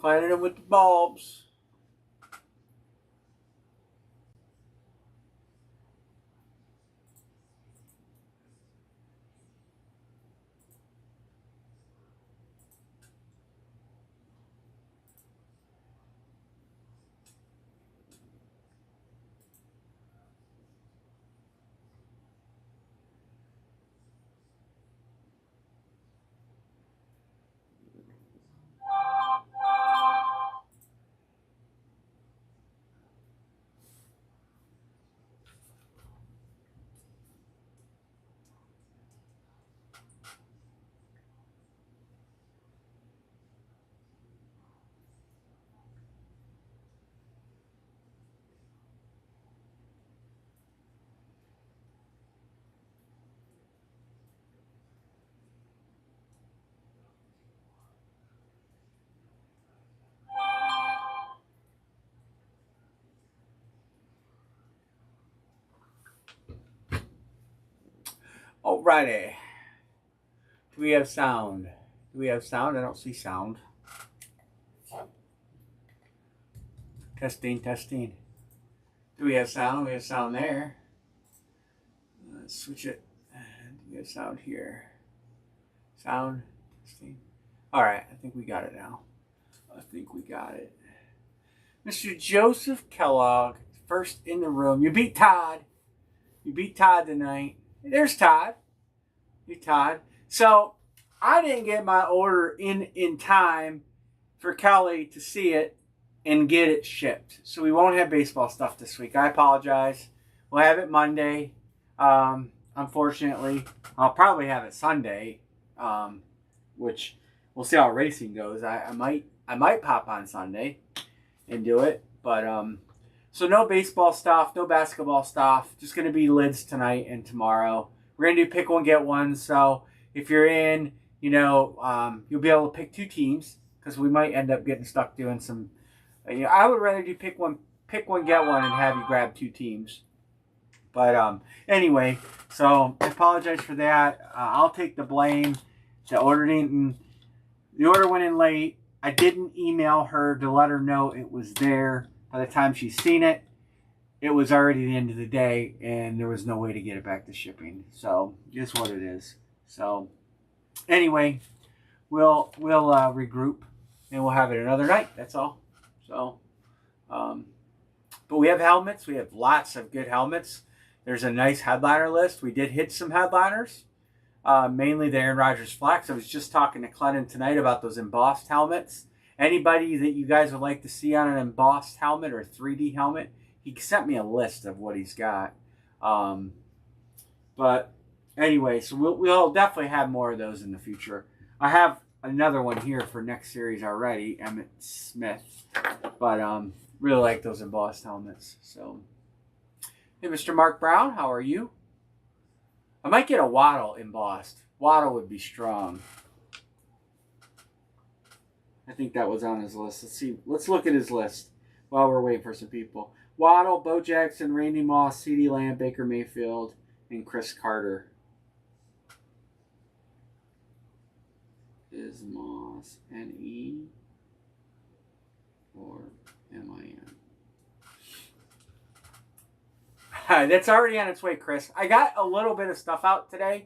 Finding them with the bulbs. Alrighty. Do we have sound? Do we have sound? I don't see sound. Testing, testing. Do we have sound? We have sound there. Let's switch it. Do we have sound here? Sound, testing. Alright, I think we got it now. I think we got it. Mr. Joseph Kellogg, first in the room. You beat Todd. You beat Todd tonight. There's Todd. You Todd. So I didn't get my order in time for Kelly to see it and get it shipped. So we won't have baseball stuff this week. I apologize. We'll have it Monday. Unfortunately, I'll probably have it Sunday, which we'll see how racing goes. I might pop on Sunday and do it, but so no baseball stuff, no basketball stuff. Just gonna be lids tonight and tomorrow. We're gonna do pick one get one. So if you're in, you'll be able to pick two teams because we might end up getting stuck doing some. I would rather do pick one get one and have you grab two teams. But anyway, so I apologize for that. I'll take the blame. The order went in late. I didn't email her to let her know it was there. By the time she's seen it, it was already the end of the day, and there was no way to get it back to shipping. So just what it is. So anyway, we'll regroup and we'll have it another night. That's all. So, but we have helmets. We have lots of good helmets. There's a nice headliner list. We did hit some headliners, mainly the Aaron Rodgers Flex. I was just talking to Clennon tonight about those embossed helmets. Anybody that you guys would like to see on an embossed helmet or 3D helmet, he sent me a list of what he's got. But anyway, so we'll definitely have more of those in the future. I have another one here for next series already, Emmett Smith. But really like those embossed helmets. So, hey, Mr. Mark Brown, how are you? I might get a Waddle embossed. Waddle would be strong. I think that was on his list. Let's see. Let's look at his list while we're waiting for some people. Waddle, Bo Jackson, Randy Moss, CeeDee Lamb, Baker Mayfield, and Chris Carter. Is Moss N-E or M-I-N? That's already on its way, Chris. I got a little bit of stuff out today.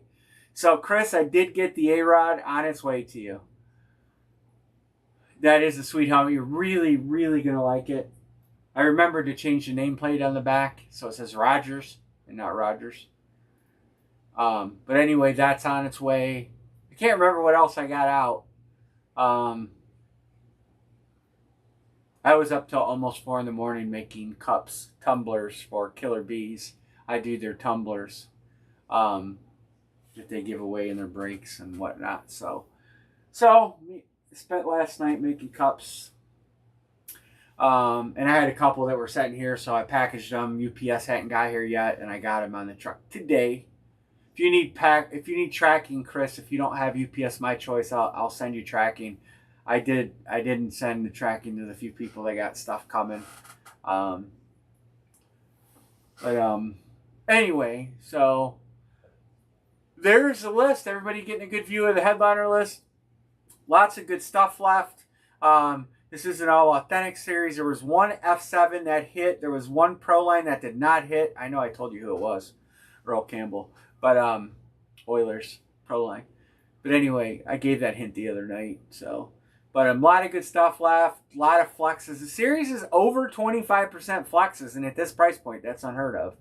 So, Chris, I did get the A-Rod on its way to you. That is a sweet helmet. You're really, really going to like it. I remembered to change the nameplate on the back. So it says Rogers and not Rogers. But anyway, that's on its way. I can't remember what else I got out. I was up till almost 4 in the morning making tumblers for Killer Bees. I do their tumblers that they give away in their breaks and whatnot. So spent last night making cups. And I had a couple that were sitting here, so I packaged them. UPS hadn't got here yet, and I got them on the truck today. If you need tracking, Chris, if you don't have UPS My Choice, I'll send you tracking. I didn't send the tracking to the few people that got stuff coming. Anyway, so there's the list. Everybody getting a good view of the headliner list. Lots of good stuff left. This is an all authentic series. There was one F7 that hit. There was one Pro Line that did not hit. I know I told you who it was, Earl Campbell, but Oilers Pro Line. But anyway, I gave that hint the other night. So, but a lot of good stuff left. A lot of flexes. The series is over 25% flexes, and at this price point, that's unheard of.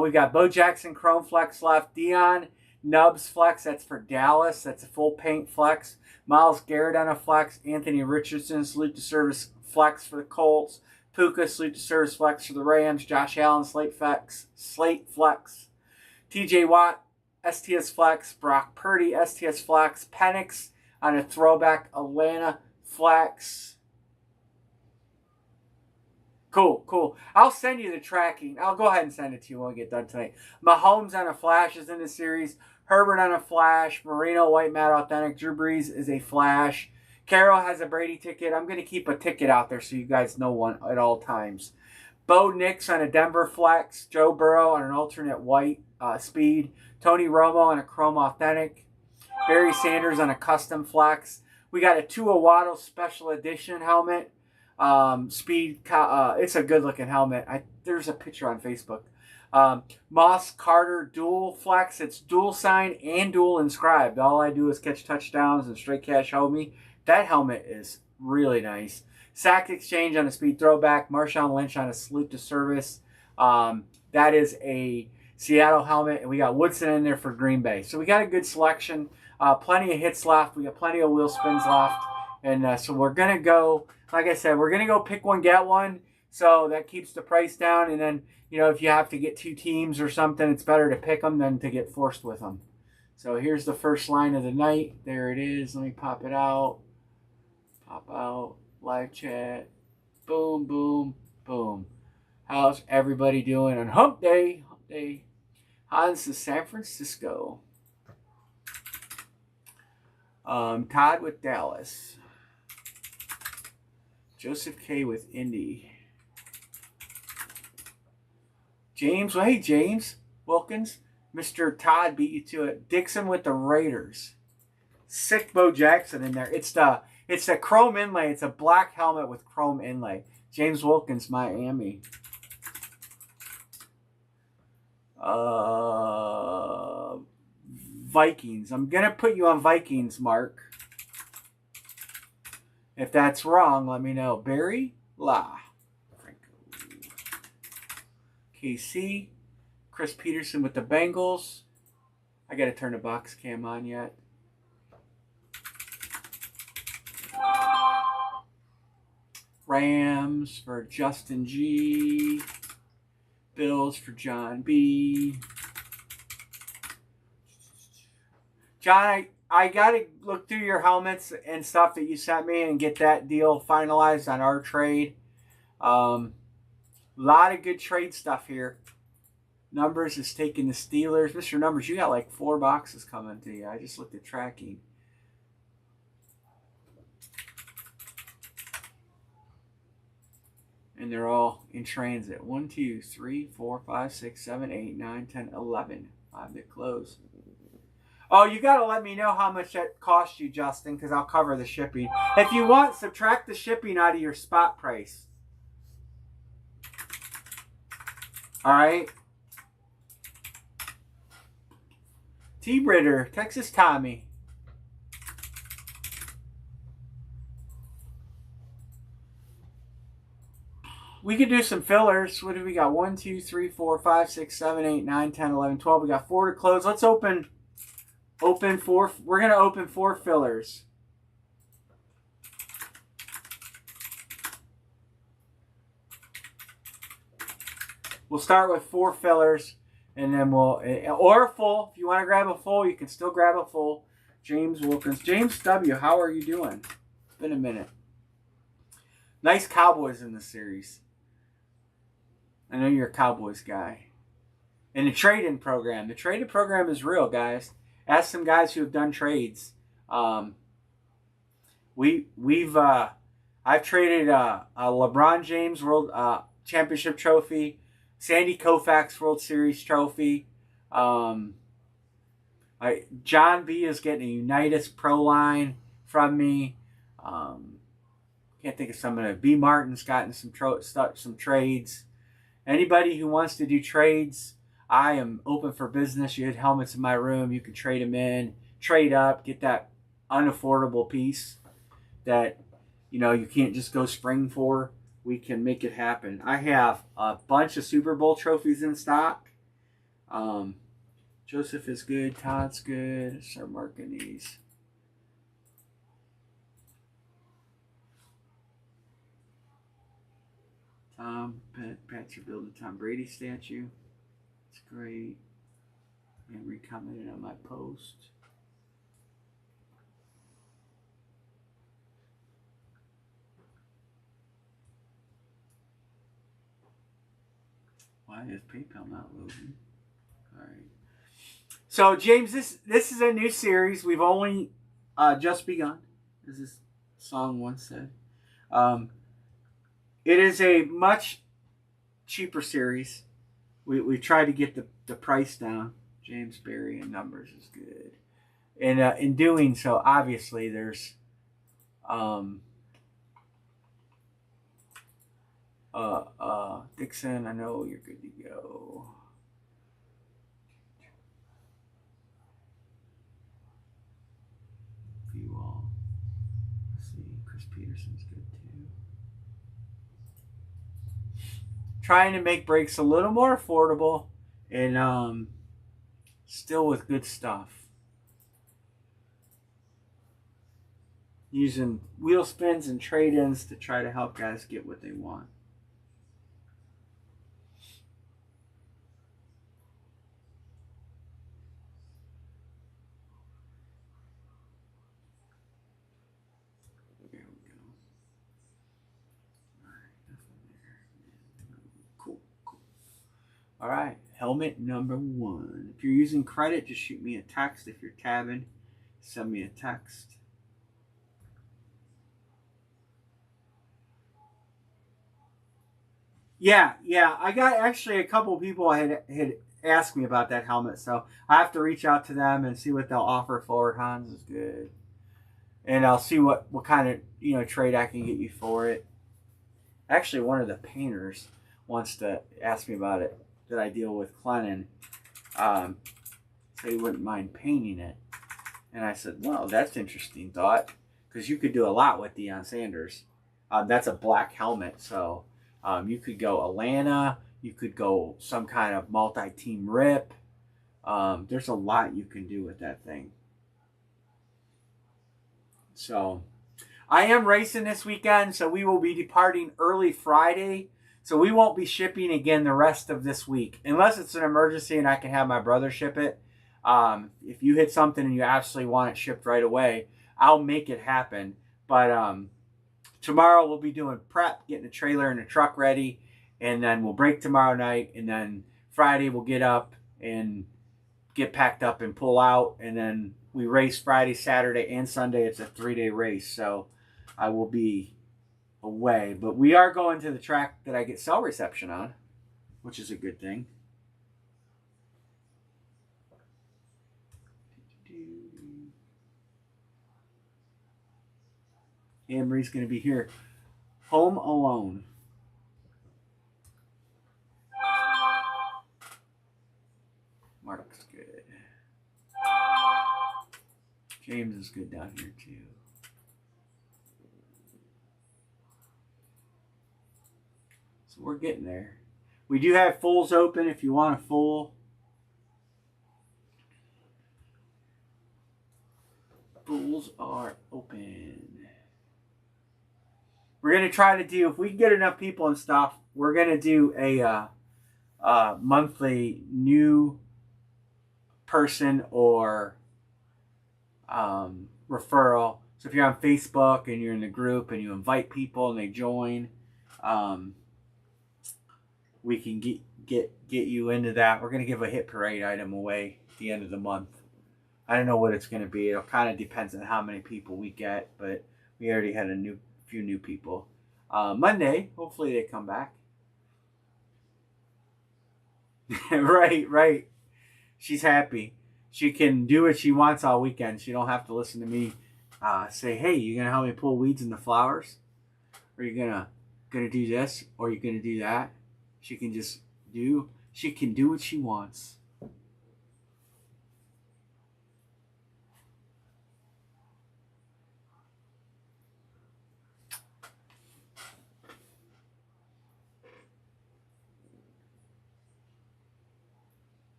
We've got Bo Jackson Chrome Flex left. Dion Nubs Flex. That's for Dallas. That's a full paint flex. Myles Garrett on a flex. Anthony Richardson Salute to Service Flex for the Colts. Puka Salute to Service Flex for the Rams. Josh Allen Slate Flex. TJ Watt STS Flex. Brock Purdy STS Flex. Penix on a throwback Atlanta Flex. Cool. I'll send you the tracking. I'll go ahead and send it to you when we get done tonight. Mahomes on a flash is in the series. Herbert on a flash. Marino White Matte Authentic. Drew Brees is a flash. Carroll has a Brady ticket. I'm going to keep a ticket out there so you guys know one at all times. Bo Nix on a Denver flex. Joe Burrow on an alternate white speed. Tony Romo on a Chrome Authentic. Barry Sanders on a custom flex. We got a Tua Waddle special edition helmet. It's a good looking helmet. There's a picture on Facebook. Moss Carter dual flex. It's dual sign and dual inscribed. All I do is catch touchdowns and straight cash homie. That helmet is really nice. Sack Exchange on a speed throwback. Marshawn Lynch on a Salute to Service. That is a Seattle helmet, and we got Woodson in there for Green Bay. So we got a good selection. Plenty of hits left. We got plenty of wheel spins left. And so we're going to go, like I said, we're going to go pick one, get one. So that keeps the price down. And then, if you have to get two teams or something, it's better to pick them than to get forced with them. So here's the first line of the night. There it is. Let me pop it out. Pop out. Live chat. Boom, boom, boom. How's everybody doing on Hump Day? Hump Day. Hans to San Francisco. Todd with Dallas. Joseph K. with Indy. James, well, hey, James Wilkins. Mr. Todd beat you to it. Dixon with the Raiders. Sick Bo Jackson in there. It's the chrome inlay. It's a black helmet with chrome inlay. James Wilkins, Miami. Vikings. I'm going to put you on Vikings, Mark. If that's wrong, let me know. Barry La. KC. Chris Peterson with the Bengals. I got to turn the box cam on yet. Rams for Justin G. Bills for John B. John, I got to look through your helmets and stuff that you sent me and get that deal finalized on our trade. A lot of good trade stuff here. Numbers is taking the Steelers. Mr. Numbers, you got like 4 boxes coming to you. I just looked at tracking. And they're all in transit. 1, 2, 3, 4, 5, 6, 7, 8, 9, 10, 11. 5 that close. Oh, you got to let me know how much that cost you, Justin, because I'll cover the shipping. If you want, subtract the shipping out of your spot price. All right. T-Britter, Texas Tommy. We could do some fillers. What do we got? 1, 2, 3, 4, 5, 6, 7, 8, 9, 10, 11, 12. We got 4 to close. Let's open 4. We're going to open 4 fillers. We'll start with 4 fillers, and then or a full. If you want to grab a full, you can still grab a full. James Wilkins. James W., how are you doing? It's been a minute. Nice Cowboys in the series. I know you're a Cowboys guy. And the trade-in program. The trade-in program is real, guys. Ask some guys who have done trades. I've traded a LeBron James World Championship trophy, Sandy Koufax World Series trophy. John B is getting a Unitas Pro line from me. can't think of some of the B Martin's gotten some trades. Anybody who wants to do trades, I am open for business. You had helmets in my room. You can trade them in, trade up, get that unaffordable piece that you can't just go spring for. We can make it happen. I have a bunch of Super Bowl trophies in stock. Joseph is good. Todd's good. Start marking these. Pat's building Tom Brady statue. It's great. And recommented on my post. Why is PayPal not loading? All right. So James, this is a new series. We've only just begun, as this song once said. It is a much cheaper series. We try to get the price down. James Berry and numbers is good, and in doing so, obviously there's Dixon. I know you're good to go. View all. Let's see, Chris Peterson's good too. Trying to make breaks a little more affordable and still with good stuff. Using wheel spins and trade-ins to try to help guys get what they want. There we go. All right, nothing there. Cool. All right, helmet number 1. If you're using credit, just shoot me a text. If you're tabbing, send me a text. Yeah. I got actually a couple people had asked me about that helmet, so I have to reach out to them and see what they'll offer for it. Hans is good, and I'll see what kind of trade I can get you for it. Actually, one of the painters wants to ask me about it. That I deal with Clennon, so he wouldn't mind painting it, and I said, "Well, that's interesting thought, because you could do a lot with Deion Sanders. That's a black helmet, so." You could go Atlanta. You could go some kind of multi-team rip. There's a lot you can do with that thing. So I am racing this weekend, so we will be departing early Friday. So we won't be shipping again the rest of this week. Unless it's an emergency and I can have my brother ship it. If you hit something and you absolutely want it shipped right away, I'll make it happen. But tomorrow we'll be doing prep, getting the trailer and the truck ready, and then we'll break tomorrow night, and then Friday we'll get up and get packed up and pull out, and then we race Friday, Saturday, and Sunday. It's a 3-day race, so I will be away. But we are going to the track that I get cell reception on, which is a good thing. Anne-Marie's going to be here home alone. Mark's good. James is good down here too. So we're getting there. We do have fulls open if you want a full. Fulls are open. We're going to try to do, if we can get enough people and stuff, we're going to do a monthly new person or referral. So if you're on Facebook and you're in the group and you invite people and they join, we can get you into that. We're going to give a hit parade item away at the end of the month. I don't know what it's going to be. It kind of depends on how many people we get, but we already had a few new people. Monday, hopefully they come back. Right. She's happy. She can do what she wants all weekend. She don't have to listen to me say, "Hey, you gonna help me pull weeds in the flowers?" Are you gonna do this or are you gonna do that? She can do what she wants.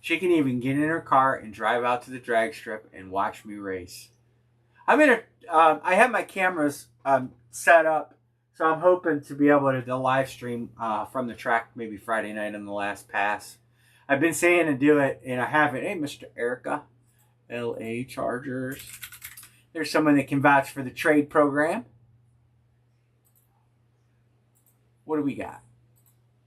She can even get in her car and drive out to the drag strip and watch me race. I have my cameras set up, so I'm hoping to be able to live stream from the track maybe Friday night on the last pass. I've been saying to do it, and I haven't. Hey, Mr. Erica, LA Chargers. There's someone that can vouch for the trade program. What do we got?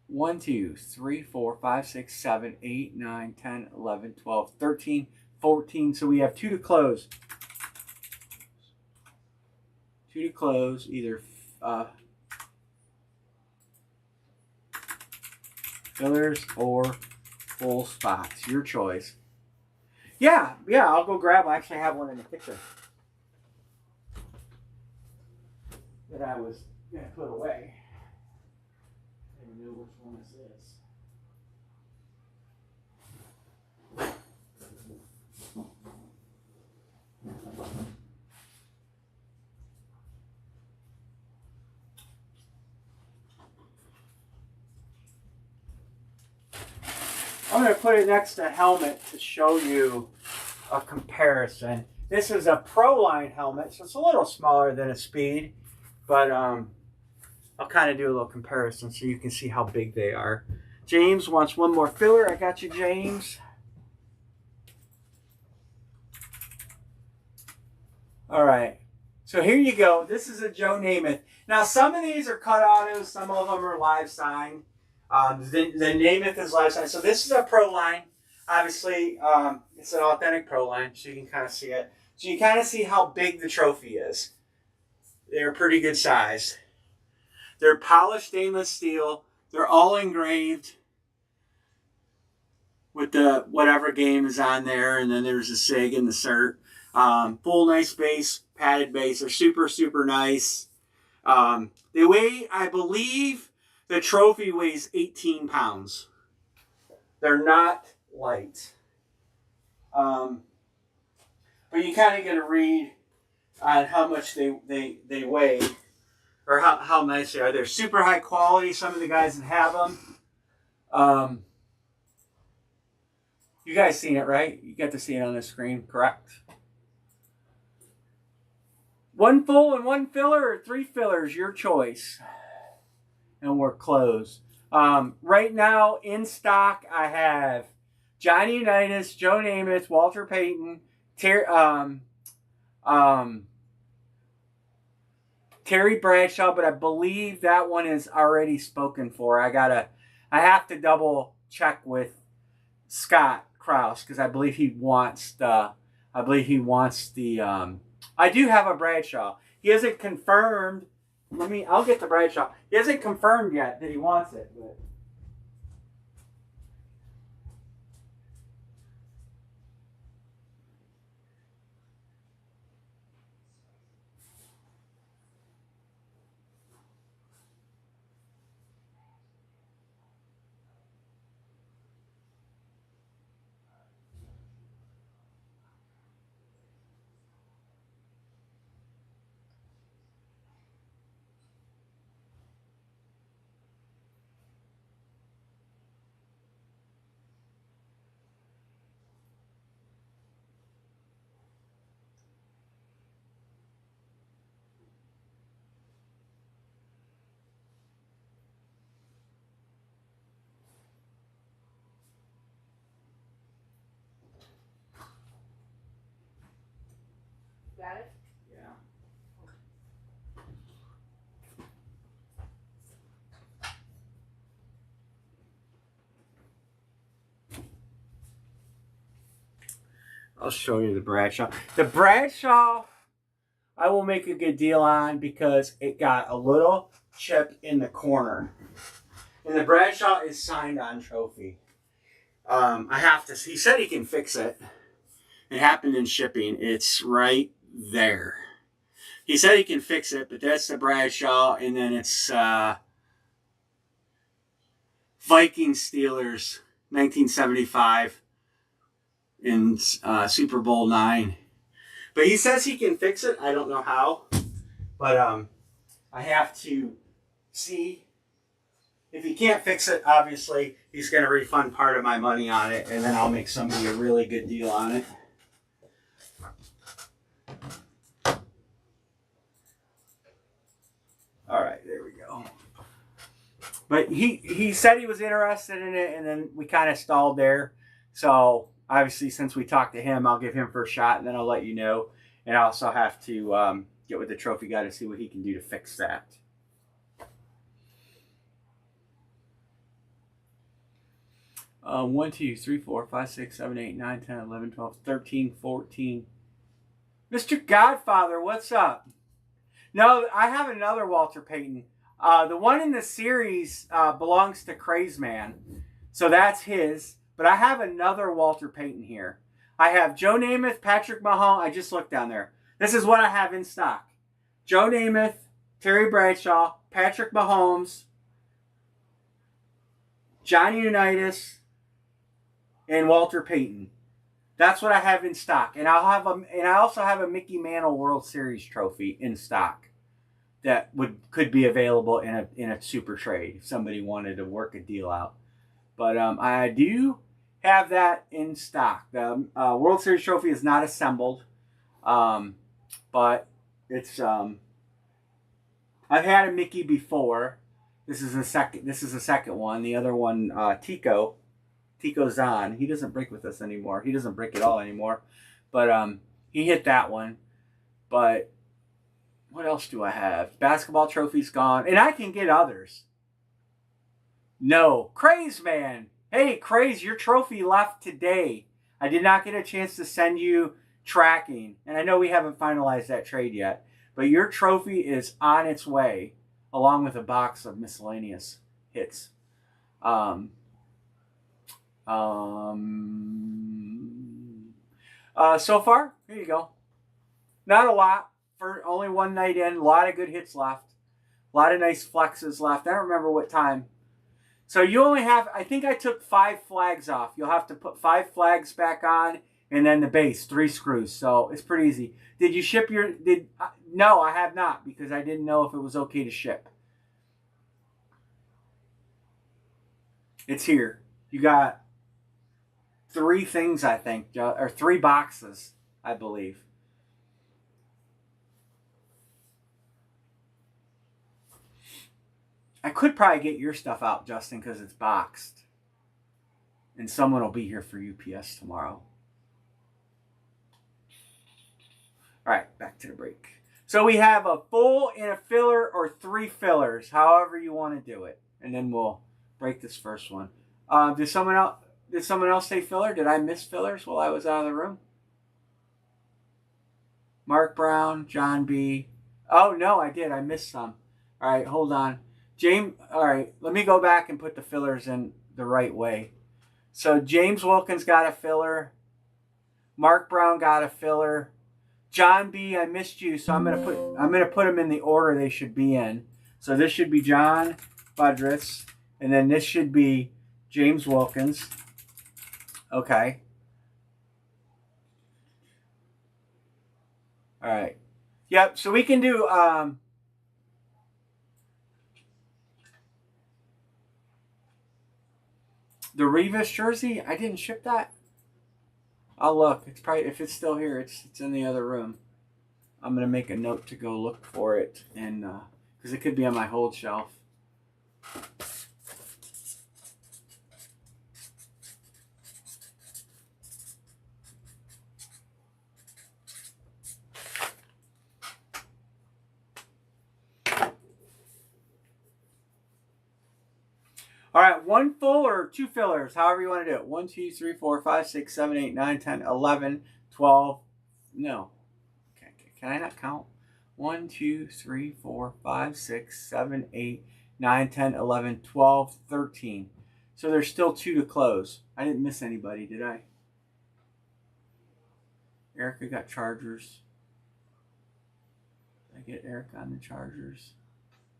1, 2, 3, 4, 5, 6, 7, 8, 9, 10, 11, 12, 13, 14. So we have 2 to close. 2 to close, either fillers or full spots. Your choice. Yeah, I'll go grab. I actually have one in the kitchen that I was going to put away. I don't know which one this is. I'm going to put it next to a helmet to show you a comparison. This is a Pro Line helmet, so it's a little smaller than a Speed, but I'll kind of do a little comparison so you can see how big they are. James wants one more filler. I got you, James. All right. So here you go. This is a Joe Namath. Now, some of these are cut autos. Some of them are live signed. The Namath is live signed. So this is a Pro Line. Obviously, it's an authentic Pro Line, so you can kind of see it. So you kind of see how big the trophy is. They're pretty good size. They're polished stainless steel. They're all engraved with the whatever game is on there, and then there's the SIG and the cert. Full nice base, padded base. They're super, super nice. They weigh, I believe, the trophy weighs 18 pounds. They're not light. But you kind of get a read on how much they weigh, or how nice they are. They're super high quality, some of the guys that have them. You guys seen it, right? You get to see it on the screen, correct? 1 full and 1 filler, or 3 fillers, your choice. And we're closed. Right now, in stock, I have Johnny Unitas, Joe Namath, Walter Payton, Terry Bradshaw, but I believe that one is already spoken for. I have to double check with Scott Kraus because I believe he wants the. I do have a Bradshaw. He hasn't confirmed. I'll get the Bradshaw. He hasn't confirmed yet that he wants it, but. Got it? Yeah. I'll show you the Bradshaw. The Bradshaw, I will make a good deal on because it got a little chip in the corner. And the Bradshaw is signed on trophy. He said he can fix it. It happened in shipping. It's right there. He said he can fix it, but that's the Bradshaw, and then it's Vikings Steelers 1975 in Super Bowl 9. But he says he can fix it. I don't know how, but I have to see. If he can't fix it, obviously he's going to refund part of my money on it, and then I'll make somebody a really good deal on it. All right, there we go. But he said he was interested in it, and then we kind of stalled there. So obviously, since we talked to him, I'll give him first shot, and then I'll let you know. And I also have to get with the trophy guy to see what he can do to fix that. 1, 2, 3, 4, 5, 6, 7, 8, 9, 10, 11, 12, 13, 14. Mr. Godfather, what's up? No, I have another Walter Payton. The one in the series belongs to Craze Man. So that's his. But I have another Walter Payton here. I have Joe Namath, Patrick Mahomes. I just looked down there. This is what I have in stock. Joe Namath, Terry Bradshaw, Patrick Mahomes, Johnny Unitas, and Walter Payton. That's what I have in stock. And I also have a Mickey Mantle World Series trophy in stock that could be available in a super trade if somebody wanted to work a deal out. But I do have that in stock. The World Series trophy is not assembled, but it's I've had a Mickey before. This is the second one. The other one, Tico's on. He doesn't break with us anymore. He doesn't break at all anymore. But he hit that one. But what else do I have? Basketball trophy's gone. And I can get others. No. Craze Man. Hey, Craze, your trophy left today. I did not get a chance to send you tracking. And I know we haven't finalized that trade yet. But your trophy is on its way, along with a box of miscellaneous hits. So far, here you go. Not a lot for only one night in. A lot of good hits left. A lot of nice flexes left. I don't remember what time. So you only have, I think I took 5 flags off. You'll have to put 5 flags back on and then the base, 3 screws. So it's pretty easy. Did you ship your, no, I have not because I didn't know if it was okay to ship. It's here. You got 3 things, I think, or 3 boxes, I believe. I could probably get your stuff out, Justin, because it's boxed. And someone will be here for UPS tomorrow. All right, back to the break. So we have a full and a filler or 3 fillers, however you want to do it. And then we'll break this first one. Did someone else say filler? Did I miss fillers while I was out of the room? Mark Brown, John B. Oh, no, I did. I missed some. All right, hold on. James, all right, let me go back and put the fillers in the right way. So James Wilkins got a filler. Mark Brown got a filler. John B, I missed you, so I'm gonna put them in the order they should be in. So this should be John Budris, and then this should be James Wilkins. Okay. All right. Yep. So we can do. The Revis jersey, I didn't ship that. I'll look. It's probably, if it's still here, it's in the other room. I'm gonna make a note to go look for it, and because it could be on my hold shelf. All right, 1 full or 2 fillers, however you want to do it. 1, 2, 3, 4, 5, 6, 7, 8, 9, 10, 11, 12. No. Can I not count? 1, 2, 3, 4, 5, 6, 7, 8, 9, 10, 11, 12, 13. So there's still 2 to close. I didn't miss anybody, did I? Erica got Chargers. Did I get Eric on the Chargers?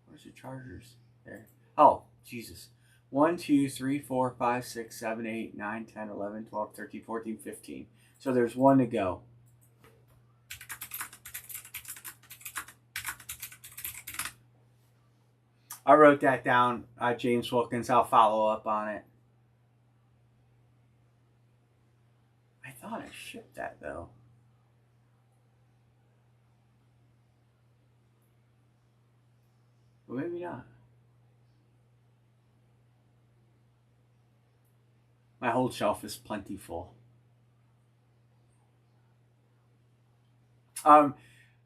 Where's the Chargers? There. Oh, Jesus. 1, 2, 3, 4, 5, 6, 7, 8, 9, 10, 11, 12, 13, 14, 15. So there's one to go. I wrote that down, James Wilkins. I'll follow up on it. I thought I shipped that, though. But maybe not. My whole shelf is plentiful.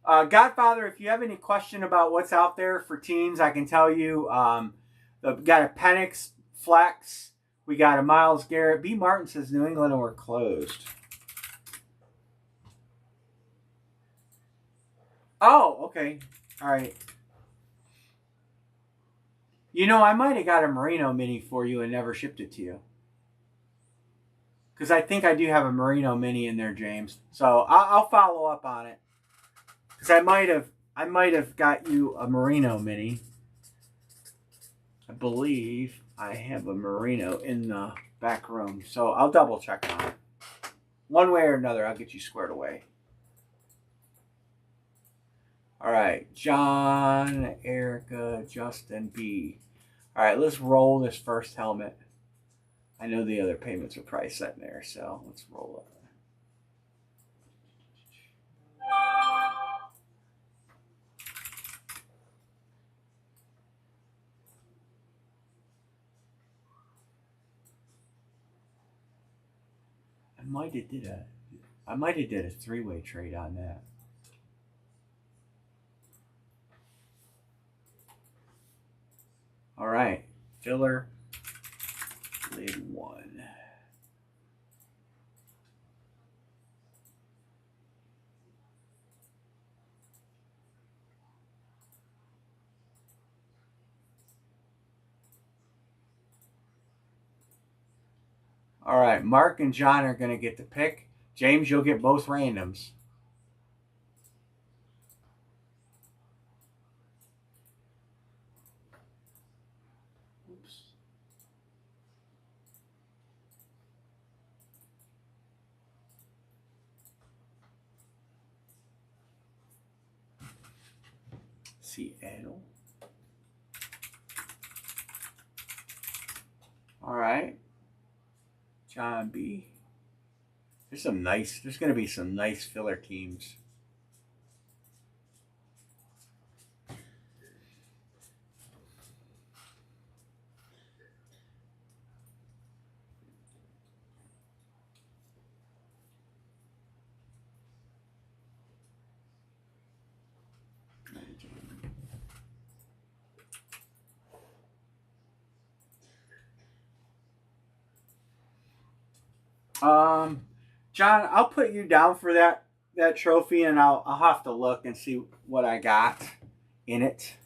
Godfather, if you have any question about what's out there for teams, I can tell you. We got a Penix Flex. We got a Myles Garrett. B. Martin says New England were closed. Oh, okay. All right. You know, I might have got a Merino Mini for you and never shipped it to you. Because I think I do have a Merino Mini in there, James. So I'll follow up on it. Because I might have got you a Merino Mini. I believe I have a Merino in the back room. So I'll double check on it. One way or another, I'll get you squared away. All right, John, Erica, Justin, B. All right, let's roll this first helmet. I know the other payments are probably set in there, so let's roll it. I might have did a three-way trade on that. All right, filler, lid 1. All right, Mark and John are going to get the pick. James, you'll get both randoms. Oops. Seattle. All right. John B. There's going to be some nice filler teams. John, I'll put you down for that trophy, and I'll have to look and see what I got in it.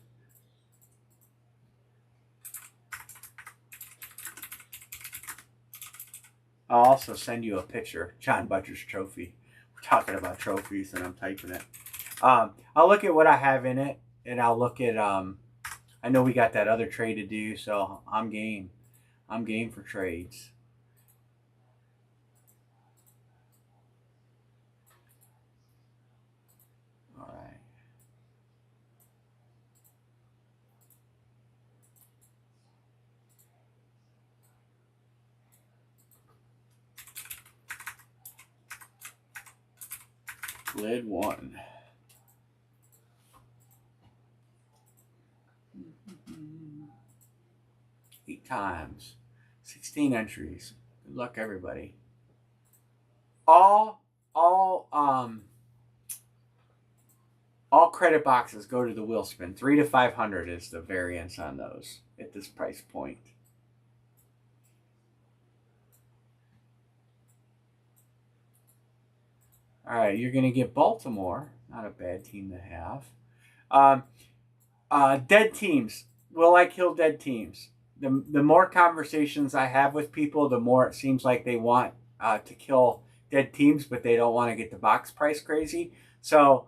I'll also send you a picture of John Butcher's trophy. We're talking about trophies, and I'm typing it. I'll look at what I have in it, and I'll look at. I know we got that other trade to do, so I'm game. I'm game for trades. Lid 1. Eight times. 16 entries. Good luck, everybody. All credit boxes go to the wheel spin. 3 to 500 is the variance on those at this price point. All right, you're going to get Baltimore. Not a bad team to have. Dead teams. Will I kill dead teams? The more conversations I have with people, the more it seems like they want to kill dead teams, but they don't want to get the box price crazy. So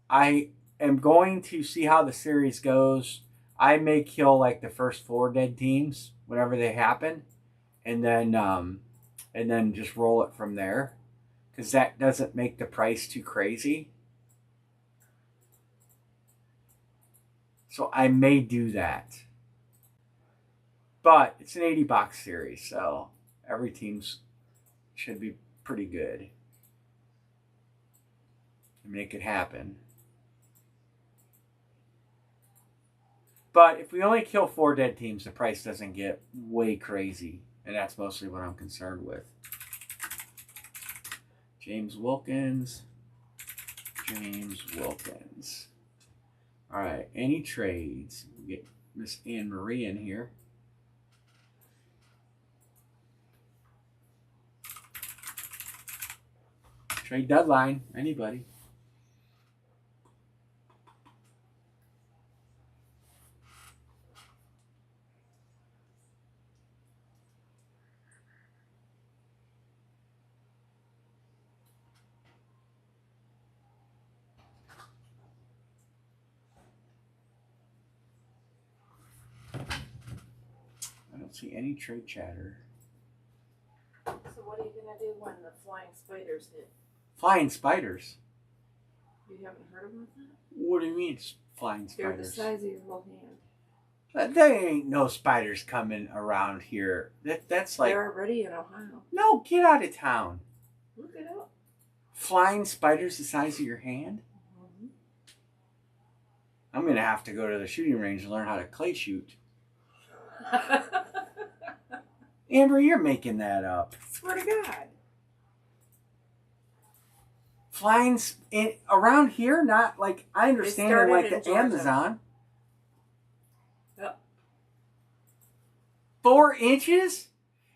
I am going to see how the series goes. I may kill like the first 4 dead teams whenever they happen, and then just roll it from there, because that doesn't make the price too crazy. So I may do that. But it's an 80 box series, so every team's should be pretty good. Make it happen. But if we only kill 4 dead teams, the price doesn't get way crazy. And that's mostly what I'm concerned with. James Wilkins. All right, any trades? We'll get Miss Anne Marie in here. Trade deadline, anybody? I don't see any trade chatter. So what are you going to do when the flying spiders hit? Flying spiders? You haven't heard about that? What do you mean flying spiders? They're the size of your whole hand. There ain't no spiders coming around here. That's like... They're already in Ohio. No, get out of town. Look it up. Flying spiders the size of your hand? Mm-hmm. I'm going to have to go to the shooting range and learn how to clay shoot. Amber, you're making that up. Swear to God. Flying around here, not like, I understand in like the Amazon. Yep. 4 inches?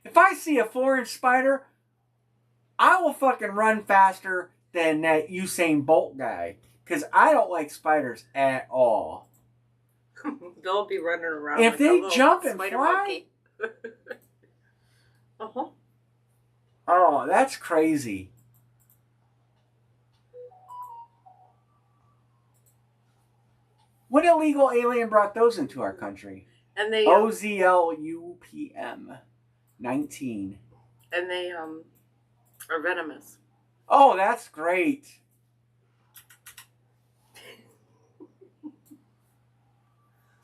If I see a 4-inch spider, I will fucking run faster than that Usain Bolt guy. Because I don't like spiders at all. They'll be running around. If they jump and fly? Uh-huh. Oh, that's crazy. What illegal alien brought those into our country? And they OZLUPM 19. And they are venomous. Oh, that's great.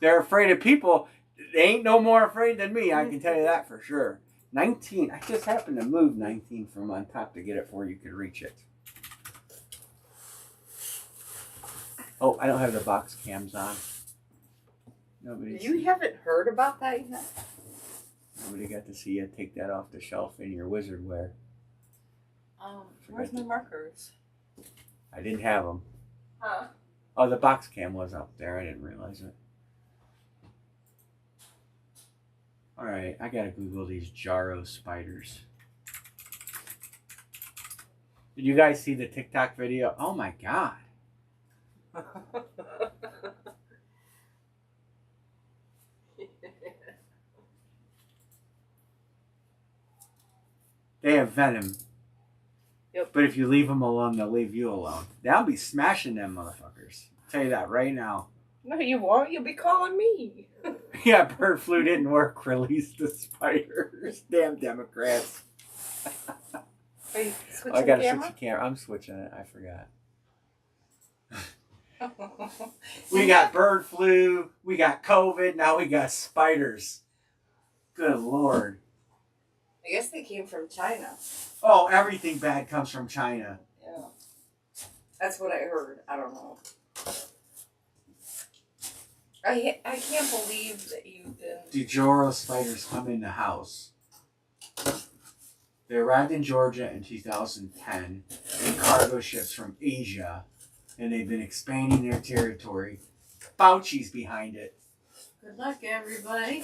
They're afraid of people. They ain't no more afraid than me, I can tell you that for sure. 19. I just happened to move 19 from on top to get it before you could reach it. Oh, I don't have the box cams on. You haven't heard about that yet? Nobody got to see you take that off the shelf in your wizard wear. Where's my markers? I didn't have them. Huh? Oh, the box cam was up there. I didn't realize it. All right, I gotta Google these Jarro spiders. Did you guys see the TikTok video? Oh my God. They have venom. Yep. But if you leave them alone, they'll leave you alone. They'll be smashing them motherfuckers. I'll tell you that right now. No, you won't. You'll be calling me. Yeah, bird flu didn't work. Release the spiders. Damn Democrats. Are you switching I gotta camera? switch the camera. I'm switching it. I forgot. We got bird flu. We got COVID. Now we got spiders. Good Lord. I guess they came from China. Oh, everything bad comes from China. Yeah. That's what I heard. I don't know. I can't believe that you didn't. DeJoro spiders come in the house. They arrived in Georgia in 2010 in cargo ships from Asia, and they've been expanding their territory. Fauci's behind it. Good luck, everybody.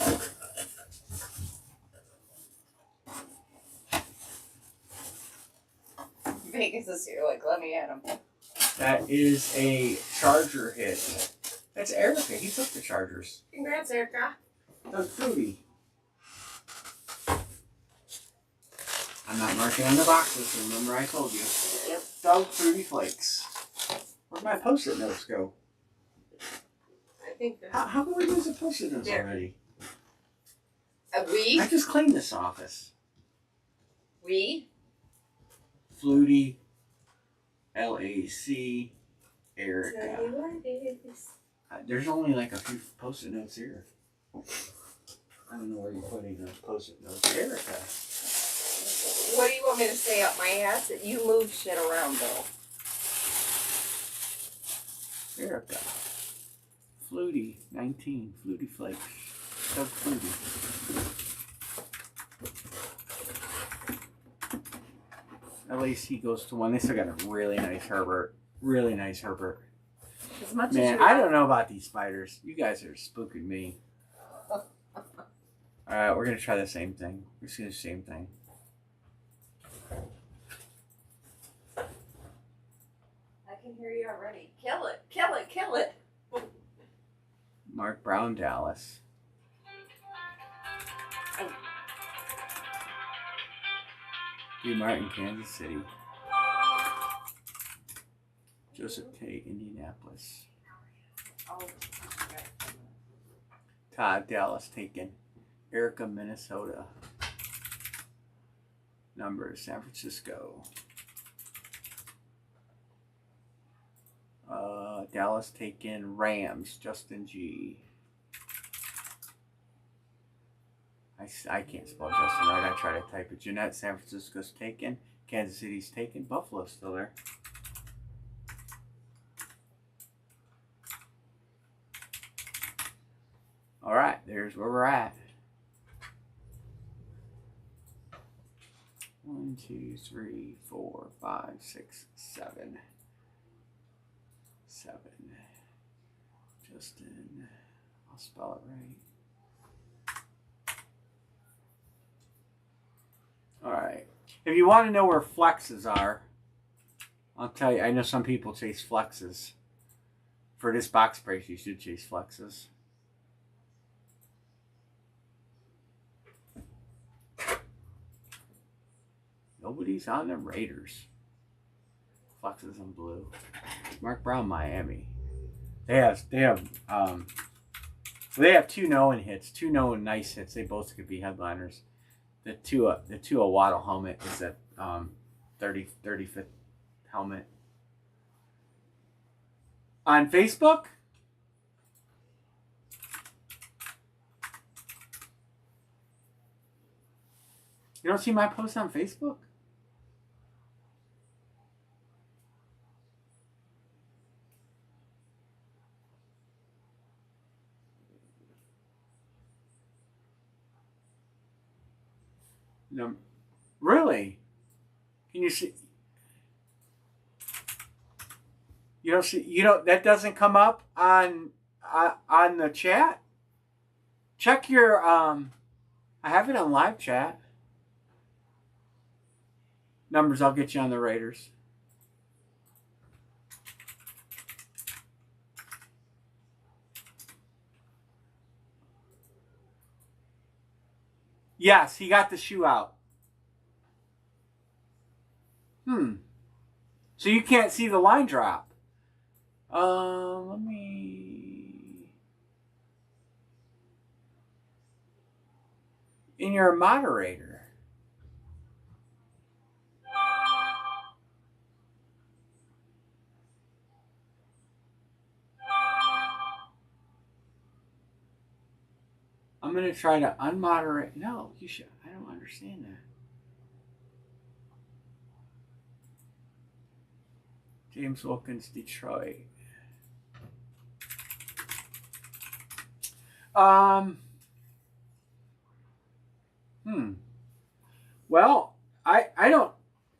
Vegas is here. Like, let me at him. That is a charger hit. That's Erica. He took the chargers. Congrats, Erica. Doug Fruity. I'm not marking on the boxes. Remember I told you. Yep. Doug Fruity Flakes. Where'd my post-it notes go? think there's How come we lose the Post-it notes There. already? we I just cleaned this office. we Flutie, LAC, tell Erica. you what it is. There's only like a few Post-it notes here. I don't know where you're putting those Post-it notes. Erica. What do you want me to say up my ass? That you move shit around though. Erica. Flutie, 19. Flutie Flakes. Doug Flutie. LAC goes to 1. They still got a really nice Herbert. Really nice Herbert. As much Man, as I don't know about these spiders. You guys are spooking me. Alright, we're going to try the same thing. We're just going to do the same thing. I can hear you already. Kill it, kill it, kill it. Mark Brown, Dallas. B. Martin, Kansas City. Joseph Tate, Indianapolis. Oh, okay. Todd, Dallas, taken. Erica, Minnesota. Number, San Francisco. Dallas, taken. Rams, Justin G. I can't spell Justin right. I try to type it. Jeanette, San Francisco's taken. Kansas City's taken. Buffalo's still there. All right, there's where we're at. 1, 2, 3, 4, 5, 6, 7. 7. Justin. I'll spell it right. All right. If you want to know where flexes are, I'll tell you. I know some people chase flexes. For this box break, you should chase flexes. Nobody's on the Raiders. Flexes in blue. Mark Brown, Miami. They have two known hits, two known nice hits. They both could be headliners. The Tua Waddle helmet is a 35th helmet. On Facebook? You don't see my post on Facebook? No, really? Can you see? You don't see? You don't? That doesn't come up on the chat. Check your I have it on live chat. Numbers. I'll get you on the Raiders. Yes, he got the shoe out. So you can't see the line drop. Let me... And you're a moderator. I'm going to try to unmoderate. No, you should. I don't understand that. James Wilkins, Detroit. Well, I don't.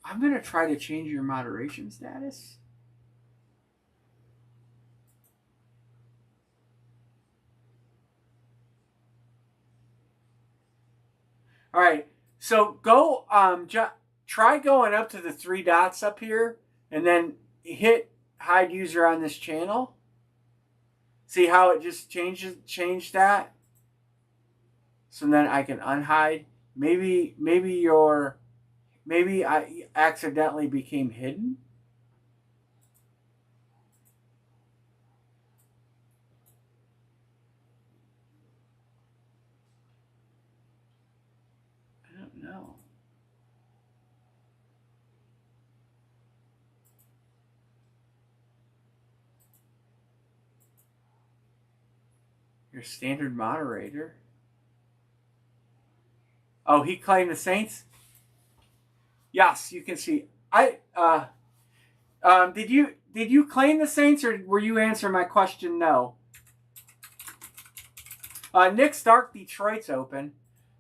I'm going to try to change your moderation status. All right, so go try going up to the 3 dots up here and then hit hide user on this channel. See how it just changed that? So then I can unhide. Maybe I accidentally became hidden. Your standard moderator. Oh, he claimed the Saints? Yes, you can see. Did you claim the Saints, or were you answering my question? No. Nick Stark, Detroit's open.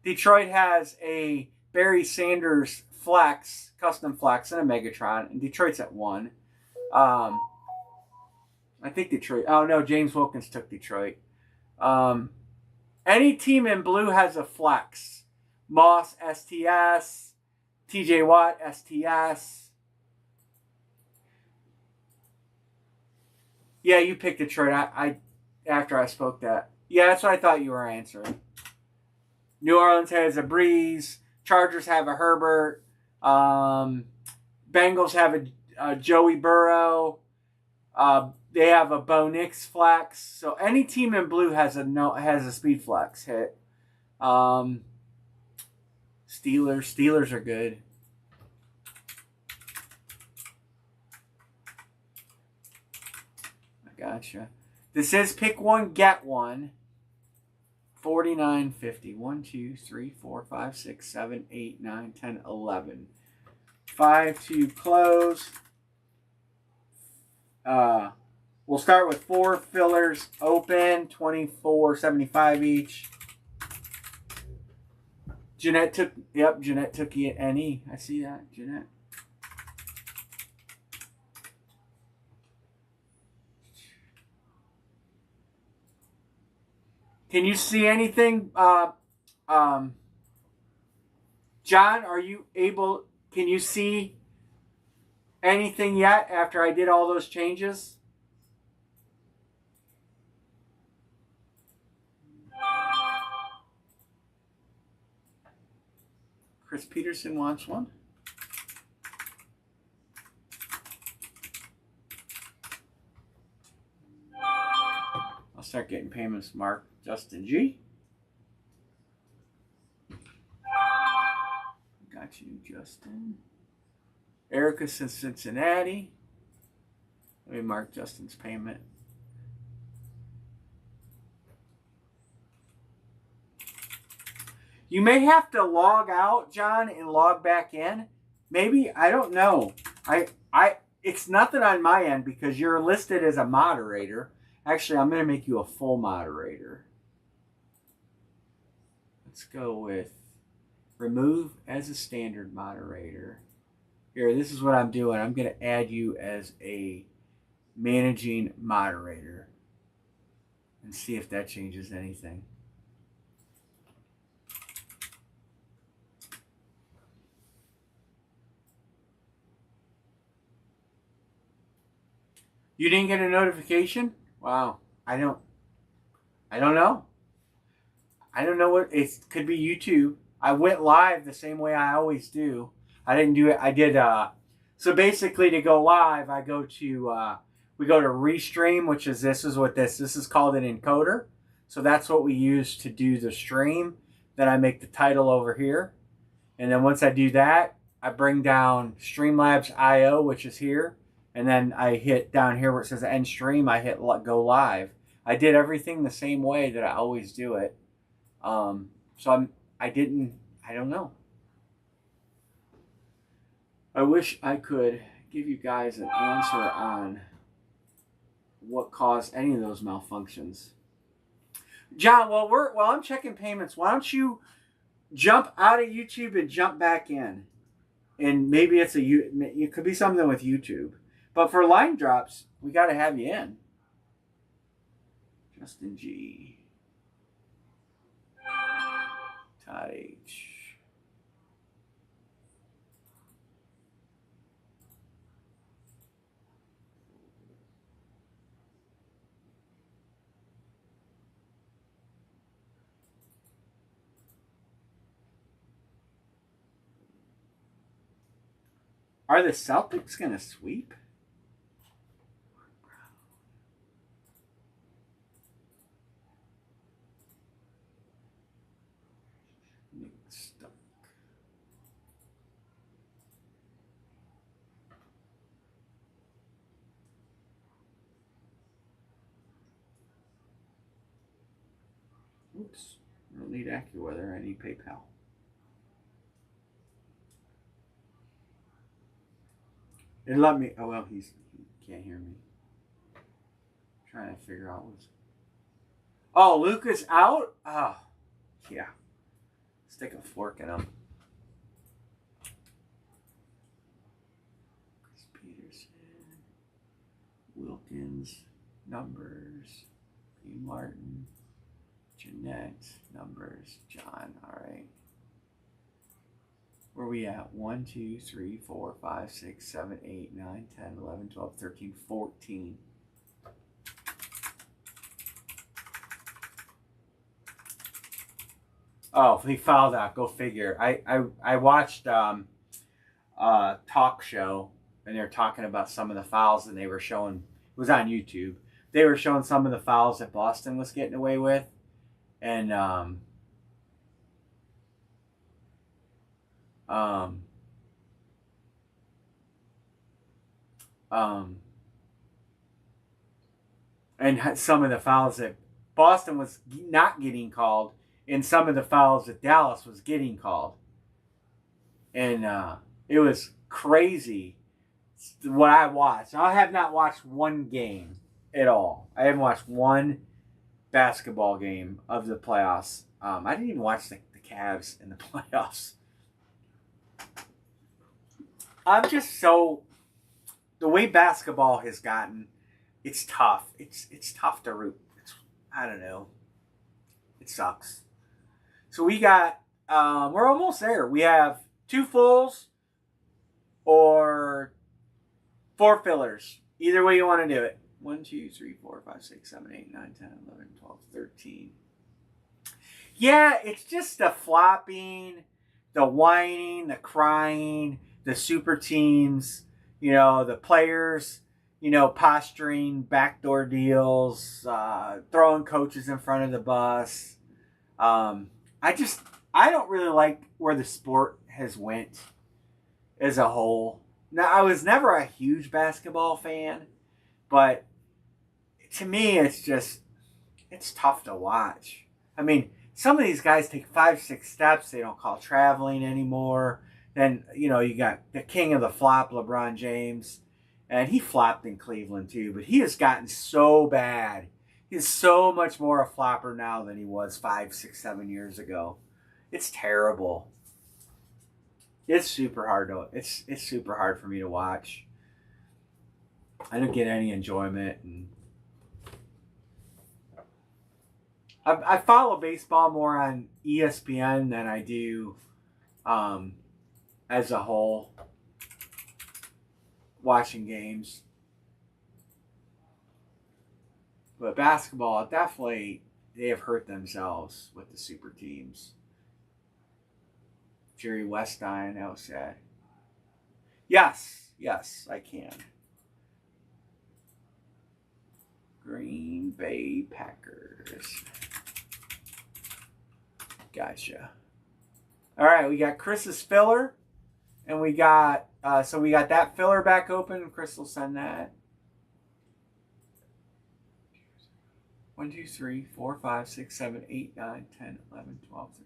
Detroit has a Barry Sanders flex, custom flex, and a Megatron, and Detroit's at 1. I think Detroit. Oh no, James Wilkins took Detroit. Any team in blue has a flex. Moss, STS. TJ Watt, STS. Yeah, you picked Detroit. I after I spoke that. Yeah, that's what I thought you were answering. New Orleans has a Breeze. Chargers have a Herbert. Bengals have a Joey Burrow. They have a Bo Nix flex. So any team in blue has a speed flex hit. Steelers are good. I gotcha. This is pick one, get one. 49.50. 1, 2, 3, 4, 5, 6, 7, 8, 9, 10, 11. 5 to close. We'll start with 4 fillers open, $24.75 each. Jeanette took NE. I see that, Jeanette. Can you see anything? John, are you able? Can you see anything yet after I did all those changes? Chris Peterson wants one. I'll start getting payments marked. Justin G. Got you, Justin. Erica says Cincinnati. Let me mark Justin's payment. You may have to log out, John, and log back in. Maybe, I don't know. It's nothing on my end because you're listed as a moderator. Actually, I'm going to make you a full moderator. Let's go with remove as a standard moderator. Here, this is what I'm doing. I'm going to add you as a managing moderator and see if that changes anything. You didn't get a notification? Wow. I don't know. I don't know what it could be. YouTube. I went live the same way I always do. I didn't do it. I did so basically to go live, I go to we go to Restream, which is this is called an encoder. So that's what we use to do the stream. Then I make the title over here. And then once I do that, I bring down Streamlabs IO, which is here. And then I hit down here where it says end stream, I hit go live. I did everything the same way that I always do it. So I don't know. I wish I could give you guys an answer on what caused any of those malfunctions. John, while I'm checking payments, why don't you jump out of YouTube and jump back in? And maybe it could be something with YouTube. But for line drops, we got to have you in. Justin G. Todd H. Are the Celtics going to sweep? Oops. I don't need AccuWeather. I need PayPal. It let me. Oh well, he can't hear me. I'm trying to figure out what's. Oh, Luca's out. Oh, yeah. Stick a fork in him. Chris Peterson, Wilkins, numbers. P. Martin, Jeanette, numbers. John. All right. Where are we at? 1, 2, 3, 4, 5, 6, 7, 8, 9, 10, 11, 12, 13, 14. Oh, he fouled out. Go figure. I watched talk show, and they were talking about some of the fouls, and they were showing. It was on YouTube. They were showing some of the fouls that Boston was getting away with, and and some of the fouls that Boston was not getting called, and some of the fouls that Dallas was getting called. And it was crazy what I watched. I have not watched one game at all. I haven't watched one basketball game of the playoffs. I didn't even watch the Cavs in the playoffs. I'm just so... The way basketball has gotten, it's tough. It's tough to root. I don't know. It sucks. So we got... we're almost there. We have 2 fulls or 4 fillers. Either way you want to do it. 1, 2, 3, 4, 5, 6, 7, 8, 9, 10, 11, 12, 13. Yeah, it's just the flopping, the whining, the crying, the super teams, the players, posturing, backdoor deals, throwing coaches in front of the bus. I don't really like where the sport has went as a whole. Now, I was never a huge basketball fan, but to me, it's tough to watch. I mean, some of these guys take 5, 6 steps. They don't call traveling anymore. Then, you got the king of the flop, LeBron James, and he flopped in Cleveland too, but he has gotten so bad. He's so much more a flopper now than he was 5, 6, 7 years ago. It's terrible. It's super hard it's super hard for me to watch. I don't get any enjoyment, and I follow baseball more on ESPN than I do as a whole, watching games. But basketball, definitely, they have hurt themselves with the super teams. Jerry Weststein, that was sad. Yes, I can. Green Bay Packers. Gotcha. All right, we got Chris's filler, and we got we got that filler back open. Chris will send that. 1, 2, 3, 4, 5, 6, 7, 8, 9, 10, 11, 12, 13.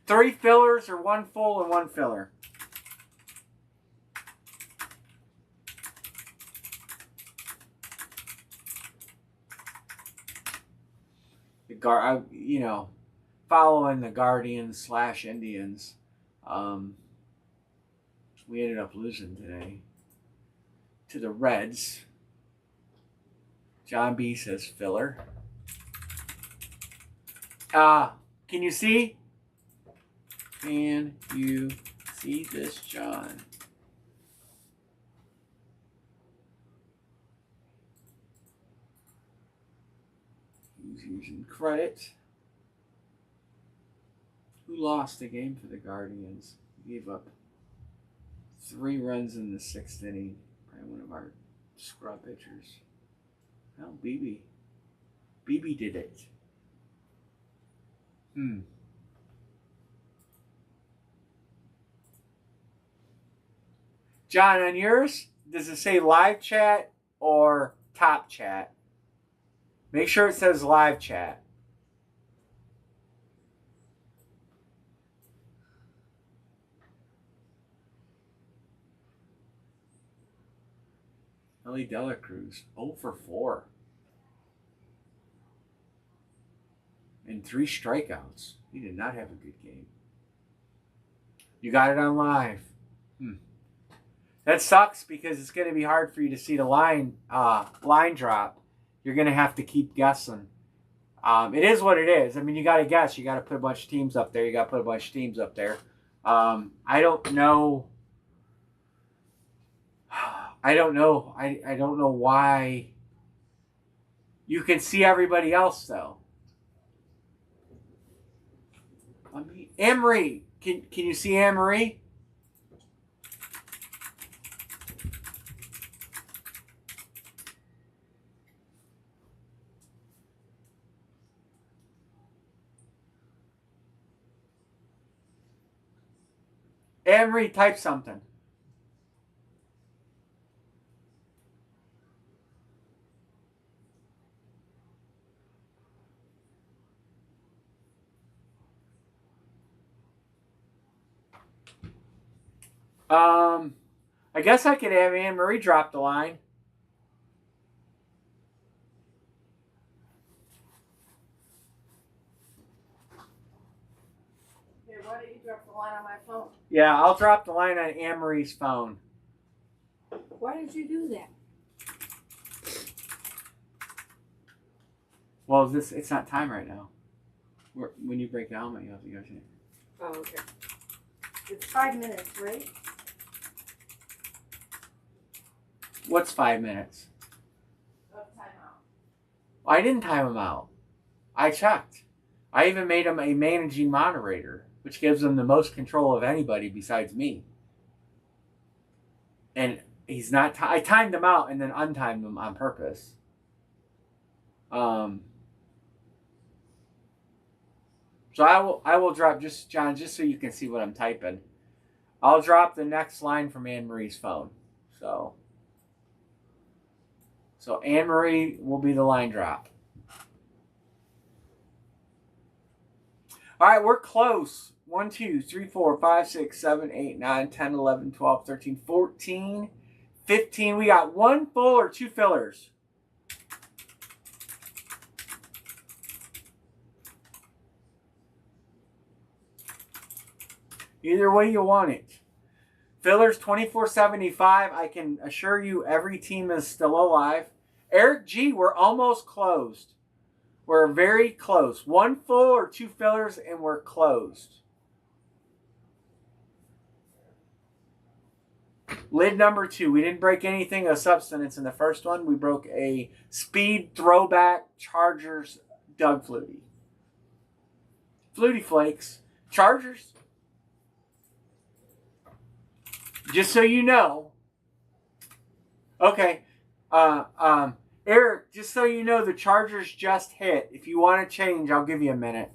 3 fillers or 1 full and 1 filler. Following the Guardians / Indians, we ended up losing today to the Reds. John B says filler. Can you see? Can you see this, John? Who's using credit? Who lost the game for the Guardians? Gave up 3 runs in the 6th inning. Probably one of our scrub pitchers. No, BB. BB did it. John, on yours, does it say live chat or top chat? Make sure it says live chat. Ellie Dela Cruz, 0 for 4. And 3 strikeouts. He did not have a good game. You got it on live. That sucks because it's going to be hard for you to see the line drop. You're going to have to keep guessing. It is what it is. I mean, you got to guess. You got to put a bunch of teams up there. I don't know. I don't know why. You can see everybody else though. Anne-Marie, can you see Anne-Marie? Anne-Marie, type something. I guess I could have Anne-Marie drop the line. Here, why don't you drop the line on my phone? Yeah, I'll drop the line on Anne-Marie's phone. Why did you do that? Well, it's not time right now. When you break the helmet, you have to go to it. Oh, okay. It's 5 minutes, right? What's 5 minutes? Of timeout. I didn't time him out. I checked. I even made him a managing moderator, which gives him the most control of anybody besides me. And he's not. I timed him out and then untimed him on purpose. So I will drop John, just so you can see what I'm typing. I'll drop the next line from Anne-Marie's phone. So Anne-Marie will be the line drop. All right, we're close. 1, 2, 3, 4, 5, 6, 7, 8, 9, 10, 11, 12, 13, 14, 15. We got 1 full or 2 fillers. Either way you want it. Fillers $24.75. I can assure you every team is still alive. Eric G, we're almost closed. We're very close. 1 full or 2 fillers and we're closed. Lid number 2. We didn't break anything of substance in the first one. We broke a speed throwback Chargers Doug Flutie. Flutie Flakes. Chargers. Just so you know. Okay. Eric, just so you know, the Chargers just hit. If you want to change, I'll give you a minute.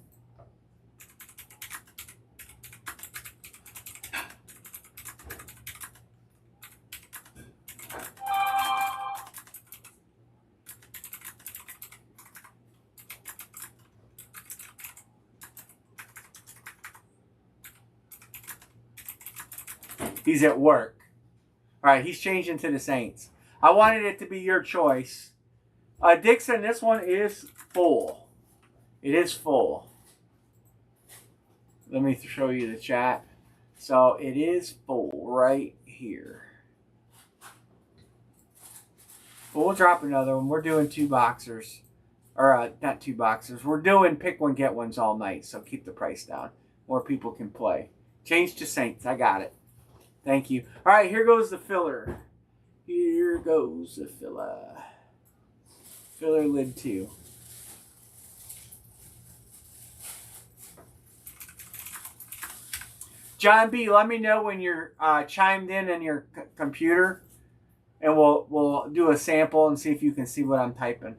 He's at work. All right, he's changing to the Saints. I wanted it to be your choice. Dixon, this one is full. It is full. Let me show you the chat. So it is full right here. But we'll drop another one. We're doing 2 boxers. Or not 2 boxers. We're doing pick one, get ones all night. So keep the price down. More people can play. Change to Saints. I got it. Thank you. All right, here goes the filler. Here goes the filler. Filler lid 2. John B, let me know when you're chimed in your computer, and we'll do a sample and see if you can see what I'm typing.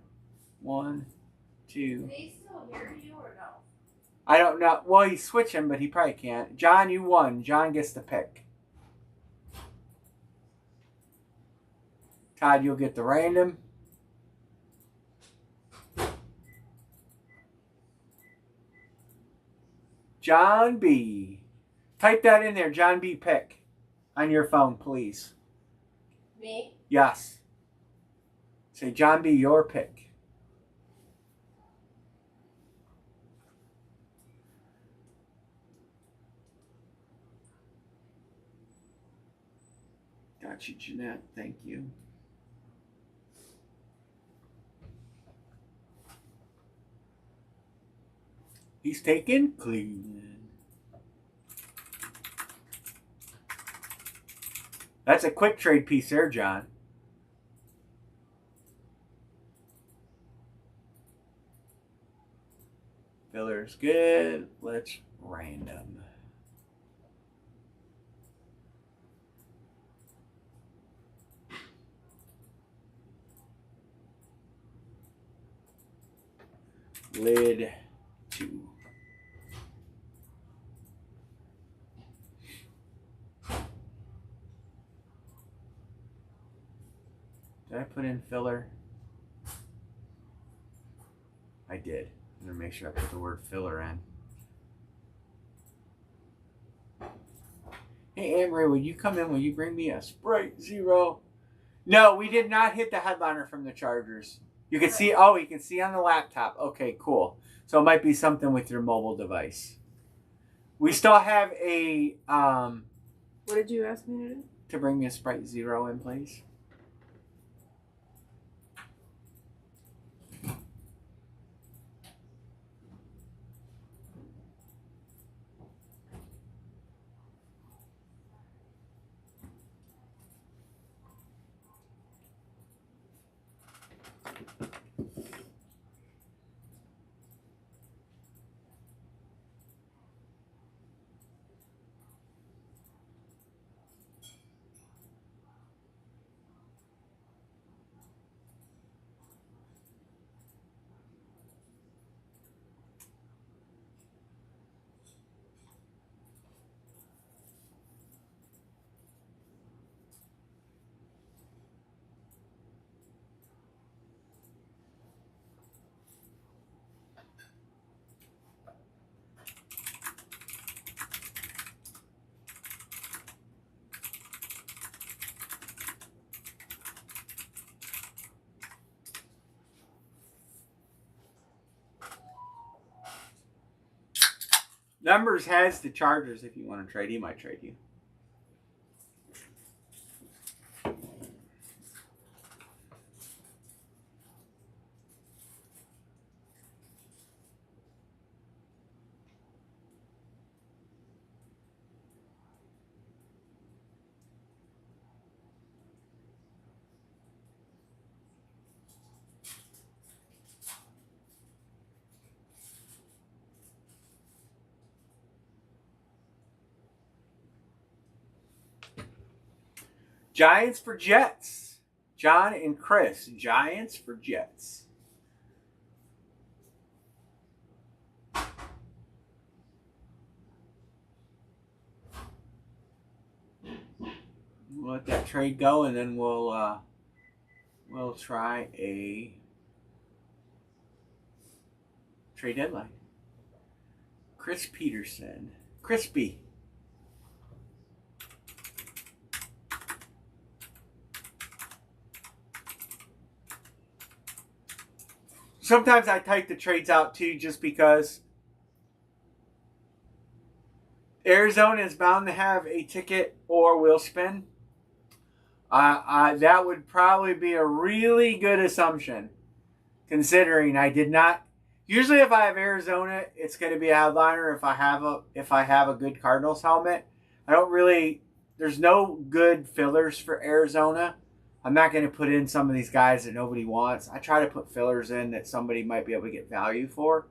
1, 2. Can he still hear you or no? I don't know. Well, he's switching, but he probably can't. John, you won. John gets the pick. Todd, you'll get the random. John B. Type that in there, John B. Pick, on your phone, please. Me? Yes. Say, John B., your pick. Got you, Jeanette. Thank you. He's taking Cleveland. That's a quick trade piece there, John. Filler's good. Let's random. Lid 2. Did I put in filler? I did. I'm going to make sure I put the word filler in. Hey, Amory, will you come in? Will you bring me a Sprite Zero? No, we did not hit the headliner from the Chargers. You can see, oh, you can see on the laptop. Okay, cool. So it might be something with your mobile device. We still have a... What did you ask me to do? To bring me a Sprite Zero in, please. Numbers has the Chargers if you want to trade. He might trade you. Giants for Jets. John and Chris. Giants for Jets. We'll let that trade go, and then we'll try a trade deadline. Chris Peterson. Crispy. Sometimes I type the trades out too, just because Arizona is bound to have a ticket or will spin. That would probably be a really good assumption, considering I did not. Usually, if I have Arizona, it's going to be a headliner. If I have a good Cardinals helmet, I don't really. There's no good fillers for Arizona. I'm not going to put in some of these guys that nobody wants. I try to put fillers in that somebody might be able to get value for.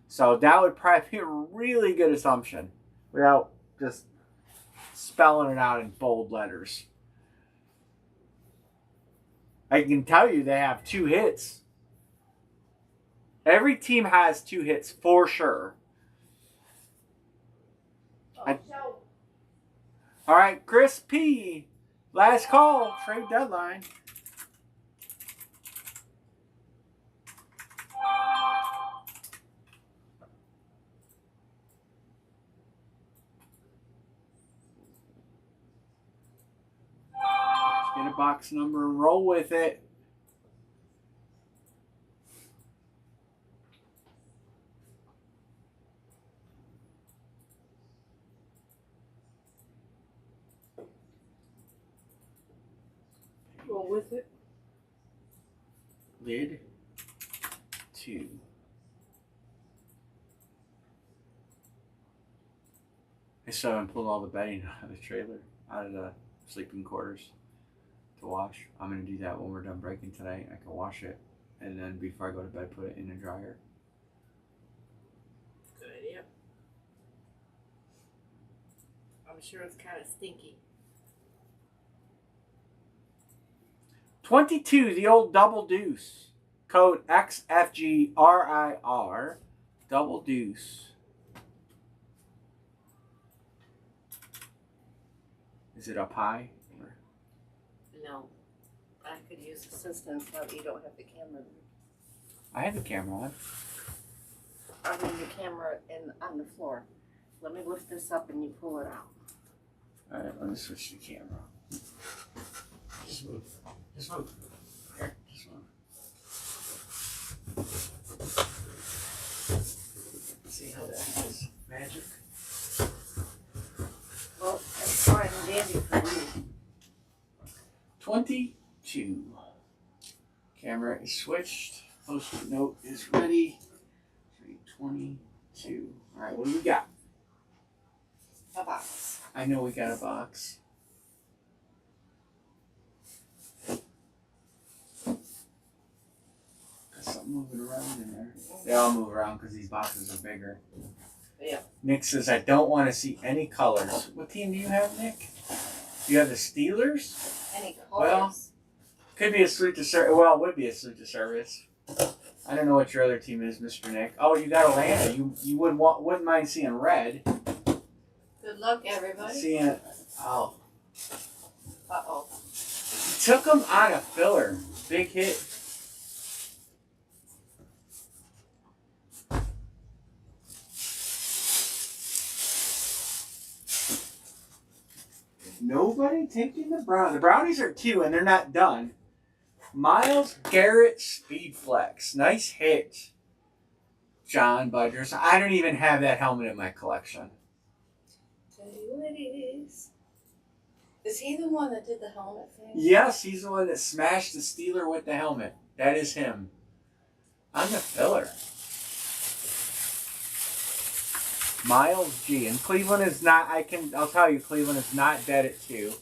So that would probably be a really good assumption without just spelling it out in bold letters. I can tell you they have 2 hits. Every team has 2 hits for sure. All right, Chris P. Last call, trade deadline. Let's get a box number and roll with it. go with it. Lid 2. I still haven't pulled all the bedding out of the trailer, out of the sleeping quarters to wash. I'm going to do that when we're done breaking tonight. I can wash it, and then before I go to bed, put it in the dryer. Good idea. I'm sure it's kind of stinky. 22, the old double deuce. Code XFGRIR. Double deuce. Is it up high? No. I could use assistance now that you don't have the camera. I have the camera on. I mean the camera on the floor. Let me lift this up and you pull it out. Alright, let me switch the camera. Just move. Just move. Here, just move. See how that is magic? Well, that's fine and dandy for me. 22. Camera is switched. Post-it note is ready. 22. Alright, what do we got? A box. I know we got a box. Got something moving around in there. They all move around because these boxes are bigger. Yeah. Nick says, I don't want to see any colors. What team do you have, Nick? You have the Steelers? Any colors? Well, could be a salute to service. Well, it would be a salute to service. I don't know what your other team is, Mr. Nick. Oh, you got Atlanta. You wouldn't mind seeing red. Good luck, everybody. Seeing, oh. Uh-oh. Took him on a filler. Big hit. Nobody taking the Brownies. The Brownies are 2, and they're not done. Myles Garrett Speed Flex. Nice hit, John Budgers. I don't even have that helmet in my collection. Tell you what it is. Is he the one that did the helmet thing? Yes, he's the one that smashed the Steeler with the helmet. That is him. I'm the filler. Miles G. And Cleveland is not, I'll tell you, Cleveland is not dead at 2.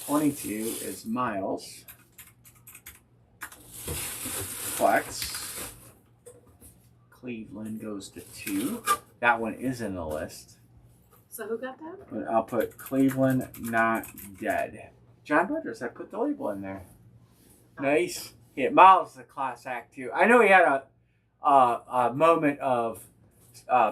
22 is Miles. Flex. Cleveland goes to 2. That one is in the list. So who got that? But I'll put Cleveland not dead. John Budgers, I put the label in there. Nice hit. Miles is a class act too. I know he had a moment of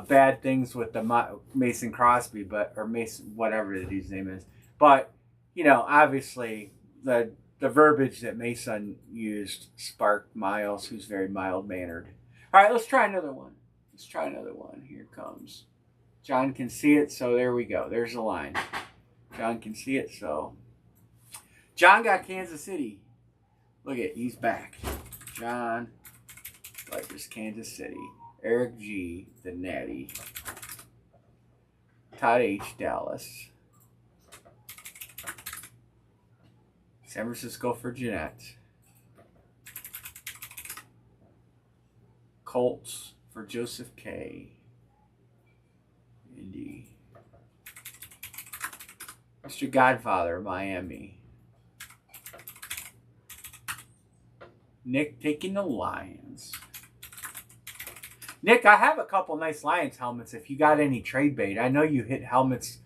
bad things with the Mason Crosby, or Mason, whatever the dude's name is. But you know, obviously the verbiage that Mason used sparked Miles, who's very mild mannered. All right, let's try another one. Here it comes. John can see it, so there we go. There's the line. John can see it, so. John got Kansas City. Look at, he's back. John, Lakers, Kansas City. Eric G, the Natty. Todd H, Dallas. San Francisco for Jeanette. Colts for Joseph K. Indy. Mr. Godfather, Miami. Nick taking the Lions. Nick, I have a couple nice Lions helmets if you got any trade bait. I know you hit helmets.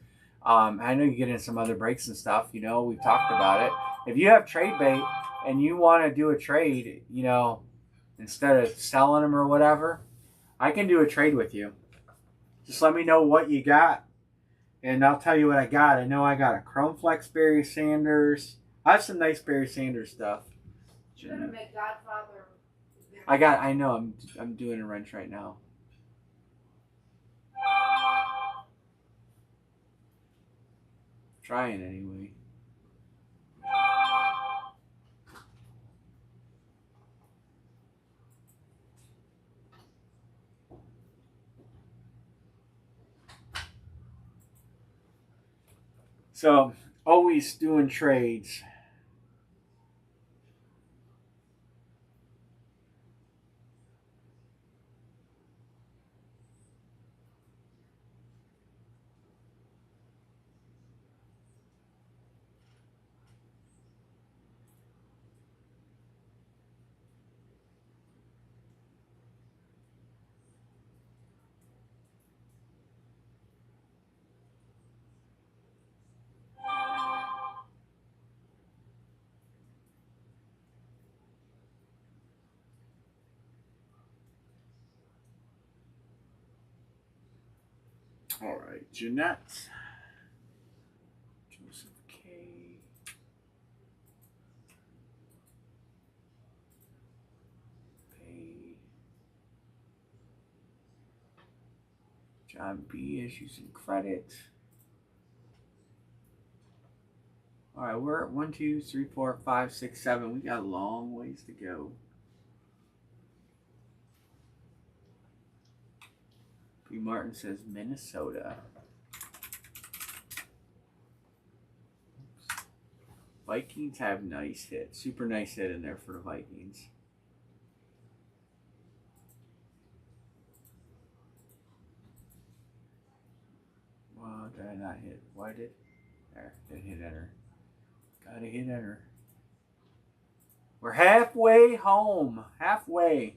I know you get in some other breaks and stuff. You know, we've talked about it. If you have trade bait and you want to do a trade, you know, instead of selling them or whatever, I can do a trade with you. Just let me know what you got, and I'll tell you what I got. I know I got a Chrome Flex Barry Sanders. I have some nice Barry Sanders stuff. You're gonna make Godfather. I know. I'm doing a wrench right now. Trying anyway. So, always doing trades. All right, Jeanette. Joseph K. Pay. John B is using credit. All right, we're at 1, 2, 3, 4, 5, 6, 7. We got a long ways to go. B. Martin says Minnesota. Vikings have nice hit. Super nice hit in there for the Vikings. Wow, did I not hit? Why did? There, didn't hit enter. Gotta hit enter. We're halfway home. Halfway.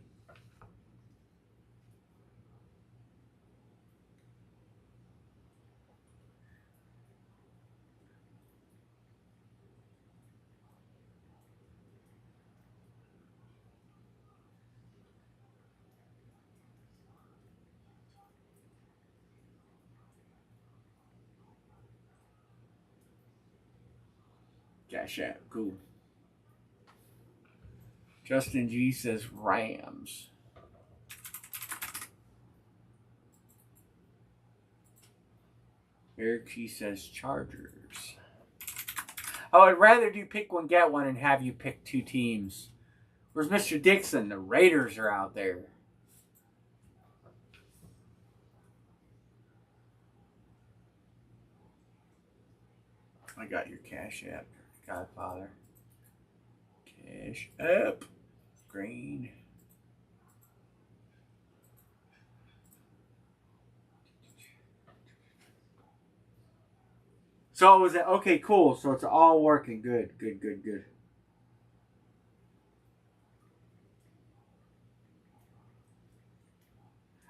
Cash App. Cool. Justin G says Rams. Eric G says Chargers. Oh, I'd rather do pick one, get one and have you pick two teams. Where's Mr. Dixon? The Raiders are out there. I got your Cash App, Godfather. Cash App. Green. So was it okay? Cool. So it's all working. Good. Good. Good. Good.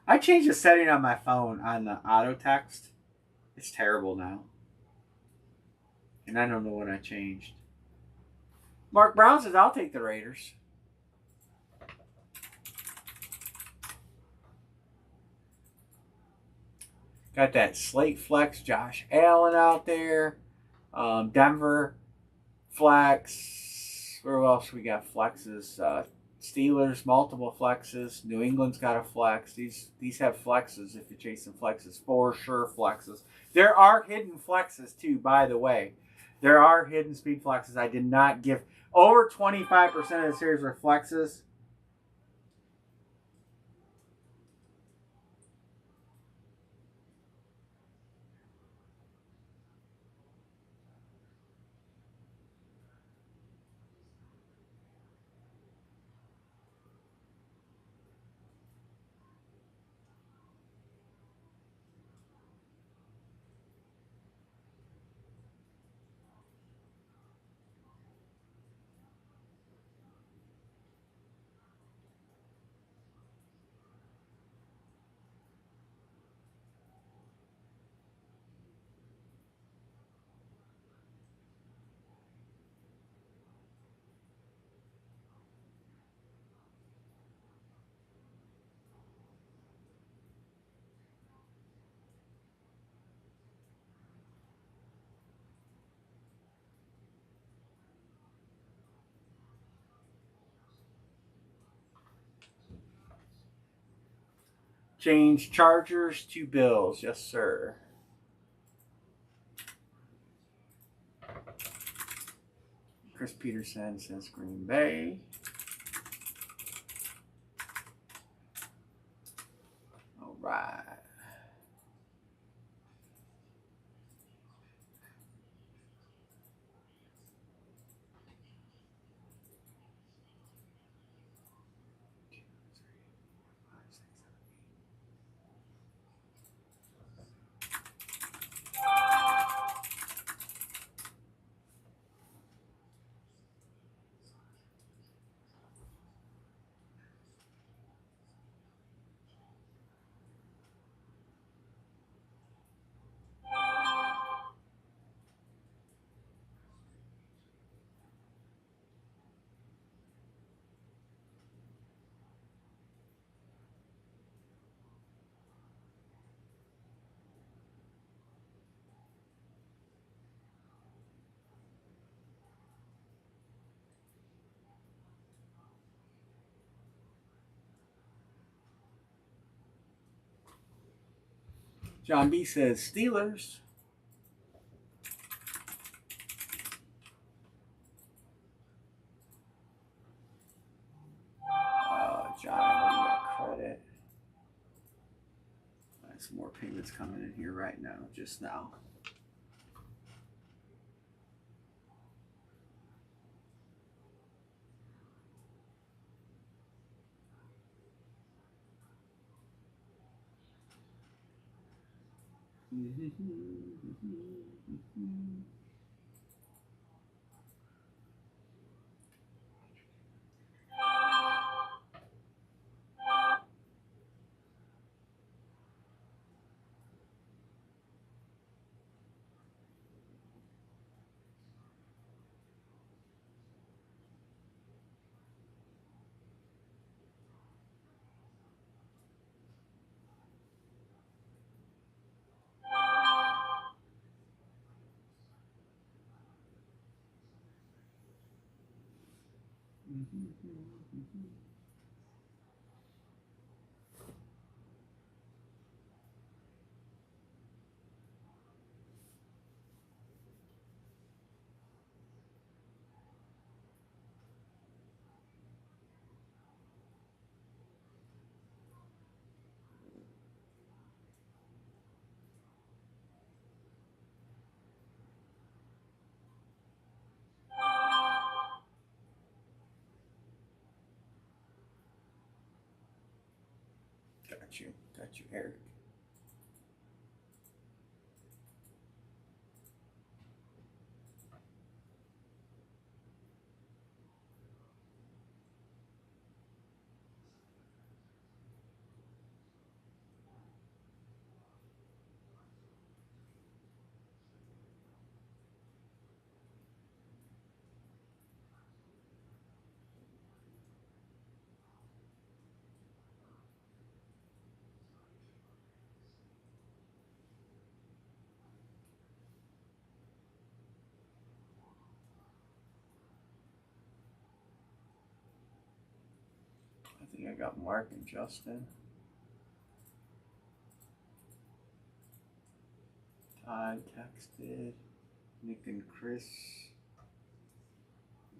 I changed the setting on my phone on the auto text. It's terrible now, and I don't know what I changed. Mark Brown says I'll take the Raiders. Got that slate flex Josh Allen out there. Denver flex. Where else we got flexes? Steelers, multiple flexes. New England's got a flex. These have flexes if you're chasing flexes. For sure flexes. There are hidden flexes too, by the way. There are hidden speed flexes. I did not give. Over 25% of the series were flexes. Change Chargers to Bills. Yes, sir. Chris Peterson says Green Bay. All right. John B says Steelers. John, I know you got credit. Some more payments coming in here right now, just now. Got you, Eric. I think I got Mark and Justin. Todd texted. Nick and Chris.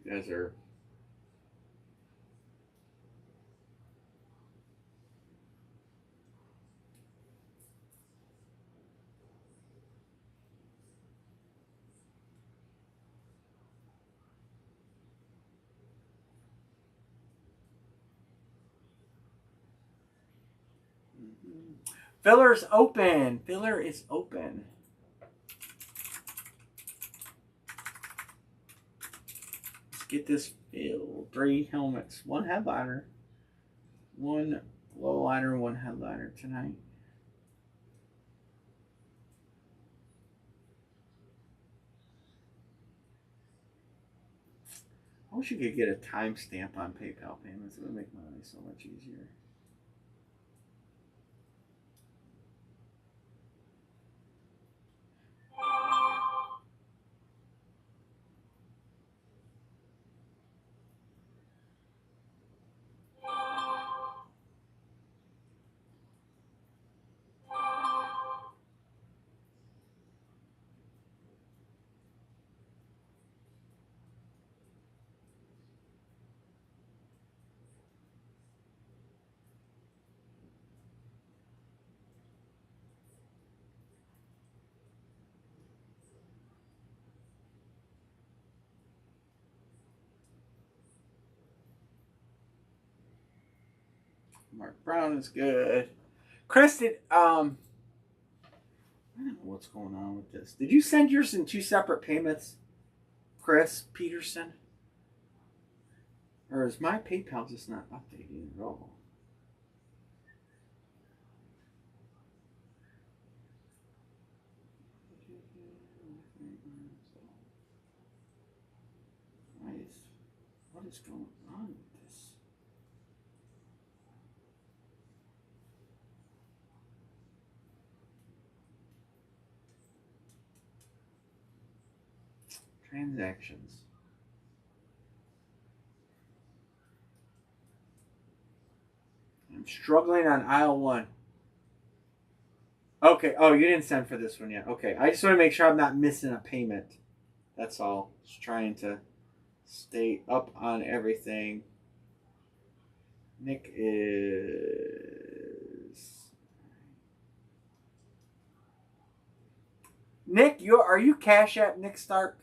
You guys are. Filler's open. Filler is open. Let's get this filled. 3 helmets, 1 headliner, 1 low liner, 1 headliner tonight. I wish you could get a timestamp on PayPal payments. It would make my life so much easier. Mark Brown is good. Chris, did I don't know what's going on with this. Did you send yours in 2 separate payments, Chris Peterson? Or is my PayPal just not updating at all? What is going on with this? Transactions. I'm struggling on aisle 1. Okay. Oh, you didn't send for this one yet. Okay. I just want to make sure I'm not missing a payment. That's all. Just trying to stay up on everything. Nick is. Nick, are you Cash App Nick Stark?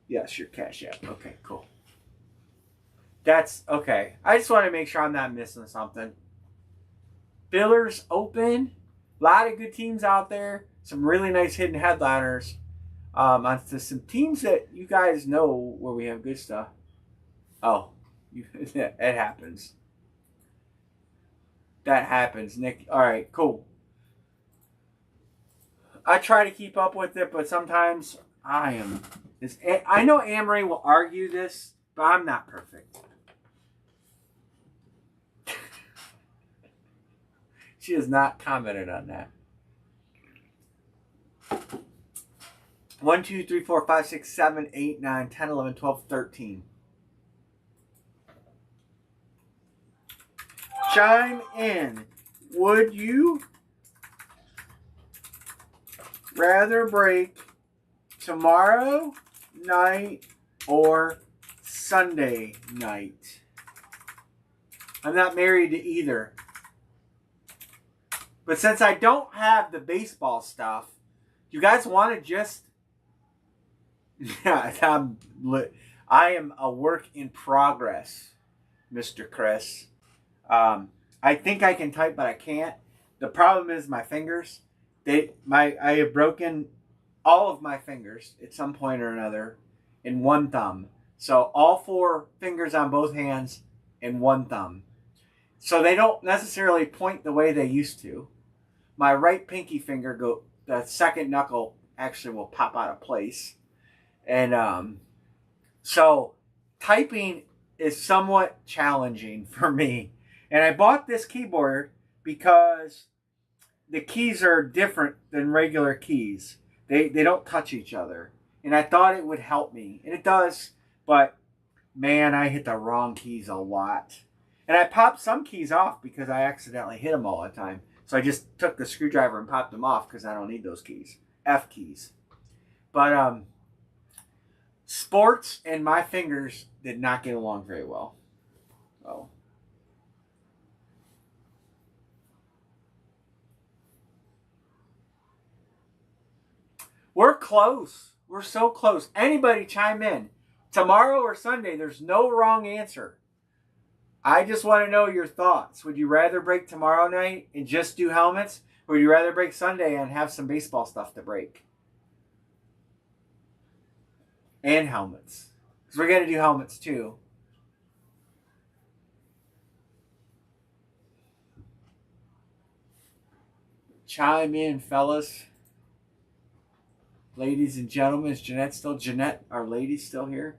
Yes, you're Cash App. Okay, cool. That's okay. I just want to make sure I'm not missing something. Fillers open. A lot of good teams out there. Some really nice hidden headliners. Onto some teams that you guys know where we have good stuff. Oh, it happens. That happens, Nick. All right, cool. I try to keep up with it, but sometimes I am. I know Amory will argue this, but I'm not perfect. She has not commented on that. 1, 2, 3, 4, 5, 6, 7, 8, 9, 10, 11, 12, 13. Chime in. Would you rather break tomorrow night or Sunday night? I'm not married to either. But since I don't have the baseball stuff, you guys want to just... Yeah, I am a work in progress, Mr. Chris. I think I can type, but I can't. The problem is my fingers. I have broken all of my fingers at some point or another in one thumb. So all 4 fingers on both hands and one thumb. So they don't necessarily point the way they used to. My right pinky finger the second knuckle actually will pop out of place. And so typing is somewhat challenging for me. And I bought this keyboard because the keys are different than regular keys. They don't touch each other. And I thought it would help me. And it does. But man, I hit the wrong keys a lot. And I popped some keys off because I accidentally hit them all the time. So I just took the screwdriver and popped them off because I don't need those keys. F keys. But sports and my fingers did not get along very well. Oh. We're close. We're so close. Anybody chime in. Tomorrow or Sunday, there's no wrong answer. I just want to know your thoughts. Would you rather break tomorrow night and just do helmets? Or would you rather break Sunday and have some baseball stuff to break? And helmets. Because we're going to do helmets too. Chime in, fellas. Ladies and gentlemen, is Jeanette, our lady, still here?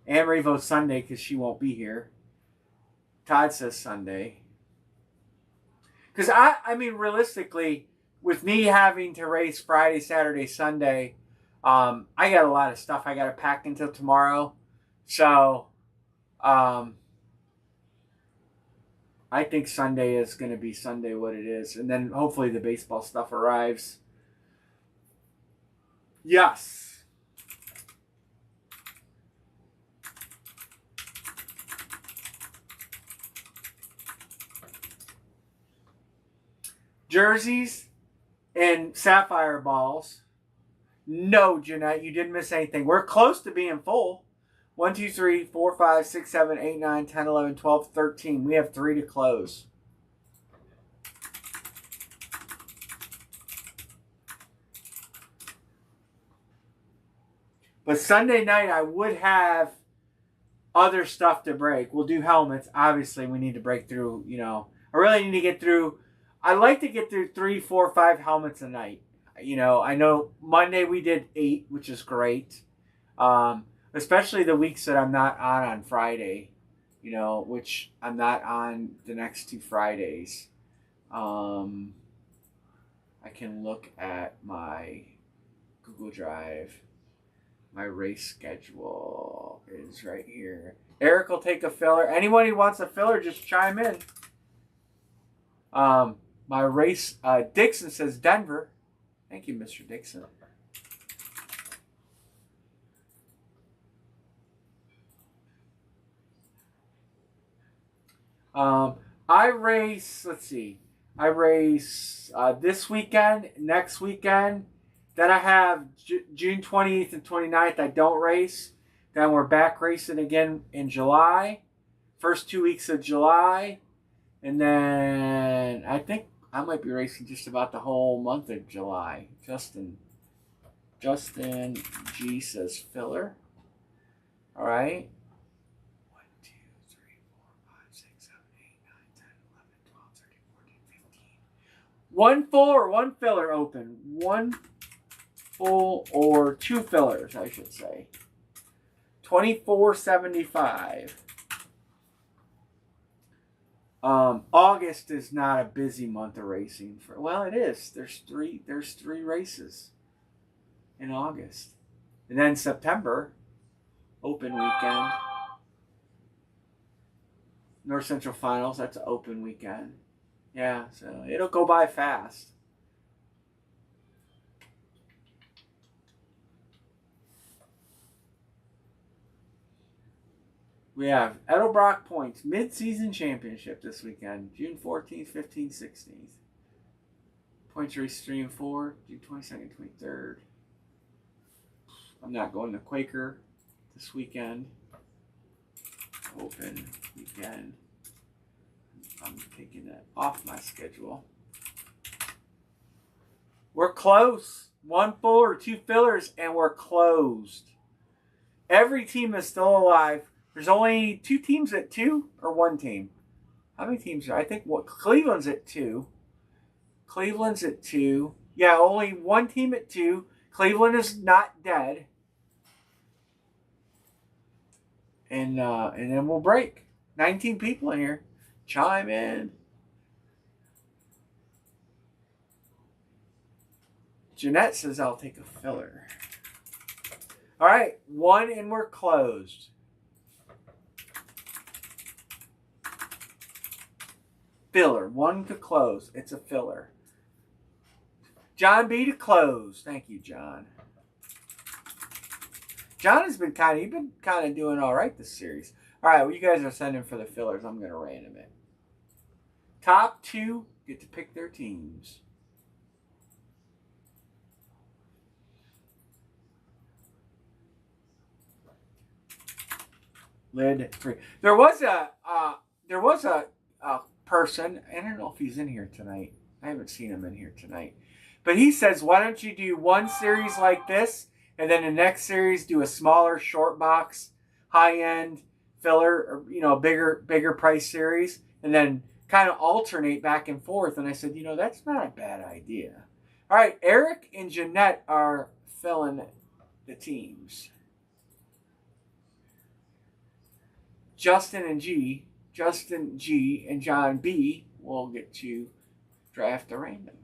Amory votes Sunday because she won't be here. Todd says Sunday. Because I mean, realistically, with me having to race Friday, Saturday, Sunday, I got a lot of stuff I got to pack until tomorrow. So, I think Sunday is going to be Sunday what it is. And then hopefully the baseball stuff arrives. Yes. Jerseys and sapphire balls. No, Jeanette, you didn't miss anything. We're close to being full. 1, 2, 3, 4, 5, 6, 7, 8, 9, 10, 11, 12, 13. We have 3 to close. But Sunday night, I would have other stuff to break. We'll do helmets. Obviously, we need to break through, I really need to get through. I like to get through 3, 4, 5 helmets a night. I know Monday we did 8, which is great. Especially the weeks that I'm not on Friday, which I'm not on the next 2 Fridays. I can look at my Google Drive. My race schedule is right here. Eric will take a filler. Anyone who wants a filler, just chime in. My race, Dixon says Denver. Thank you, Mr. Dixon. I race, let's see. I race this weekend, next weekend. Then I have June 28th and 29th. I don't race. Then we're back racing again in July. First 2 weeks of July. And then I think I might be racing just about the whole month of July. Justin G says filler. All right. 1, 2, 3, 4, 5, 6, 7, 8, 9, 10, 11, 12, 13, 14, 15. One full or one filler open. One full or two fillers, I should say. $24.75. August is not a busy month of racing. Well, it is. There's three races in August, and then September, open weekend. North Central Finals. That's an open weekend. Yeah, so it'll go by fast. We have Edelbrock Points Mid-Season Championship this weekend, June 14th, 15th, 16th. Points race 3 and 4, June 22nd, 23rd. I'm not going to Quaker this weekend. Open weekend. I'm taking that off my schedule. We're close. One full or two fillers, and we're closed. Every team is still alive. There's only 2 teams at 2 or 1 team. How many teams are? I think Cleveland's at 2. Cleveland's at 2. Yeah, only 1 team at 2. Cleveland is not dead. And then we'll break. 19 people in here. Chime in. Jeanette says I'll take a filler. All right, 1 and we're closed. Filler. 1 to close. It's a filler. John B to close. Thank you, John. John has been kind of doing all right this series. All right, well, you guys are sending for the fillers. I'm going to random it. Top 2 get to pick their teams. Lid 3. There was a person. I don't know if he's in here tonight. I haven't seen him in here tonight. But he says, why don't you do one series like this, and then the next series do a smaller short box, high-end filler, or bigger price series, and then kind of alternate back and forth. And I said, that's not a bad idea. All right, Eric and Jeanette are filling the teams. Justin G, and John B will get to draft a random.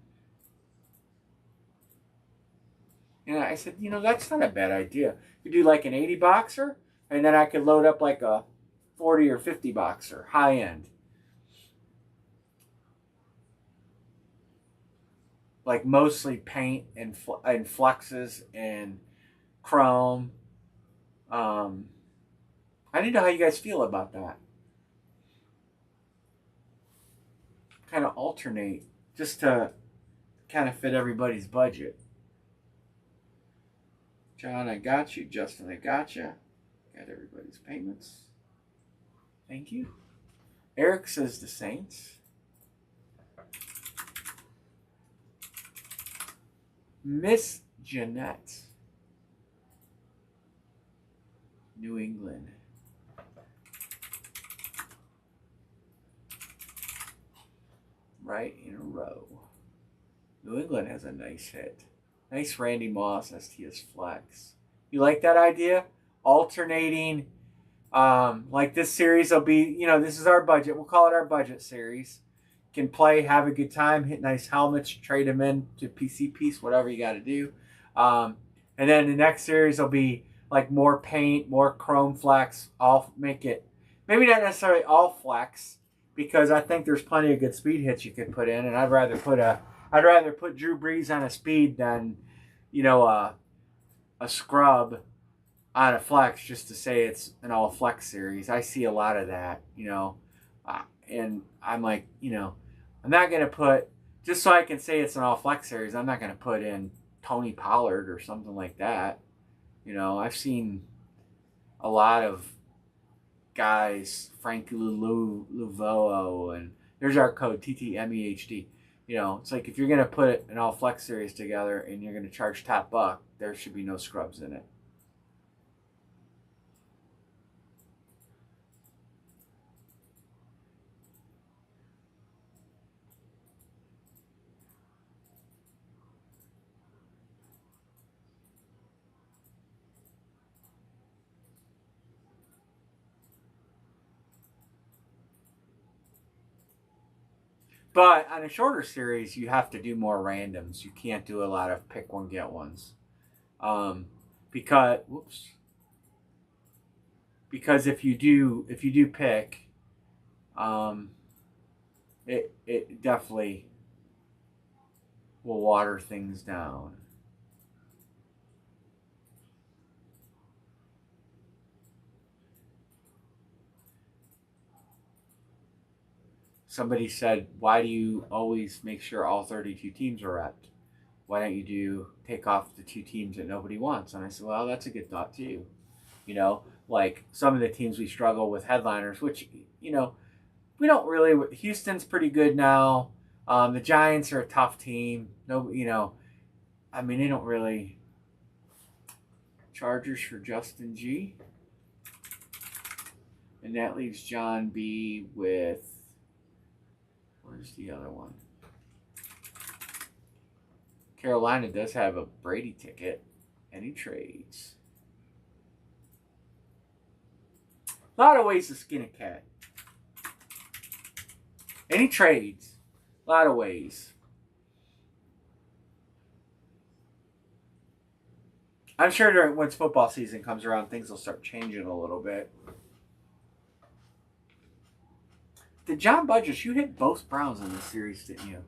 And I said, that's not a bad idea. You do like an 80 boxer, and then I could load up like a 40 or 50 boxer, high end. Like mostly paint and fluxes and chrome. I need to know how you guys feel about that. Kind of alternate just to kind of fit everybody's budget. John, I got you. Justin, I got you. Got everybody's payments. Thank you. Eric says the Saints. Miss Jeanette. New England. Right in a row. New England has a nice hit. Nice Randy Moss STS Flex. You like that idea? Alternating. Like this series will be, this is our budget. We'll call it our budget series. Can play, have a good time, hit nice helmets, trade them in to PC piece, whatever you got to do. And then the next series will be like more paint, more chrome flex. I'll make it maybe not necessarily all flex because I think there's plenty of good speed hits you could put in, and I'd rather put Drew Brees on a speed than a scrub on a flex just to say it's an all flex series. I see a lot of that, and I'm like, I'm not gonna put just so I can say it's an all flex series. I'm not gonna put in Tony Pollard or something like that. I've seen a lot of guys, Frank Luvo, and there's our code TTMEHD. It's like if you're gonna put an all flex series together and you're gonna charge top buck, there should be no scrubs in it. But on a shorter series, you have to do more randoms. You can't do a lot of pick one get ones, um, because whoops, because if you do pick, um, it definitely will water things down. Somebody said, "Why do you always make sure all 32 teams are repped? Why don't you take off the two teams that nobody wants?" And I said, "Well, that's a good thought too. Like some of the teams we struggle with headliners, which we don't really. Houston's pretty good now. The Giants are a tough team. No, I mean they don't really. Chargers for Justin G, and that leaves John B with. Where's the other one? Carolina does have a Brady ticket. Any trades? A lot of ways to skin a cat. Any trades? A lot of ways. I'm sure once football season comes around, things will start changing a little bit. Did John Budges, you hit both Browns in this series, didn't you?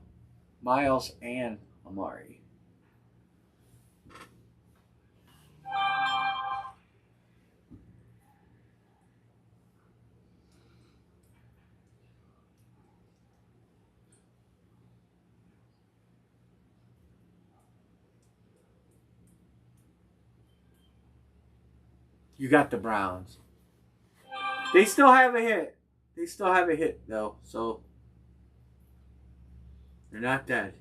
Miles and Amari. You got the Browns. They still have a hit. They still have a hit, though, so they're not dead.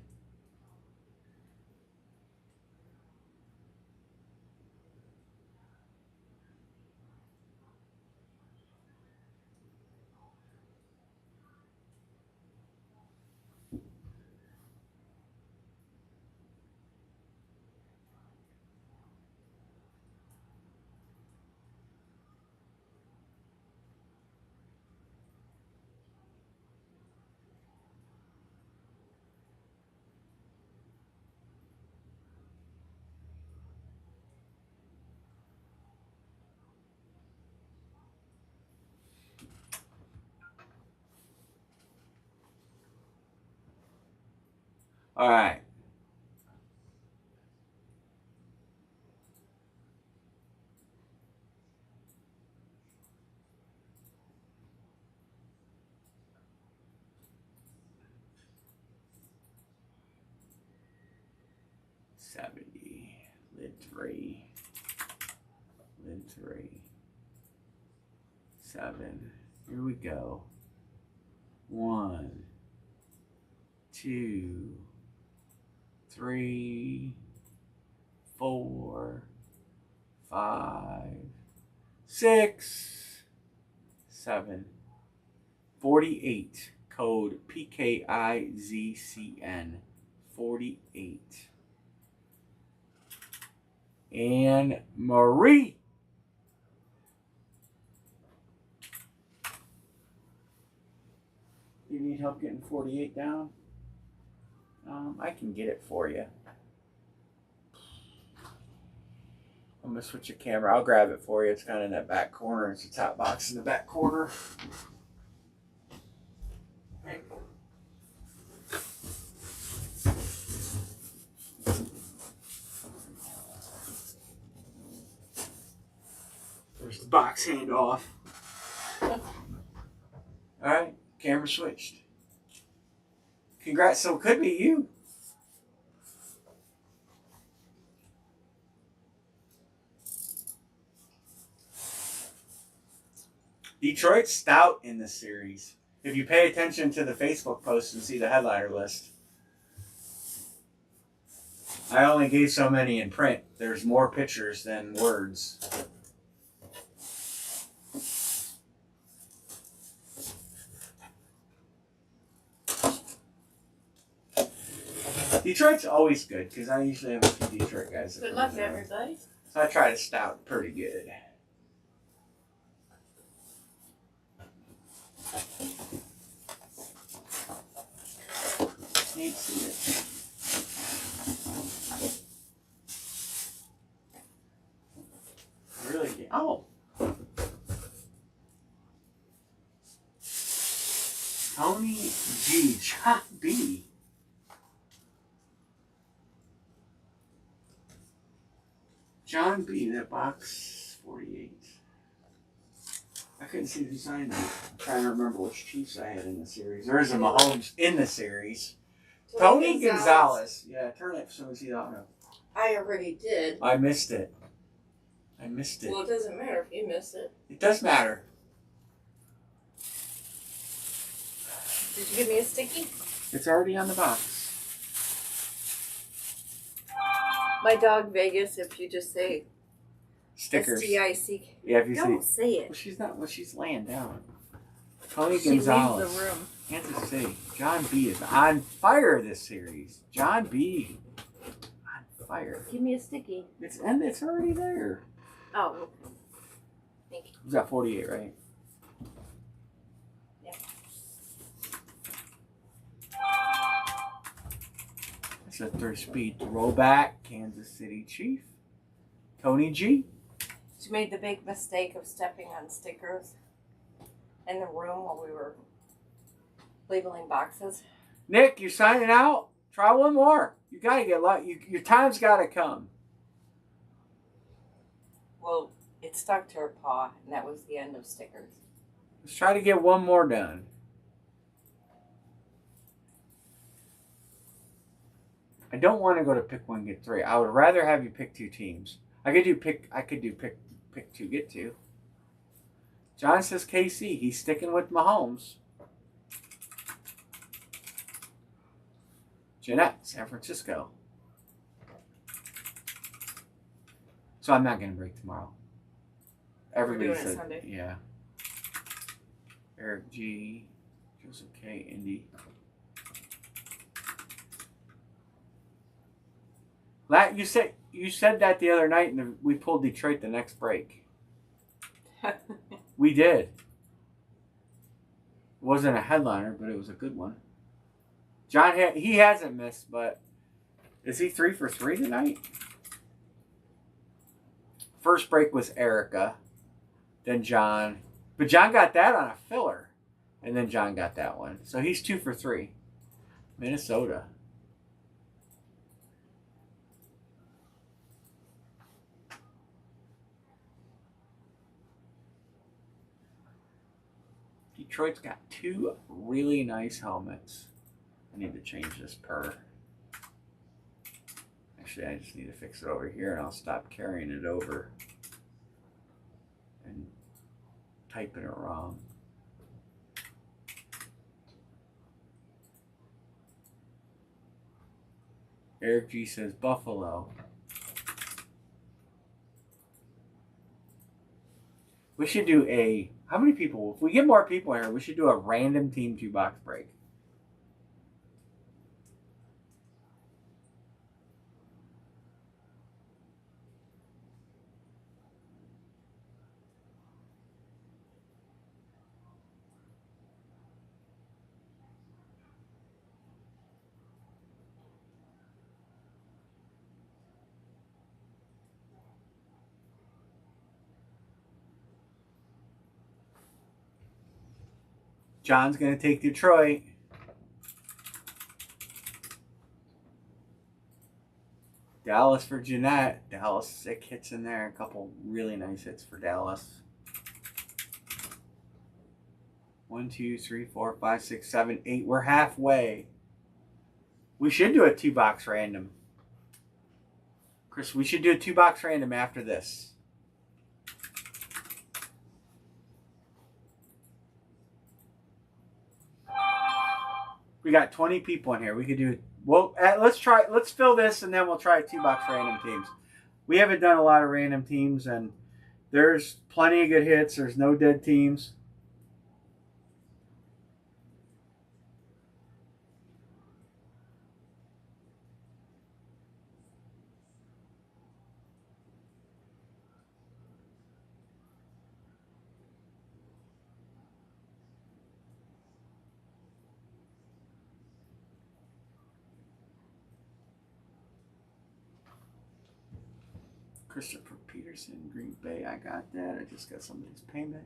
All right. $70. Lid 3. Lid 3. 7. Here we go. 1, 2, 3, 4, 5, 6, 7. 48. Code PKIZCN. 48. And Marie. You need help getting 48 down? I can get it for you. I'm gonna switch the camera. I'll grab it for you. It's kind of in that back corner. It's the top box in the back corner. There's the box handoff. Alright, camera switched. Congrats, so it could be you. Detroit's stout in this series. If you pay attention to the Facebook post and see the headliner list. I only gave so many in print. There's more pictures than words. Detroit's always good because I usually have a few Detroit guys. Good luck, everybody. So I try to stout pretty good. Can't see it. Really? Oh. Tony G. John B. John B. That box 48. I couldn't see who signed that. I'm trying to remember which Chiefs I had in the series. There is a Mahomes in the series. Tony Gonzalez. Yeah, turn it so we see the auto. I already did. I missed it. Well, it doesn't matter if you missed it. It does matter. Did you give me a sticky? It's already on the box. My dog Vegas, if you just say Stickers. S-T-I-C. Yeah, if you Don't see. say it. Well, she's not. Well, she's laying down. Tony She leaves Gonzalez. the room. Kansas City. John B. is on fire this series. John B. on fire. Give me a sticky. It's already there. Oh, okay. Thank you. Was that 48, right? Yeah. That's a 3-speed throwback. Kansas City Chief. Tony G. She made the big mistake of stepping on stickers in the room while we were labeling boxes. Nick, you signing out? Try one more. You gotta get lucky. Your time's gotta come. Well, it stuck to her paw, and that was the end of stickers. Let's try to get one more done. I don't want to go to pick one, get three. I would rather have you pick two teams. I could do pick two, get two. John says KC. He's sticking with Mahomes. Jeanette, San Francisco. So I'm not going to break tomorrow. Everybody doing it said, Sunday. yeah. Eric G, Joseph K, Indy. You said that the other night, and we pulled Detroit the next break. We did. It wasn't a headliner, but it was a good one. John, he hasn't missed, but is he 3 for 3 tonight? First break was Erica, then John. But John got that on a filler, and then John got that one. So he's 2 for 3. Minnesota. Detroit's got 2 really nice helmets. I need to change this per. Actually, I just need to fix it over here, and I'll stop carrying it over and typing it wrong. Eric G says Buffalo. We should do a, how many people? If we get more people here, we should do a random team 2-box break. John's going to take Detroit. Dallas for Jeanette. Dallas, 6 hits in there. A couple really nice hits for Dallas. 1, 2, 3, 4, 5, 6, 7, 8. We're halfway. We should do a 2-box random. Chris, we should do a 2-box random after this. We got 20 people in here. We could do. Well, let's try. Let's fill this, and then we'll try 2-box random teams. We haven't done a lot of random teams, and there's plenty of good hits. There's no dead teams. Christopher Peterson, Green Bay. I got that. I just got somebody's payment.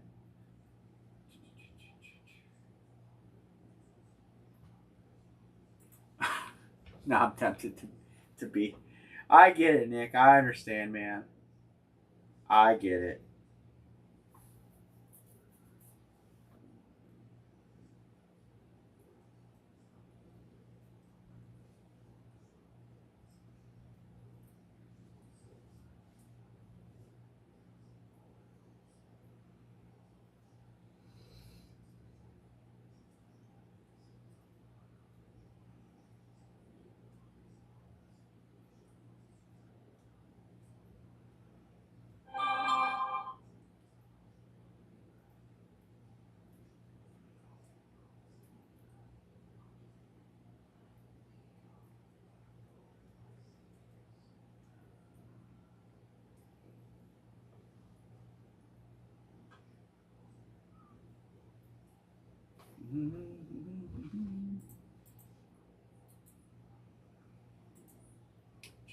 No, I'm tempted to be. I get it, Nick. I understand, man. I get it.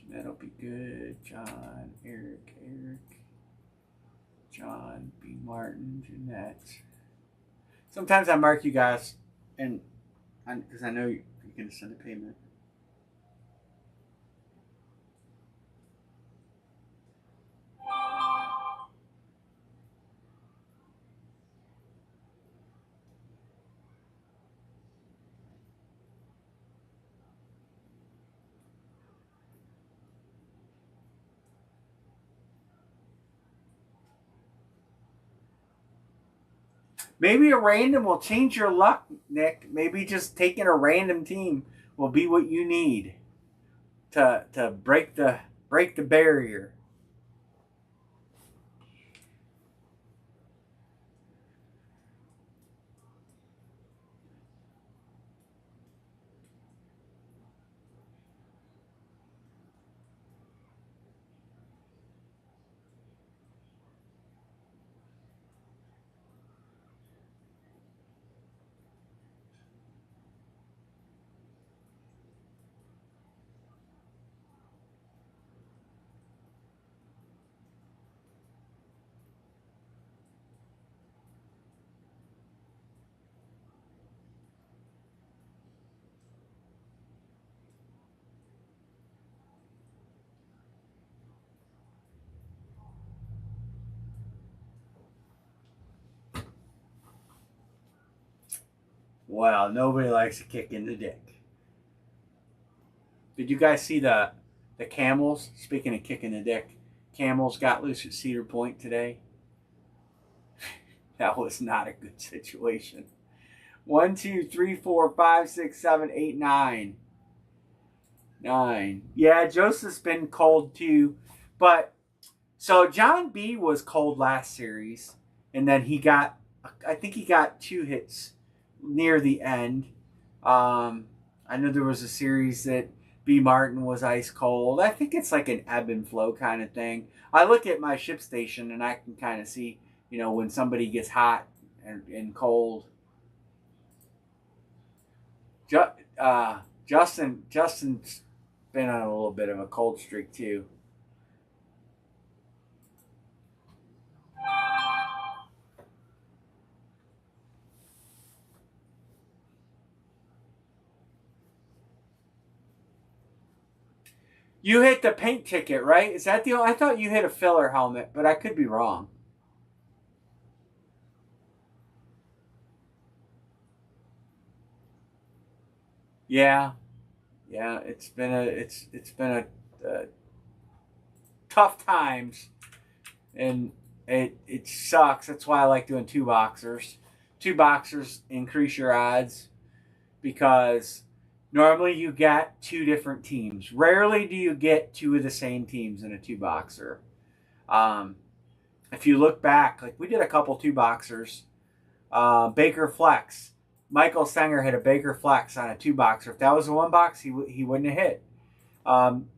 That'll be good. John, Eric, John, B. Martin, Jeanette. Sometimes I mark you guys, and because I know you're going to send a payment. Maybe a random will change your luck, Nick. Maybe just taking a random team will be what you need to break the barrier. Well, nobody likes a kick in the dick. Did you guys see the Camels? Speaking of kicking the dick, Camels got loose at Cedar Point today. That was not a good situation. 1, 2, 3, 4, 5, 6, 7, 8, 9. 9. Yeah, Joseph's been cold too. But so John B was cold last series, and then I think he got 2 hits near the end. I know there was a series that B. Martin was ice cold. I think it's like an ebb and flow kind of thing. I look at my ship station and I can kind of see, when somebody gets hot and cold. Justin's been on a little bit of a cold streak too. You hit the paint ticket, right? Is that the? I thought you hit a filler helmet, but I could be wrong. Yeah, yeah. It's been a tough times, and it sucks. That's why I like doing two boxers. Two boxers increase your odds because normally you get two different teams. Rarely do you get two of the same teams in a two boxer. Um, if you look back, like we did a couple two boxers, Baker Flex. Michael Stenger hit a Baker Flex on a two boxer. If that was a one box, he wouldn't have hit. Um,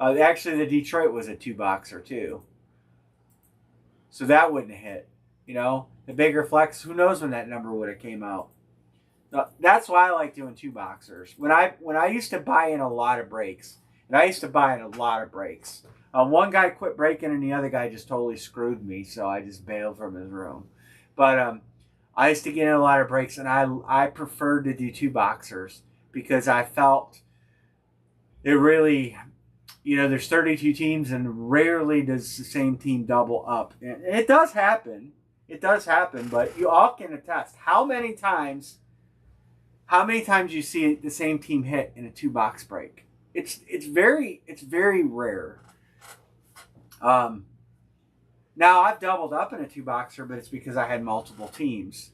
actually, the Detroit was a two boxer too, so that wouldn't have hit. You know, the Baker Flex. Who knows when that number would have came out? That's why I like doing two boxers. When I used to buy in a lot of breaks, and I used to buy in a lot of breaks. One guy quit breaking, and the other guy just totally screwed me, so I just bailed from his room. But I used to get in a lot of breaks, and I preferred to do two boxers because I felt it really, there's 32 teams, and rarely does the same team double up. And it does happen. It does happen, but you all can attest how many times you see the same team hit in a two box break. It's very rare. Um, Now I've doubled up in a two boxer, but it's because I had multiple teams.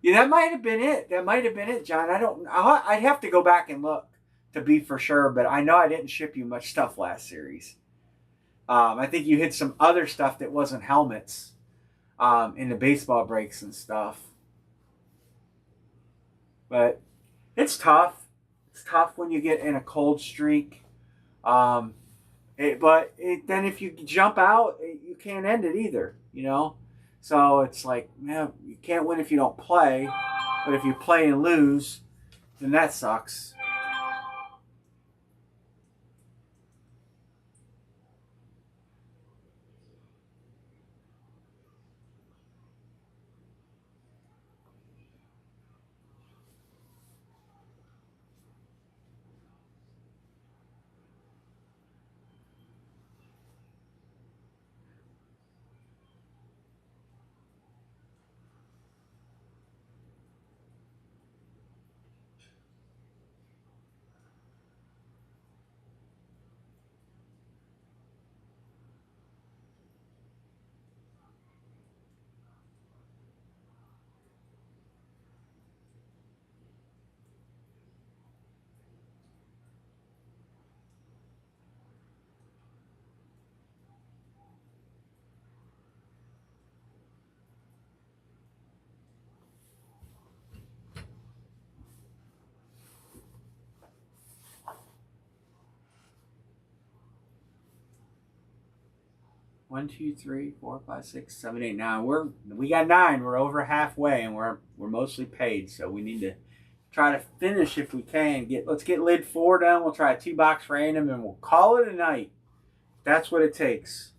Yeah, that might have been it. That might have been it, John. I don't. I'd have to go back and look to be for sure, but I know I didn't ship you much stuff last series. I think you hit some other stuff that wasn't helmets in the baseball breaks and stuff. But it's tough. It's tough when you get in a cold streak. Um, then if you jump out, you can't end it either. So it's like, man, you can't win if you don't play. But if you play and lose, then that sucks. One, two, three, four, five, six, seven, eight. Now we got nine. We're over halfway, and we're mostly paid. So we need to try to finish if we can. Let's get lid four done. We'll try a two box random, and we'll call it a night. That's what it takes.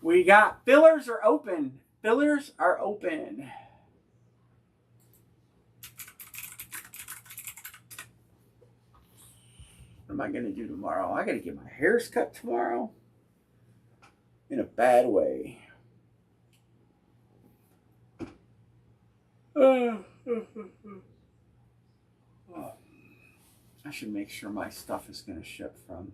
We got fillers are open. Fillers are open. What am I gonna do tomorrow? I gotta get my hairs cut tomorrow. in a bad way. I should make sure my stuff is going to ship from.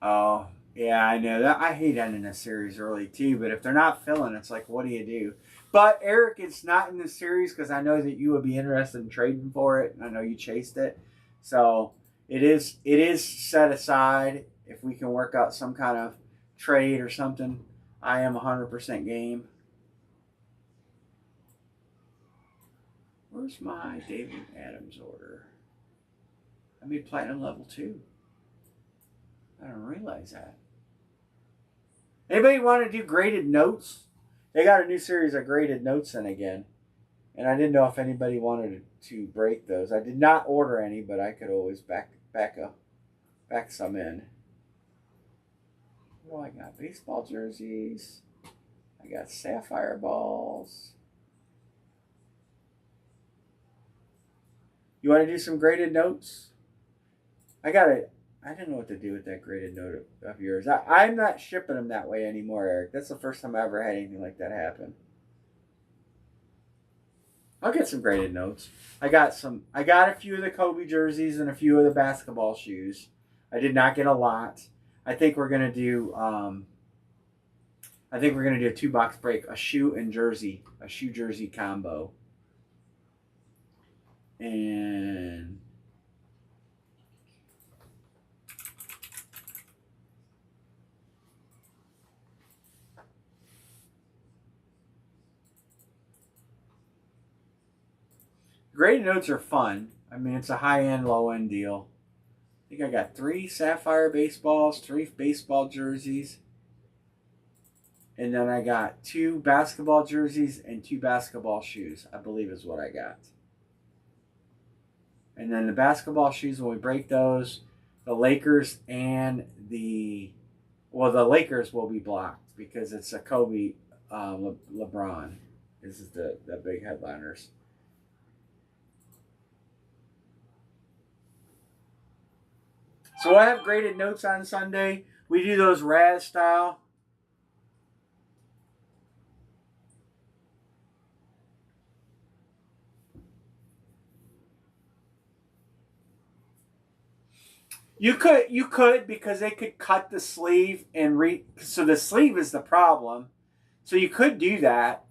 Oh, yeah, I know that. I hate ending a series early too, but if they're not filling, it's like, what do you do? But Eric, it's not in the series because I know that you would be interested in trading for it, and I know you chased it. So it is set aside. If we can work out some kind of trade or something, I am 100% game. Where's my David Adams order? I made platinum level 2. I don't realize that. Anybody want to do graded notes? They got a new series of graded notes in again. And I didn't know if anybody wanted to break those. I did not order any, but I could always back some in. What do I got? Baseball jerseys. I got sapphire balls. You want to do some graded notes? I didn't know what to do with that graded note of yours. I'm not shipping them that way anymore, Eric. That's the first time I ever had anything like that happen. I'll get some graded notes. I got a few of the Kobe jerseys and a few of the basketball shoes. I did not get a lot. I think we're gonna do a 2-box break, a shoe jersey combo. And graded notes are fun. I mean, it's a high-end, low-end deal. I think I got 3 sapphire baseballs, 3 baseball jerseys, and then I got 2 basketball jerseys and 2 basketball shoes, I believe is what I got. And then the basketball shoes, when we break those, the Lakers and the Lakers will be blocked because it's a Kobe, LeBron. This is the big headliners. So I have graded notes on Sunday. We do those Raz style. You could because they could cut the sleeve and so the sleeve is the problem. So you could do that.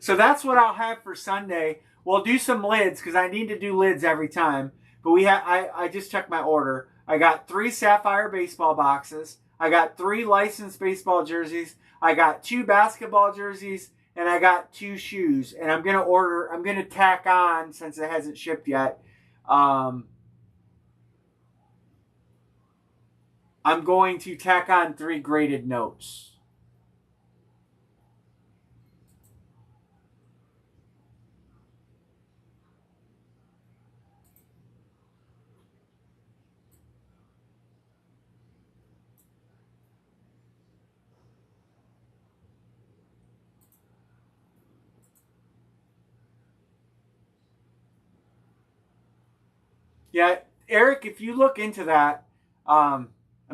So that's what I'll have for Sunday. We'll do some lids because I need to do lids every time. But I just checked my order. I got 3 sapphire baseball boxes. I got 3 licensed baseball jerseys. I got 2 basketball jerseys, and I got 2 shoes. And I'm gonna tack on, since it hasn't shipped yet. I'm going to tack on 3 graded notes. Yeah, Eric, if you look into that, I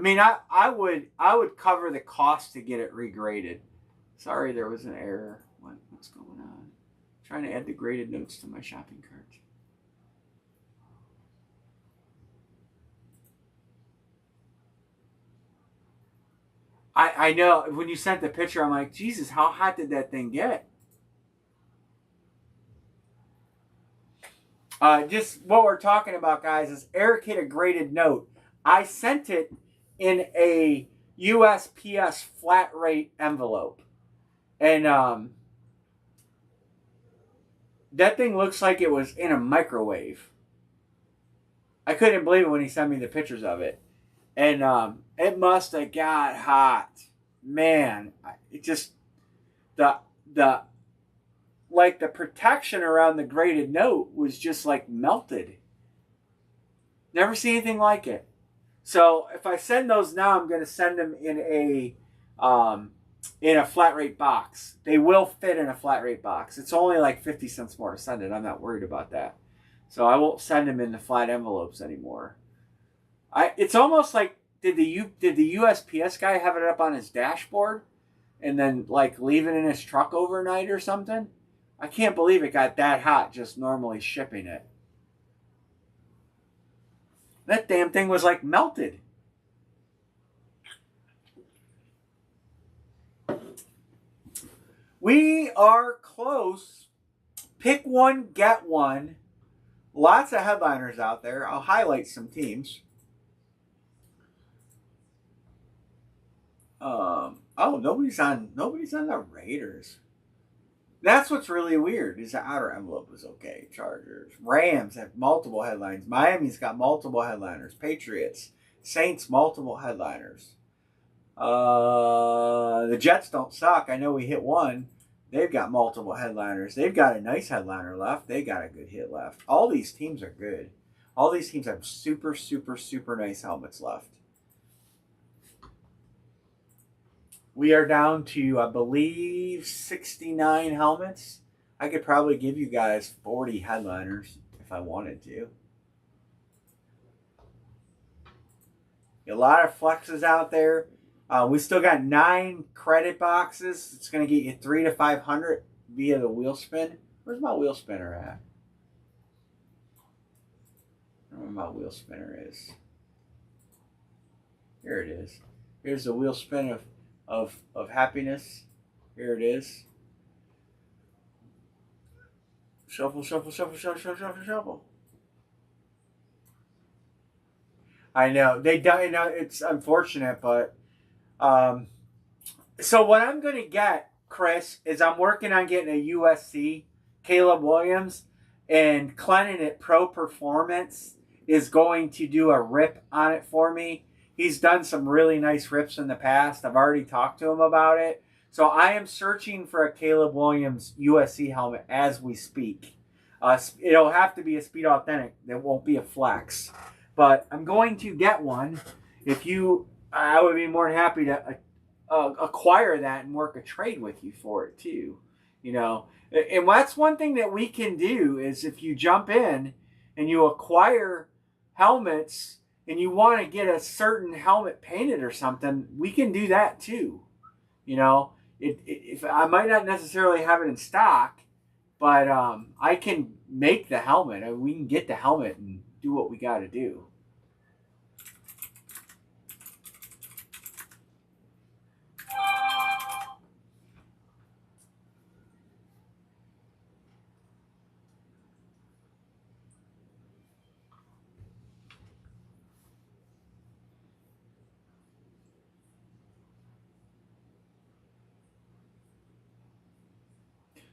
mean, I would cover the cost to get it regraded. Sorry, there was an error. What's going on? Trying to add the graded notes to my shopping cart. I know when you sent the picture, I'm like, Jesus, how hot did that thing get? Just what we're talking about, guys, is Eric hit a graded note. I sent it in a USPS flat rate envelope. And that thing looks like it was in a microwave. I couldn't believe it when he sent me the pictures of it. And it must have got hot. man, it just the the like the protection around the graded note was just like melted. Never seen anything like it. So if I send those now, I'm going to send them in a flat rate box. They will fit in a flat rate box. It's only like 50 cents more to send it. I'm not worried about that. So I won't send them in the flat envelopes anymore. It's almost like did the USPS guy have it up on his dashboard and then like leave it in his truck overnight or something? I can't believe it got that hot just normally shipping it. That damn thing was like melted. We are close. Pick one, get one. Lots of headliners out there. I'll highlight some teams. Nobody's on the Raiders. That's what's really weird. Is the outer envelope is okay. Chargers, Rams have multiple headlines. Miami's got multiple headliners. Patriots, Saints, multiple headliners. The Jets don't suck. I know we hit one. They've got multiple headliners. They've got a nice headliner left. They got a good hit left. All these teams are good. All these teams have super, super, super nice helmets left. We are down to, I believe, 69 helmets. I could probably give you guys 40 headliners if I wanted to. A lot of flexes out there. We still got 9 credit boxes. It's going to get you 3 to 500 via the wheel spin. Where's my wheel spinner at? I don't know where my wheel spinner is. Here it is. Here's the wheel spin of happiness. Here it is. Shuffle, shuffle, shuffle, shuffle, shuffle, shuffle, shuffle. I know they don't. It's unfortunate, but so what I'm going to get, Chris, is I'm working on getting a USC Caleb Williams, and Clennon at Pro Performance is going to do a rip on it for me. He's done some really nice rips in the past. I've already talked to him about it. So I am searching for a Caleb Williams USC helmet as we speak. It'll have to be a Speed Authentic. It won't be a Flex. But I'm going to get one. I would be more than happy to acquire that and work a trade with you for it too. And that's one thing that we can do is if you jump in and you acquire helmets and you want to get a certain helmet painted or something, we can do that too. If I might not necessarily have it in stock, but I can make the helmet. We can get the helmet and do what we got to do.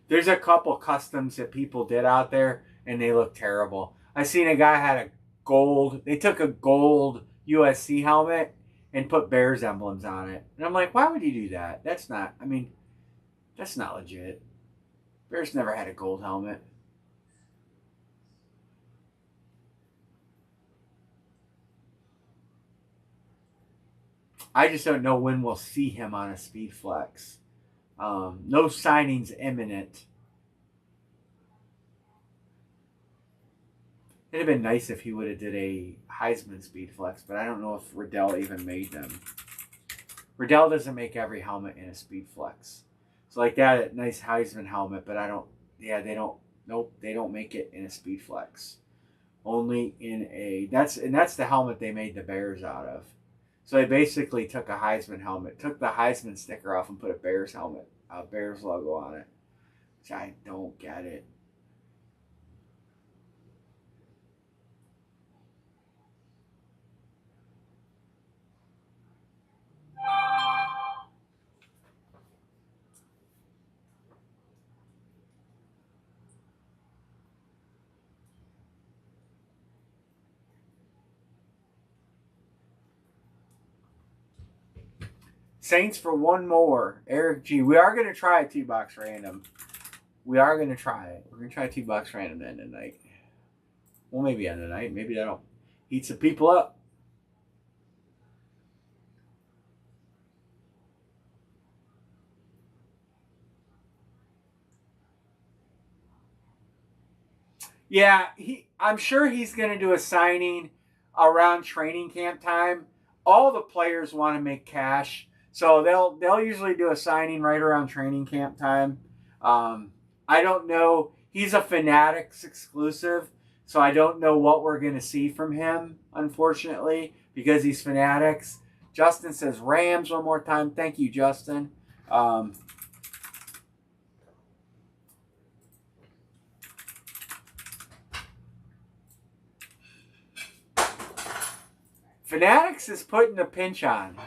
There's a couple customs that people did out there, and they look terrible. I seen a guy had they took a gold USC helmet and put Bears emblems on it. And I'm like, why would you do that? That's not legit. Bears never had a gold helmet. I just don't know when we'll see him on a Speed Flex. No signings imminent. It'd have been nice if he would have did a Heisman Speed Flex, but I don't know if Riddell even made them. Riddell doesn't make every helmet in a Speed Flex. So like that nice Heisman helmet, but they don't make it in a Speed Flex. Only in that's the helmet they made the Bears out of. So they basically took a Heisman helmet, took the Heisman sticker off and put a Bears helmet, a Bears logo on it. Which I don't get it. Saints for one more. Eric G. We are going to try a 2-box random. We are going to try it. We're going to try a 2-box random end of the night. Well, maybe end of the night. Maybe that'll heat some people up. Yeah, I'm sure he's going to do a signing around training camp time. All the players want to make cash, so they'll usually do a signing right around training camp time. I don't know. He's a Fanatics exclusive, so I don't know what we're going to see from him, unfortunately, because he's Fanatics. Justin says Rams one more time. Thank you, Justin. Fanatics is putting a pinch on.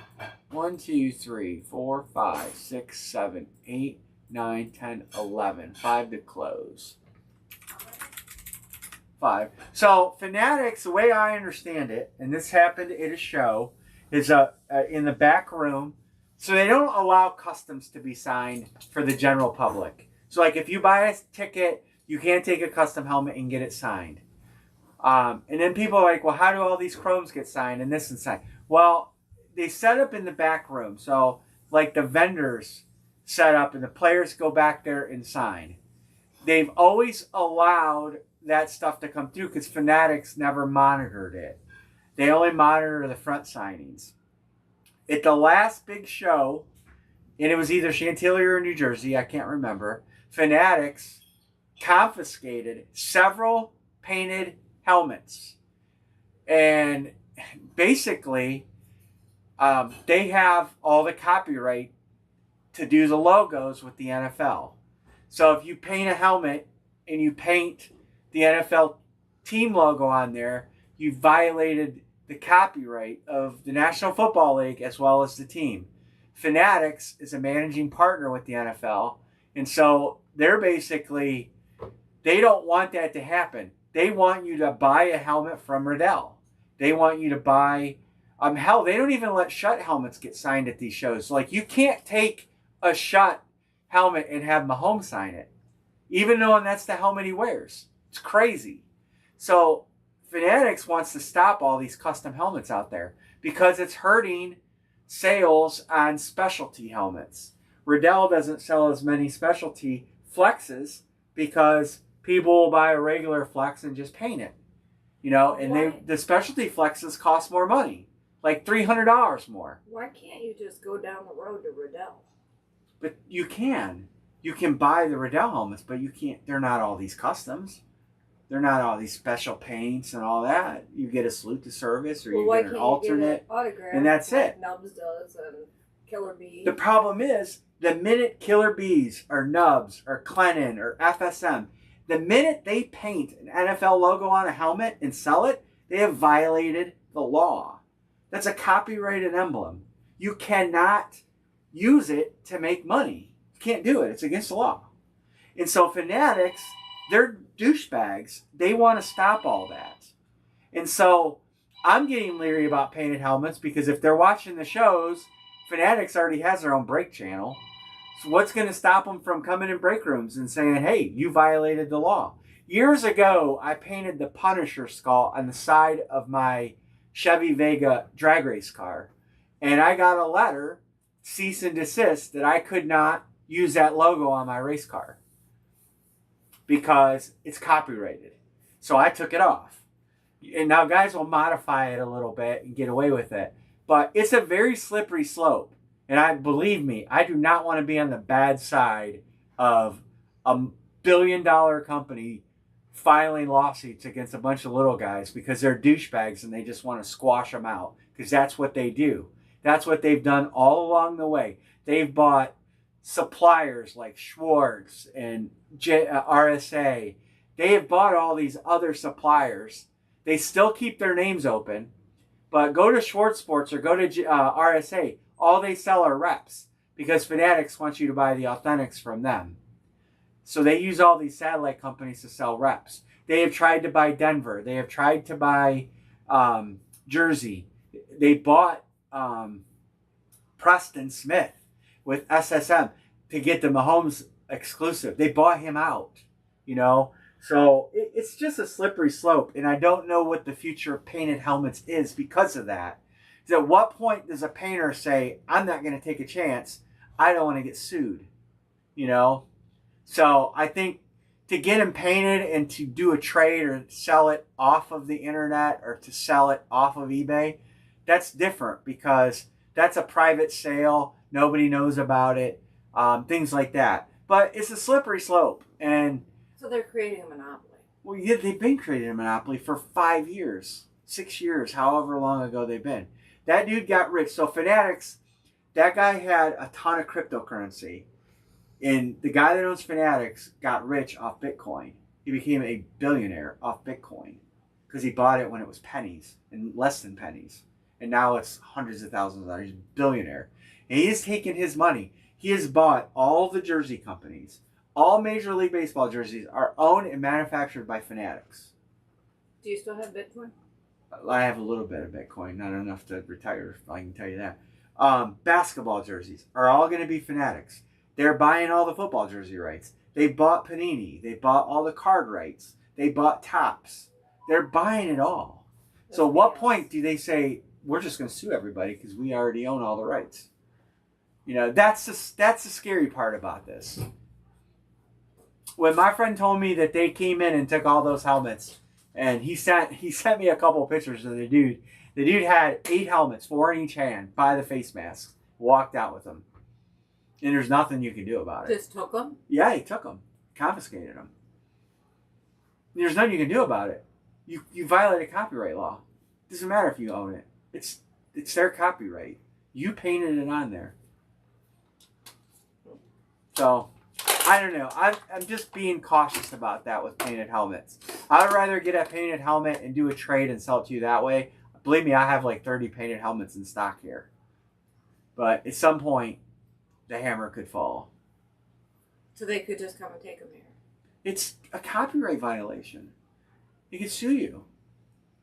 1, 2, 3, 4, 5, 6, 7, 8, 9, 10, 11. 5 to close. 5. So Fanatics, the way I understand it, and this happened at a show, is in the back room. So they don't allow customs to be signed for the general public. So like if you buy a ticket, you can't take a custom helmet and get it signed. And then people are like, well, how do all these chromes get signed and this and signed? Well, they set up in the back room. So like the vendors set up and the players go back there and sign. They've always allowed that stuff to come through because Fanatics never monitored it. They only monitor the front signings. At the last big show, and it was either Chantilly or New Jersey, I can't remember, Fanatics confiscated several painted helmets. And basically, they have all the copyright to do the logos with the NFL. So if you paint a helmet and you paint the NFL team logo on there, you violated the copyright of the National Football League as well as the team. Fanatics is a managing partner with the NFL, and so they're basically, they don't want that to happen. They want you to buy a helmet from Riddell. They want you to buy, hell, they don't even let Shutt helmets get signed at these shows. Like, you can't take a Shutt helmet and have Mahomes sign it, even though that's the helmet he wears. It's crazy. So Fanatics wants to stop all these custom helmets out there because it's hurting sales on specialty helmets. Riddell doesn't sell as many specialty flexes because people will buy a regular flex and just paint it. You know, and the specialty flexes cost more money, like $300 more. Why can't you just go down the road to Riddell? But you can. You can buy the Riddell helmets, but you can't. They're not all these customs. They're not all these special paints and all that. You get a salute to service or you get an alternate, and that's it. Nubs does and Killer Bees. The problem is, the minute Killer Bees or Nubs or Clennon or FSM, the minute they paint an NFL logo on a helmet and sell it, they have violated the law. That's a copyrighted emblem. You cannot use it to make money. You can't do it. It's against the law. And so Fanatics, they're douchebags. They want to stop all that. And so I'm getting leery about painted helmets because if they're watching the shows, Fanatics already has their own break channel. So what's going to stop them from coming in break rooms and saying, hey, you violated the law? Years ago, I painted the Punisher skull on the side of my Chevy Vega drag race car. And I got a letter, cease and desist, that I could not use that logo on my race car because it's copyrighted. So I took it off. And now guys will modify it a little bit and get away with it. But it's a very slippery slope. And believe me, I do not want to be on the bad side of a billion-dollar company filing lawsuits against a bunch of little guys because they're douchebags and they just want to squash them out because that's what they do. That's what they've done all along the way. They've bought suppliers like Schwartz and RSA. They have bought all these other suppliers. They still keep their names open, but go to Schwartz Sports or go to RSA. All they sell are reps because Fanatics wants you to buy the authentics from them. So they use all these satellite companies to sell reps. They have tried to buy Denver. They have tried to buy Jersey. They bought Preston Smith with SSM to get the Mahomes exclusive. They bought him out, you know. So it's just a slippery slope, and I don't know what the future of painted helmets is because of that. At what point does a painter say, I'm not going to take a chance, I don't want to get sued, you know? So I think to get them painted and to do a trade or sell it off of the internet or to sell it off of eBay, that's different because that's a private sale. Nobody knows about it, things like that. But it's a slippery slope. And so they're creating a monopoly. Well, yeah, they've been creating a monopoly for 5 years, 6 years, however long ago they've been. That dude got rich. So Fanatics, that guy had a ton of cryptocurrency. And the guy that owns Fanatics got rich off Bitcoin. He became a billionaire off Bitcoin because he bought it when it was pennies and less than pennies. And now it's hundreds of thousands of dollars. He's a billionaire. And he has taken his money. He has bought all the jersey companies. All Major League Baseball jerseys are owned and manufactured by Fanatics. Do you still have Bitcoin? I have a little bit of Bitcoin, not enough to retire, I can tell you that. Basketball jerseys are all going to be Fanatics. They're buying all the football jersey rights. They bought Panini. They bought all the card rights. They bought Topps. They're buying it all. So at what point do they say, we're just going to sue everybody because we already own all the rights? You know, that's the scary part about this. When my friend told me that they came in and took all those helmets, and he sent me a couple of pictures of the dude. The dude had 8 helmets, 4 in each hand, by the face masks, walked out with them. And there's nothing you can do about it. Just took them? Yeah, he took them. Confiscated them. There's nothing you can do about it. You violated copyright law. Doesn't matter if you own it. It's their copyright. You painted it on there. So, I don't know. I'm just being cautious about that with painted helmets. I'd rather get a painted helmet and do a trade and sell it to you that way. Believe me, I have like 30 painted helmets in stock here. But at some point, the hammer could fall. So they could just come and take them here. It's a copyright violation. They could sue you.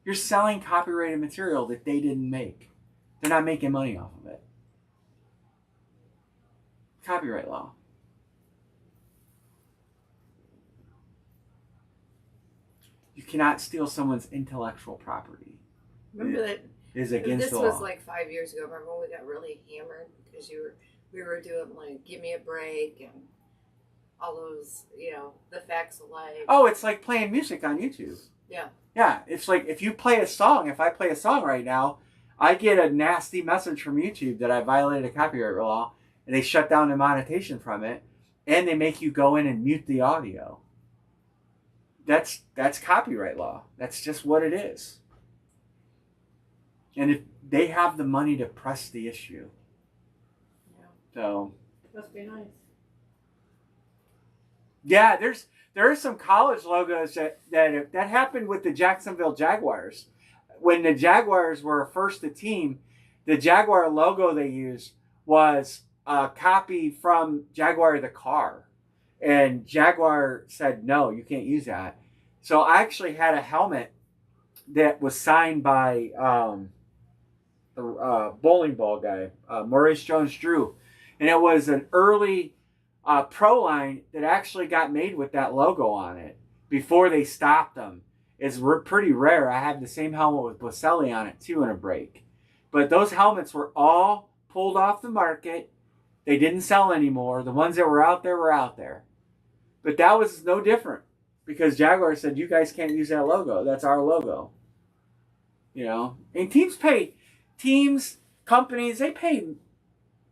You're selling copyrighted material that they didn't make. They're not making money off of it. Copyright law. You cannot steal someone's intellectual property. Remember that? Is against the law. This was like 5 years ago. Remember when we got really hammered because we were doing like Give Me a Break and all those, the facts of life. Oh, it's like playing music on YouTube. Yeah. Yeah, it's like if you play a song, if I play a song right now, I get a nasty message from YouTube that I violated a copyright law, and they shut down the monetization from it, and they make you go in and mute the audio. That's copyright law. That's just what it is. And if they have the money to press the issue. Yeah. So. Must be nice. Yeah, there are some college logos that happened with the Jacksonville Jaguars. When the Jaguars were first a team, the Jaguar logo they used was a copy from Jaguar the car. And Jaguar said, no, you can't use that. So I actually had a helmet that was signed by the bowling ball guy, Maurice Jones-Drew. And it was an early pro line that actually got made with that logo on it before they stopped them. It's pretty rare. I have the same helmet with Boselli on it too in a break. But those helmets were all pulled off the market. They didn't sell anymore. The ones that were out there were out there. But that was no different because Jaguar said, you guys can't use that logo. That's our logo. And companies, they pay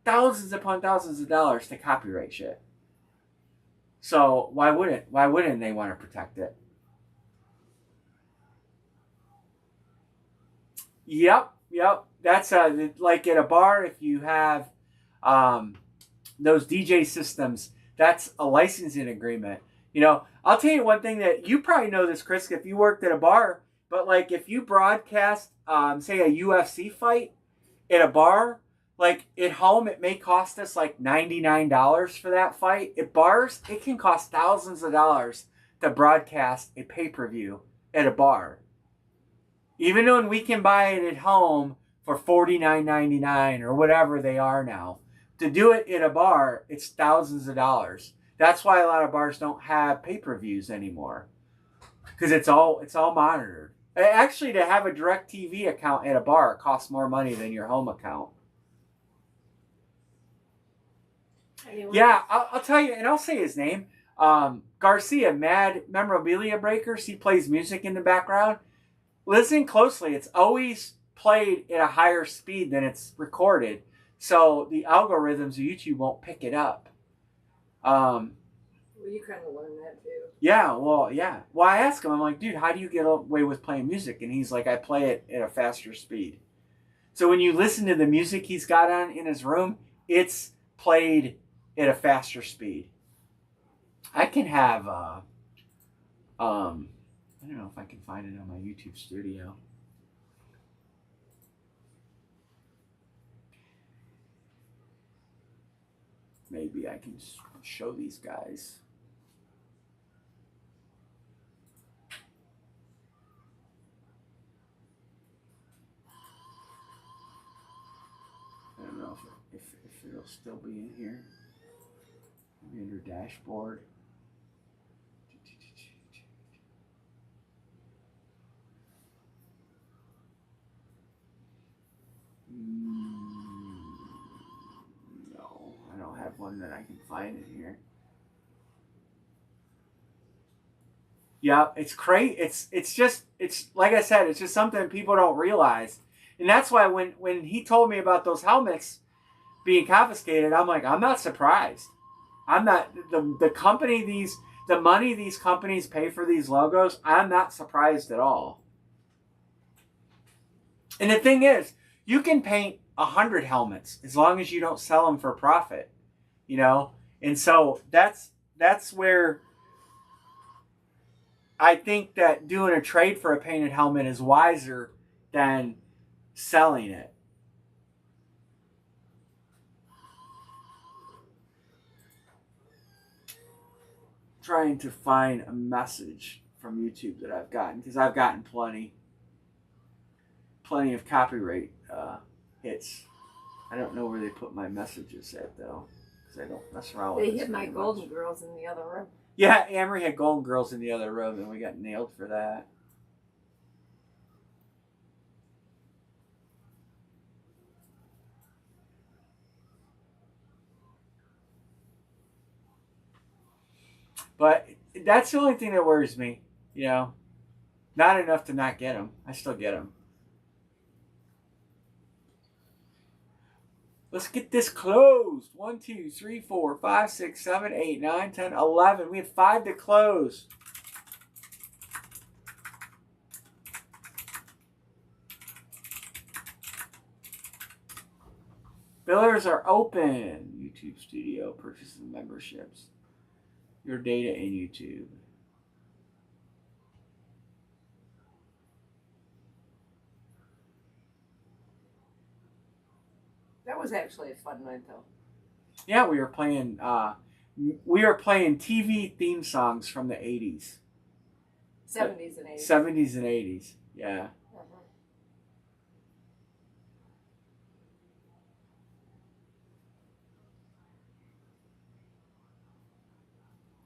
thousands upon thousands of dollars to copyright shit. So why wouldn't they want to protect it? Yep. That's like at a bar, if you have those DJ systems, that's a licensing agreement. I'll tell you one thing that you probably know this, Chris, if you worked at a bar, but like if you broadcast, say a UFC fight at a bar, like at home, it may cost us like $99 for that fight. At bars, it can cost thousands of dollars to broadcast a pay-per-view at a bar. Even when we can buy it at home for for $49.99 or whatever they are now. To do it in a bar, it's thousands of dollars. That's why a lot of bars don't have pay-per-views anymore, because it's all monitored. Actually, to have a DirecTV account at a bar costs more money than your home account. Anyway. Yeah, I'll tell you, and I'll say his name. Garcia, Mad Memorabilia Breakers. He plays music in the background. Listen closely. It's always played at a higher speed than it's recorded, so the algorithms of YouTube won't pick it up. Well, you kind of learned that too. Yeah. Well, I asked him, I'm like, dude, how do you get away with playing music? And he's like, I play it at a faster speed. So when you listen to the music he's got on in his room, it's played at a faster speed. I can have, I don't know if I can find it on my YouTube studio. Maybe I can show these guys. I don't know if it'll still be in here. Maybe under dashboard. No, I don't have one that I can find in here. Yeah, it's crazy. It's just like I said, it's just something people don't realize, and that's why when he told me about those helmets being confiscated, I'm like, I'm not surprised. I'm not the money these companies pay for these logos. I'm not surprised at all. And the thing is, you can paint 100 helmets as long as you don't sell them for profit, you know. And so that's where I think that doing a trade for a painted helmet is wiser than selling it. Trying to find a message from YouTube that I've gotten, because I've gotten plenty of copyright hits. I don't know where they put my messages at though, because I don't mess around with They this hit my very Golden much. Girls in the other room. Yeah, Amory had Golden Girls in the other room, and we got nailed for that. But that's the only thing that worries me, you know. Not enough to not get them. I still get them. Let's get this closed. 1, 2, 3, 4, 5, 6, 7, 8, 9, 10, 11. We have 5 to close. Billers are open. YouTube Studio purchases memberships. Your data in YouTube. That was actually a fun night, though. Yeah, we were playing TV theme songs from the 80s. 70s and 80s. 70s and 80s. Yeah.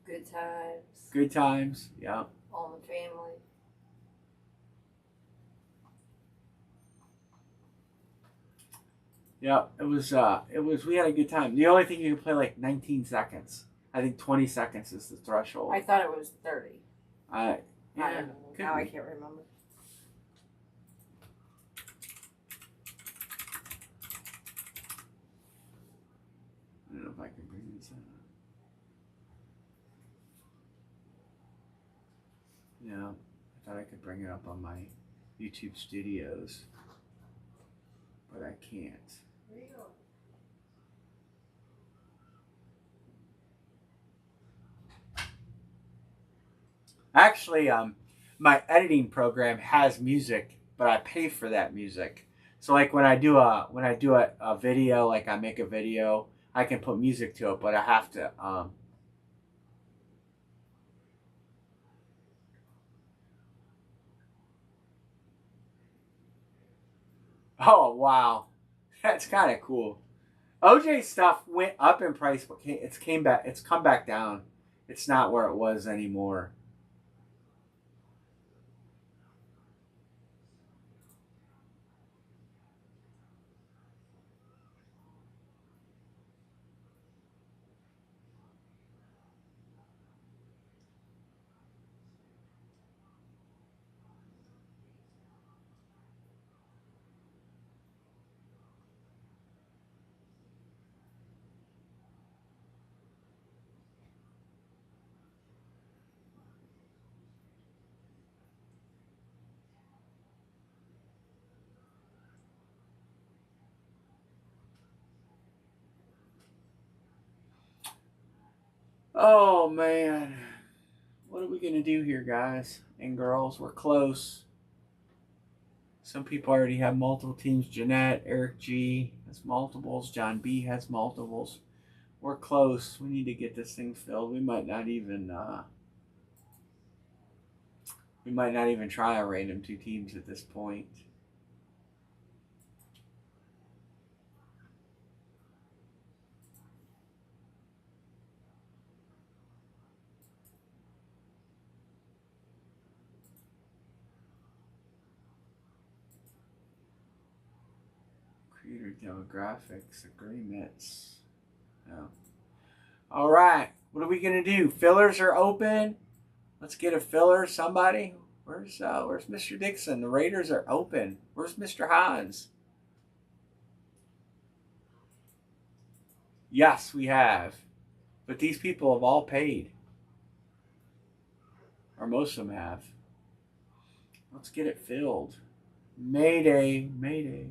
Good times. Good times. Yeah. All in the family. Yeah, it was we had a good time. The only thing you can play like 19 seconds. I think 20 seconds is the threshold. I thought it was 30. Yeah, I don't know. Now be. I can't remember. I don't know if I can bring this up. Yeah, I thought I could bring it up on my YouTube Studios, but I can't. Actually, my editing program has music, but I pay for that music. So like when I do a video, like I make a video, I can put music to it, but I have to Oh, wow. That's kind of cool. OJ stuff went up in price, but it's came back. It's come back down. It's not where it was anymore. Oh man, what are we gonna do here, guys and girls? We're close. Some people already have multiple teams. Jeanette, Eric G has multiples. John B has multiples. We're close. We need to get this thing filled. We might not even try a random two teams at this point. Creator demographics agreements. No. All right. What are we gonna do? Fillers are open. Let's get a filler. Somebody. Where's Mr. Dixon? The Raiders are open. Where's Mr. Hans? Yes, we have. But these people have all paid. Or most of them have. Let's get it filled. Mayday. Mayday.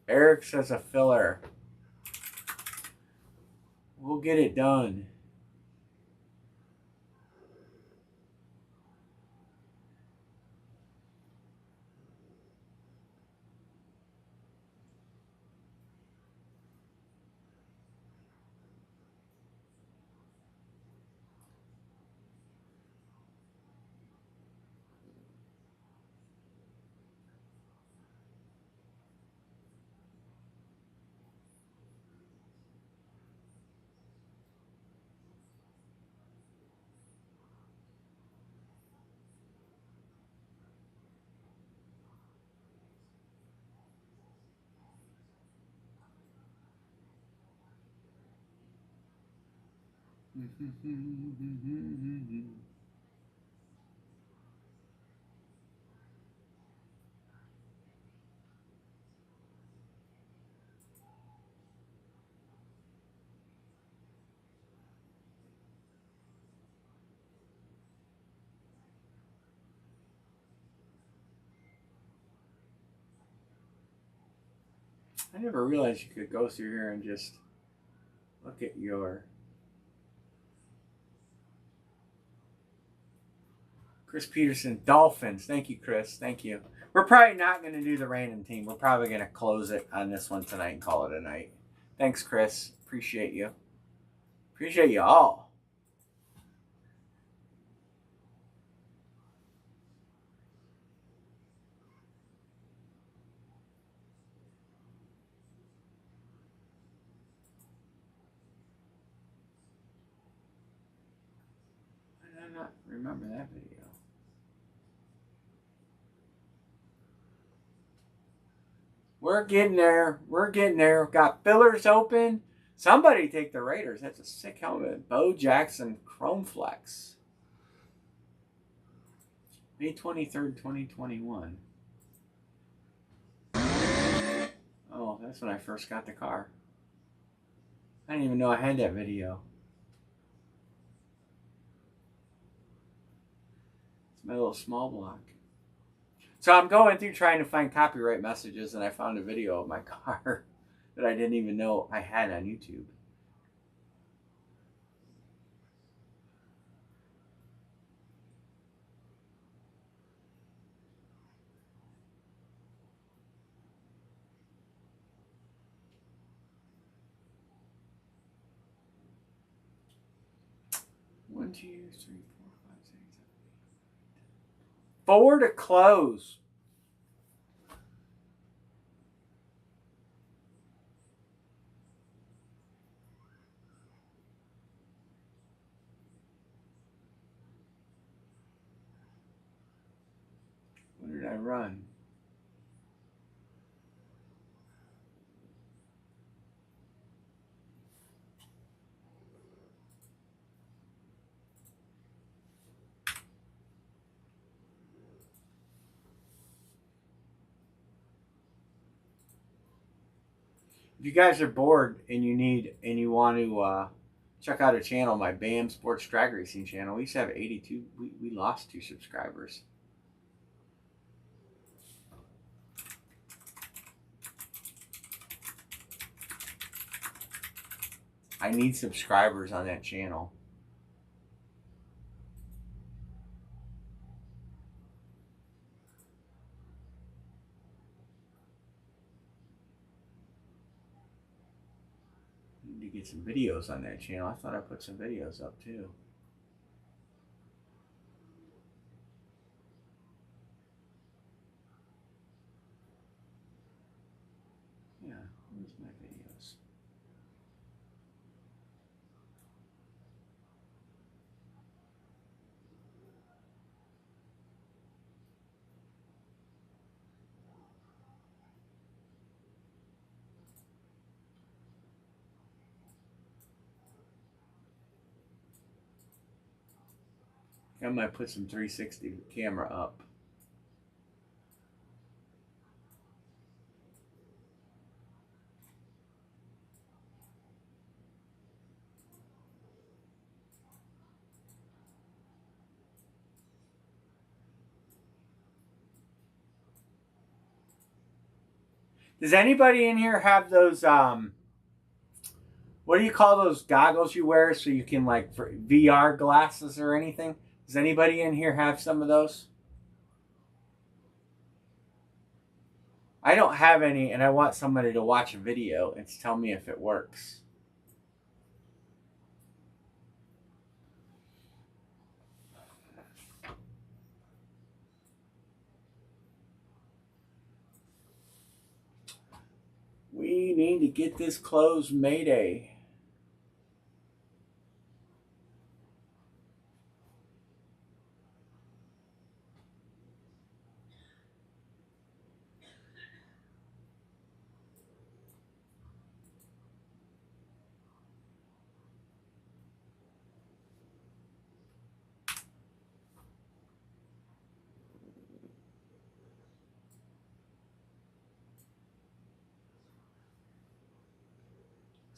Eric says a filler. We'll get it done. I never realized you could go through here and just look at your Chris Peterson Dolphins. Thank you, Chris. Thank you. We're probably not going to do the random team. We're probably going to close it on this one tonight and call it a night. Thanks, Chris. Appreciate you. Appreciate you all. I do not remember that video. We're getting there. We're getting there. Got fillers open. Somebody take the Raiders. That's a sick helmet. Bo Jackson Chrome Flex. May 23rd, 2021. Oh, that's when I first got the car. I didn't even know I had that video. It's my little small block. So I'm going through trying to find copyright messages, and I found a video of my car that I didn't even know I had on YouTube. 1, 2, 3, 4, 5, 6, 7, 4 to close. What did I run? If you guys are bored and you want to check out a channel, my BAM Sports Drag Racing channel, we used to have 82. We lost 2 subscribers. I need subscribers on that channel. I need to get some videos on that channel. I thought I put some videos up too. Yeah, where's my videos? I might put some 360 camera up. Does anybody in here have those what do you call those goggles you wear so you can like for VR glasses or anything? Does anybody in here have some of those? I don't have any, and I want somebody to watch a video and tell me if it works. We need to get this closed, Mayday.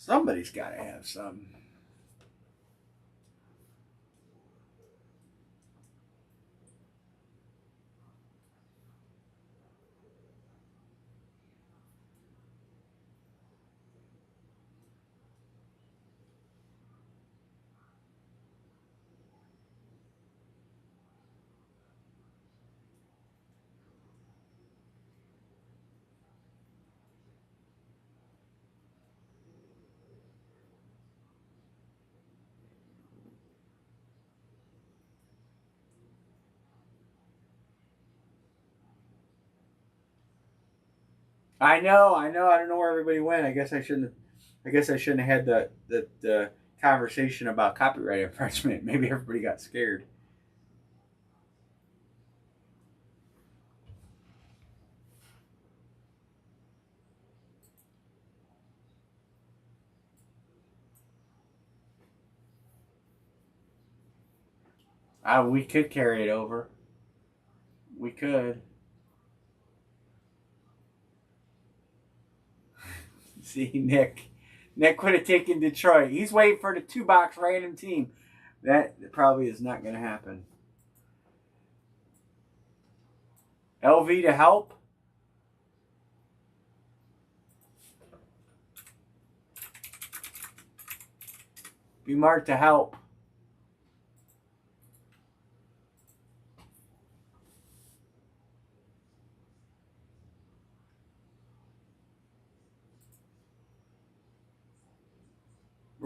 Somebody's got to have some. I know. I don't know where everybody went. I guess I shouldn't. Have had the conversation about copyright infringement. Maybe everybody got scared. We could carry it over. We could. See, Nick. Nick would have taken Detroit. He's waiting for the 2-box random team. That probably is not going to happen. LV to help. Be marked to help.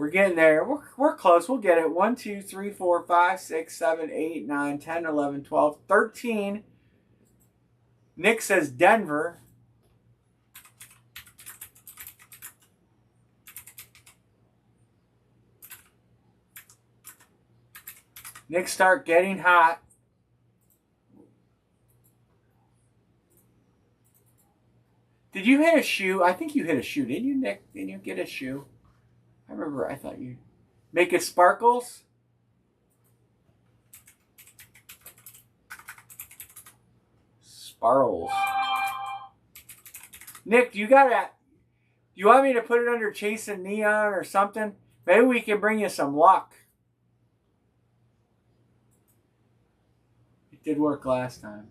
We're getting there. We're close. We'll get it. 1, 2, 3, 4, 5, 6, 7, 8, 9, 10, 11, 12, 13. Nick says Denver. Nick start getting hot. Did you hit a shoe? I think you hit a shoe. Didn't you, Nick? Didn't you get a shoe? I remember. I thought you make it sparkles. Sparkles. Nick, you want me to put it under Chasing Neon or something? Maybe we can bring you some luck. It did work last time.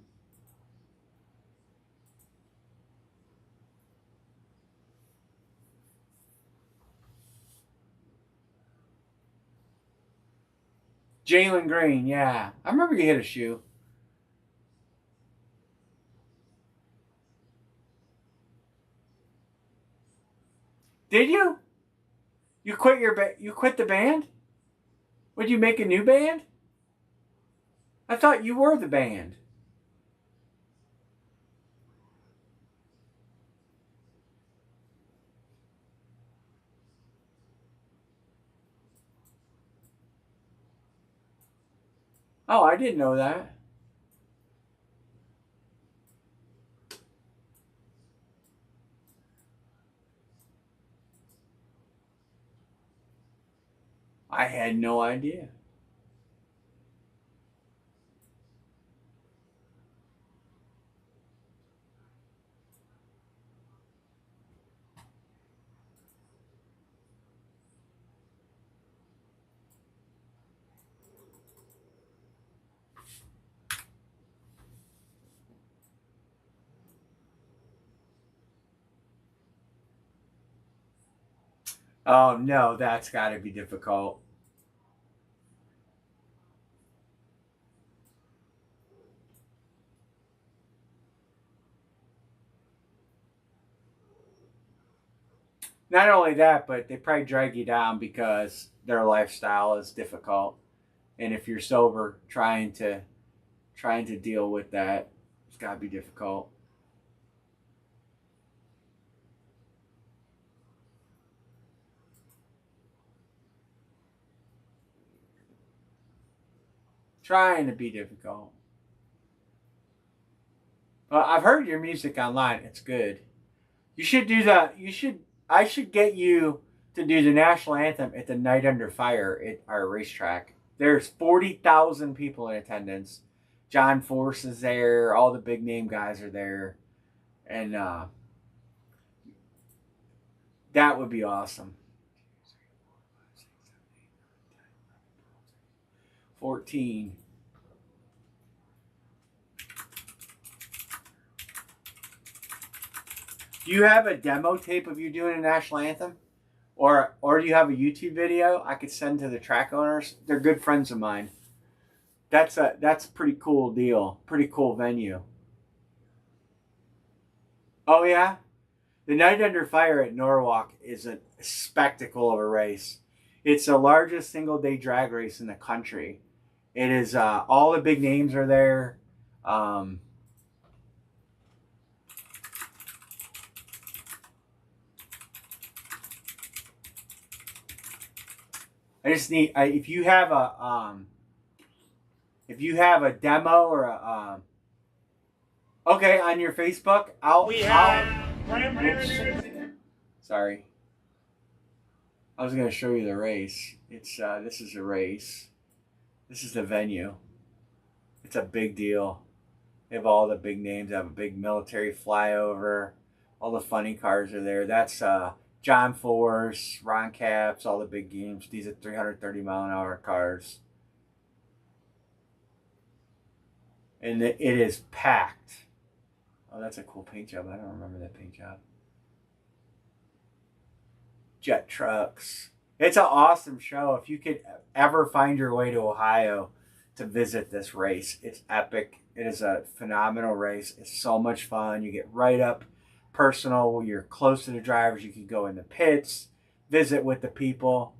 Jalen Green, yeah. I remember you hit a shoe. Did you? You quit you quit the band? Would you make a new band? I thought you were the band. Oh, I didn't know that. I had no idea. Oh no, that's got to be difficult. Not only that, but they probably drag you down because their lifestyle is difficult, and if you're sober, trying to deal with that, it's got to be difficult. Trying to be difficult. Well, I've heard your music online. It's good. You should do that. I should get you to do the national anthem at the Night Under Fire at our racetrack. There's 40,000 people in attendance. John Force is there. All the big name guys are there, and that would be awesome. 14. Do you have a demo tape of you doing a national anthem? Or do you have a YouTube video I could send to the track owners? They're good friends of mine. That's a pretty cool deal. Pretty cool venue. Oh yeah? The Night Under Fire at Norwalk is a spectacle of a race. It's the largest single day drag race in the country. It is all the big names are there. I just need if you have a demo or a okay on your Facebook, sorry, I was gonna show you the race. It's this is a race. This is the venue. It's a big deal. They have all the big names. They have a big military flyover. All the funny cars are there. That's John Force, Ron Capps, all the big games. These are 330-mile-an-hour cars. And it is packed. Oh, that's a cool paint job. I don't remember that paint job. Jet trucks. It's an awesome show. If you could ever find your way to Ohio to visit this race, it's epic. It is a phenomenal race. It's so much fun. You get right up personal. You're close to the drivers. You can go in the pits, visit with the people.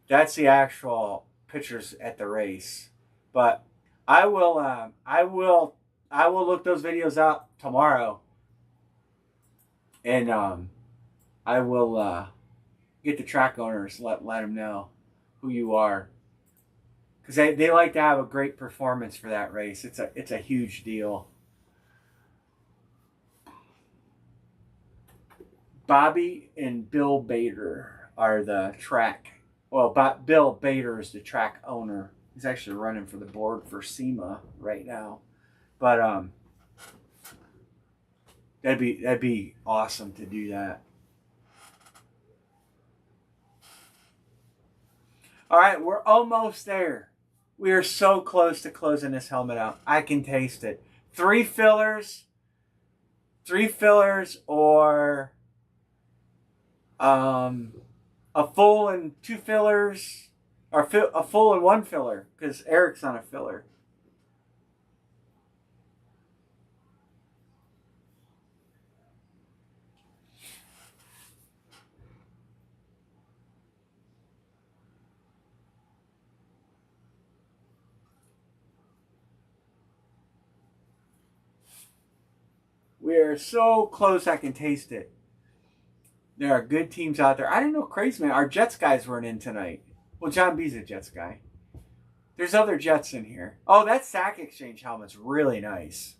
That's the actual pictures at the race. But I will, I will look those videos up tomorrow, and I will get the track owners, let them know who you are, because they like to have a great performance for that race. It's a huge deal. Bobby and Bill Bader are the track. Well, Bill Bader is the track owner. He's actually running for the board for SEMA right now. But that'd be awesome to do that. All right, we're almost there. We are so close to closing this helmet out. I can taste it. Three fillers, or a full and two fillers, or a full and one filler, because Eric's on a filler. We are so close, I can taste it. There are good teams out there. I didn't know Crazy Man. Our Jets guys weren't in tonight. Well, John B's a Jets guy. There's other Jets in here. Oh, that Sack Exchange helmet's really nice.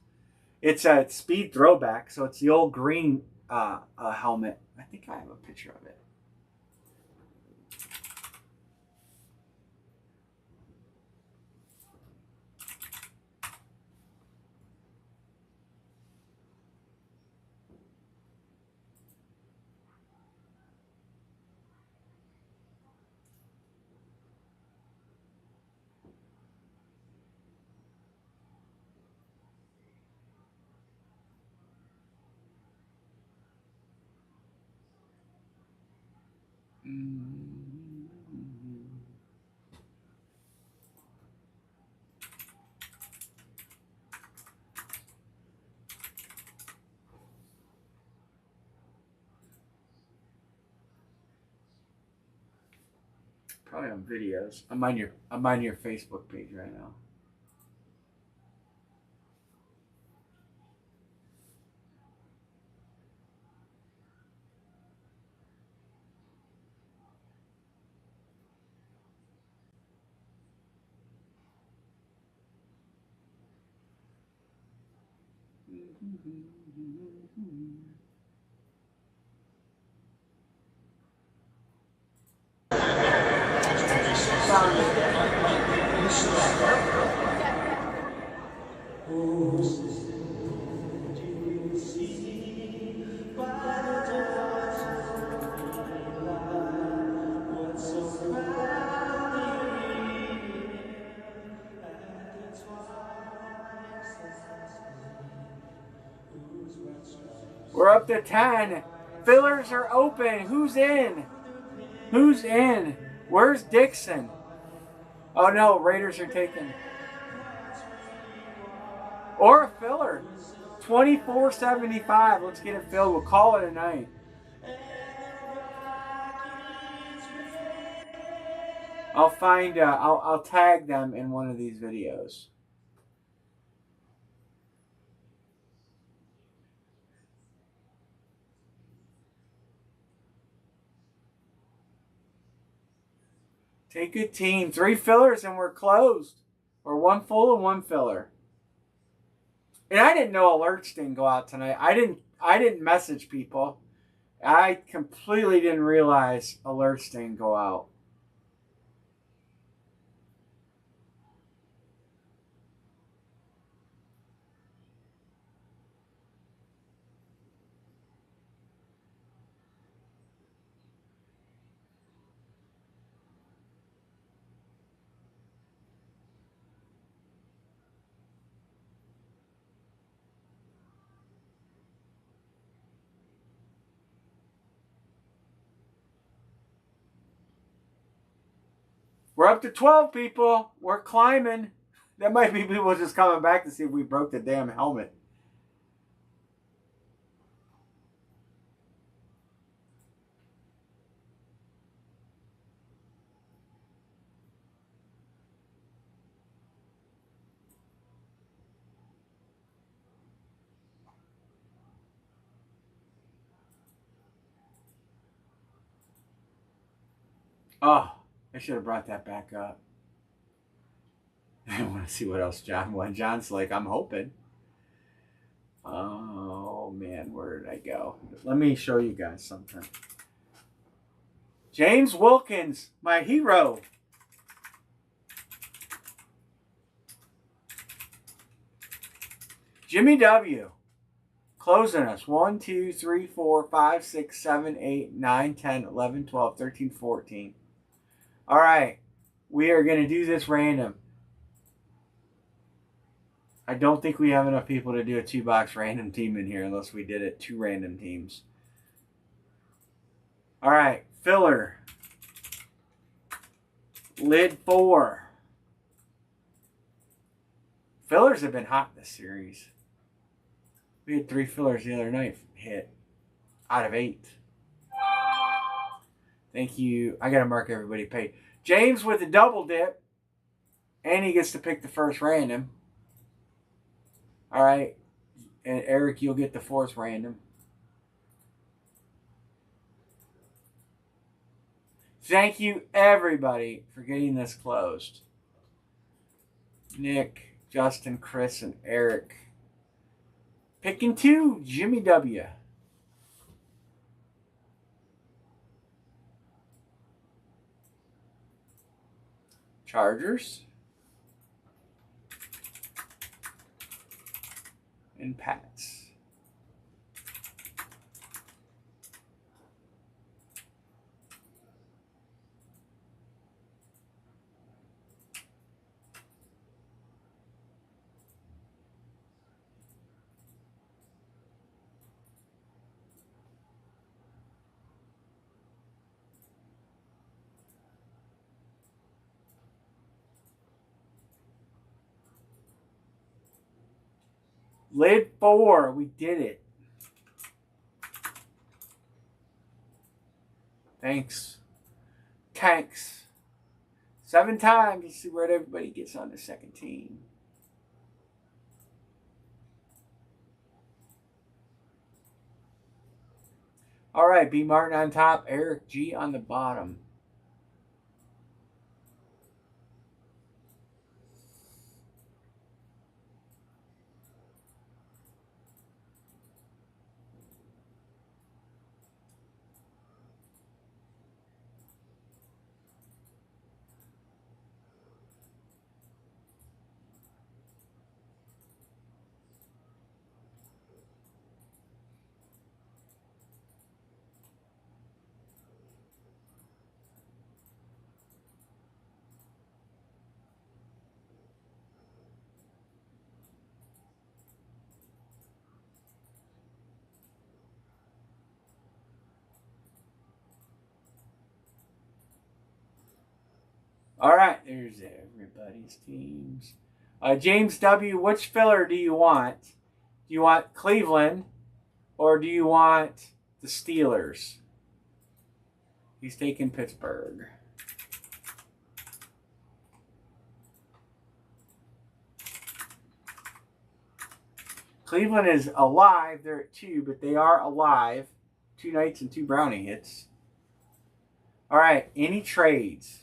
It's a speed throwback, so it's the old green helmet. I think I have a picture of it. Probably on videos. I'm on your Facebook page right now. We're up to 10. Fillers are open. Who's in? Who's in? Where's Dixon? Oh no, Raiders are taking. Or a filler. 24.75. Let's get it filled. We'll call it a night. I'll find. I'll tag them in one of these videos. Take a team. 3 fillers and we're closed. Or 1 full and 1 filler. And I didn't know alerts didn't go out tonight. I didn't message people. I completely didn't realize alerts didn't go out. We're up to 12 people. We're climbing. That might be people just coming back to see if we broke the damn helmet. Oh, I should have brought that back up. I want to see what else John won. John's like, I'm hoping. Oh, man, where did I go? Let me show you guys something. James Wilkins, my hero. Jimmy W. Closing us. 1, 2, 3, 4, 5, 6, 7, 8, 9, 10, 11, 12, 13, 14. All right. We are going to do this random. I don't think we have enough people to do a 2-box random team in here unless we did it 2 random teams. All right. Filler. Lid 4. Fillers have been hot this series. We had 3 fillers the other night hit out of 8. Thank you. I got to mark everybody paid. James with a double dip. And he gets to pick the first random. All right. And Eric, you'll get the 4th random. Thank you, everybody, for getting this closed. Nick, Justin, Chris, and Eric. Picking 2, Jimmy W. Chargers. And Pats. Lid 4. We did it. Thanks. Tanks. 7 times. Let's see where everybody gets on the second team. All right. B. Martin on top. Eric G on the bottom. All right, there's everybody's teams. James W., which filler do you want? Do you want Cleveland or do you want the Steelers? He's taking Pittsburgh. Cleveland is alive. They're at 2, but they are alive. 2 Knights and 2 Brownie hits. All right, any trades?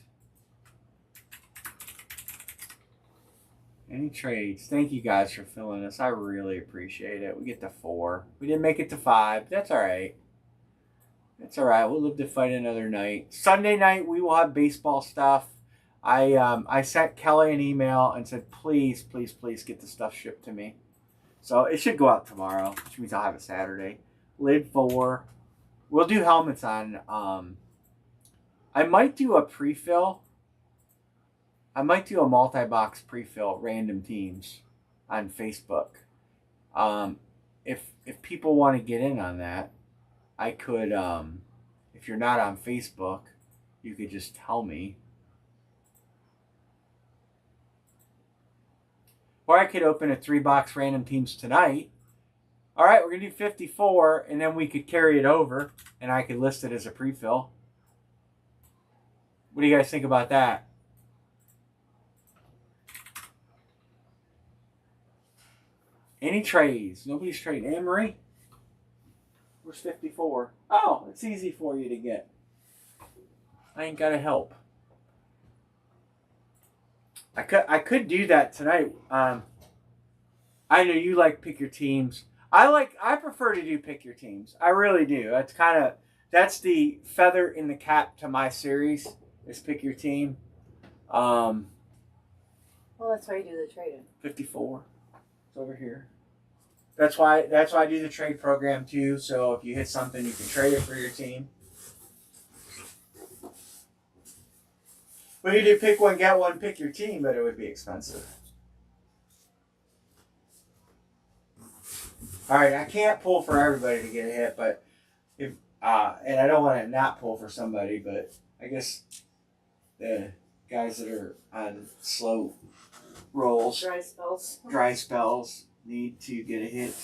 Any trades? Thank you guys for filling us. I really appreciate it. We get to 4. We didn't make it to 5. That's all right. That's all right. We'll live to fight another night. Sunday night, we will have baseball stuff. I sent Kelly an email and said, please, please, please get the stuff shipped to me. So it should go out tomorrow, which means I'll have it Saturday. Lid 4. We'll do helmets on. I might do a pre-fill. I might do a multi-box pre-fill random teams on Facebook. If people want to get in on that, I could. If you're not on Facebook, you could just tell me. Or I could open a 3-box random teams tonight. All right, we're going to do 54, and then we could carry it over, and I could list it as a pre-fill. What do you guys think about that? Any trades? Nobody's trading. Anne-Marie? Where's 54? Oh, it's easy for you to get. I ain't gotta help. I could do that tonight. I know you like pick your teams. I prefer to do pick your teams. I really do. That's the feather in the cap to my series is pick your team. Well, that's why you do the trading. 54. It's over here. That's why I do the trade program too. So if you hit something, you can trade it for your team. But you do pick one, get one, pick your team, but it would be expensive. All right, I can't pull for everybody to get a hit, but if and I don't want to not pull for somebody, but I guess the guys that are on slow rolls, dry spells need to get a hit.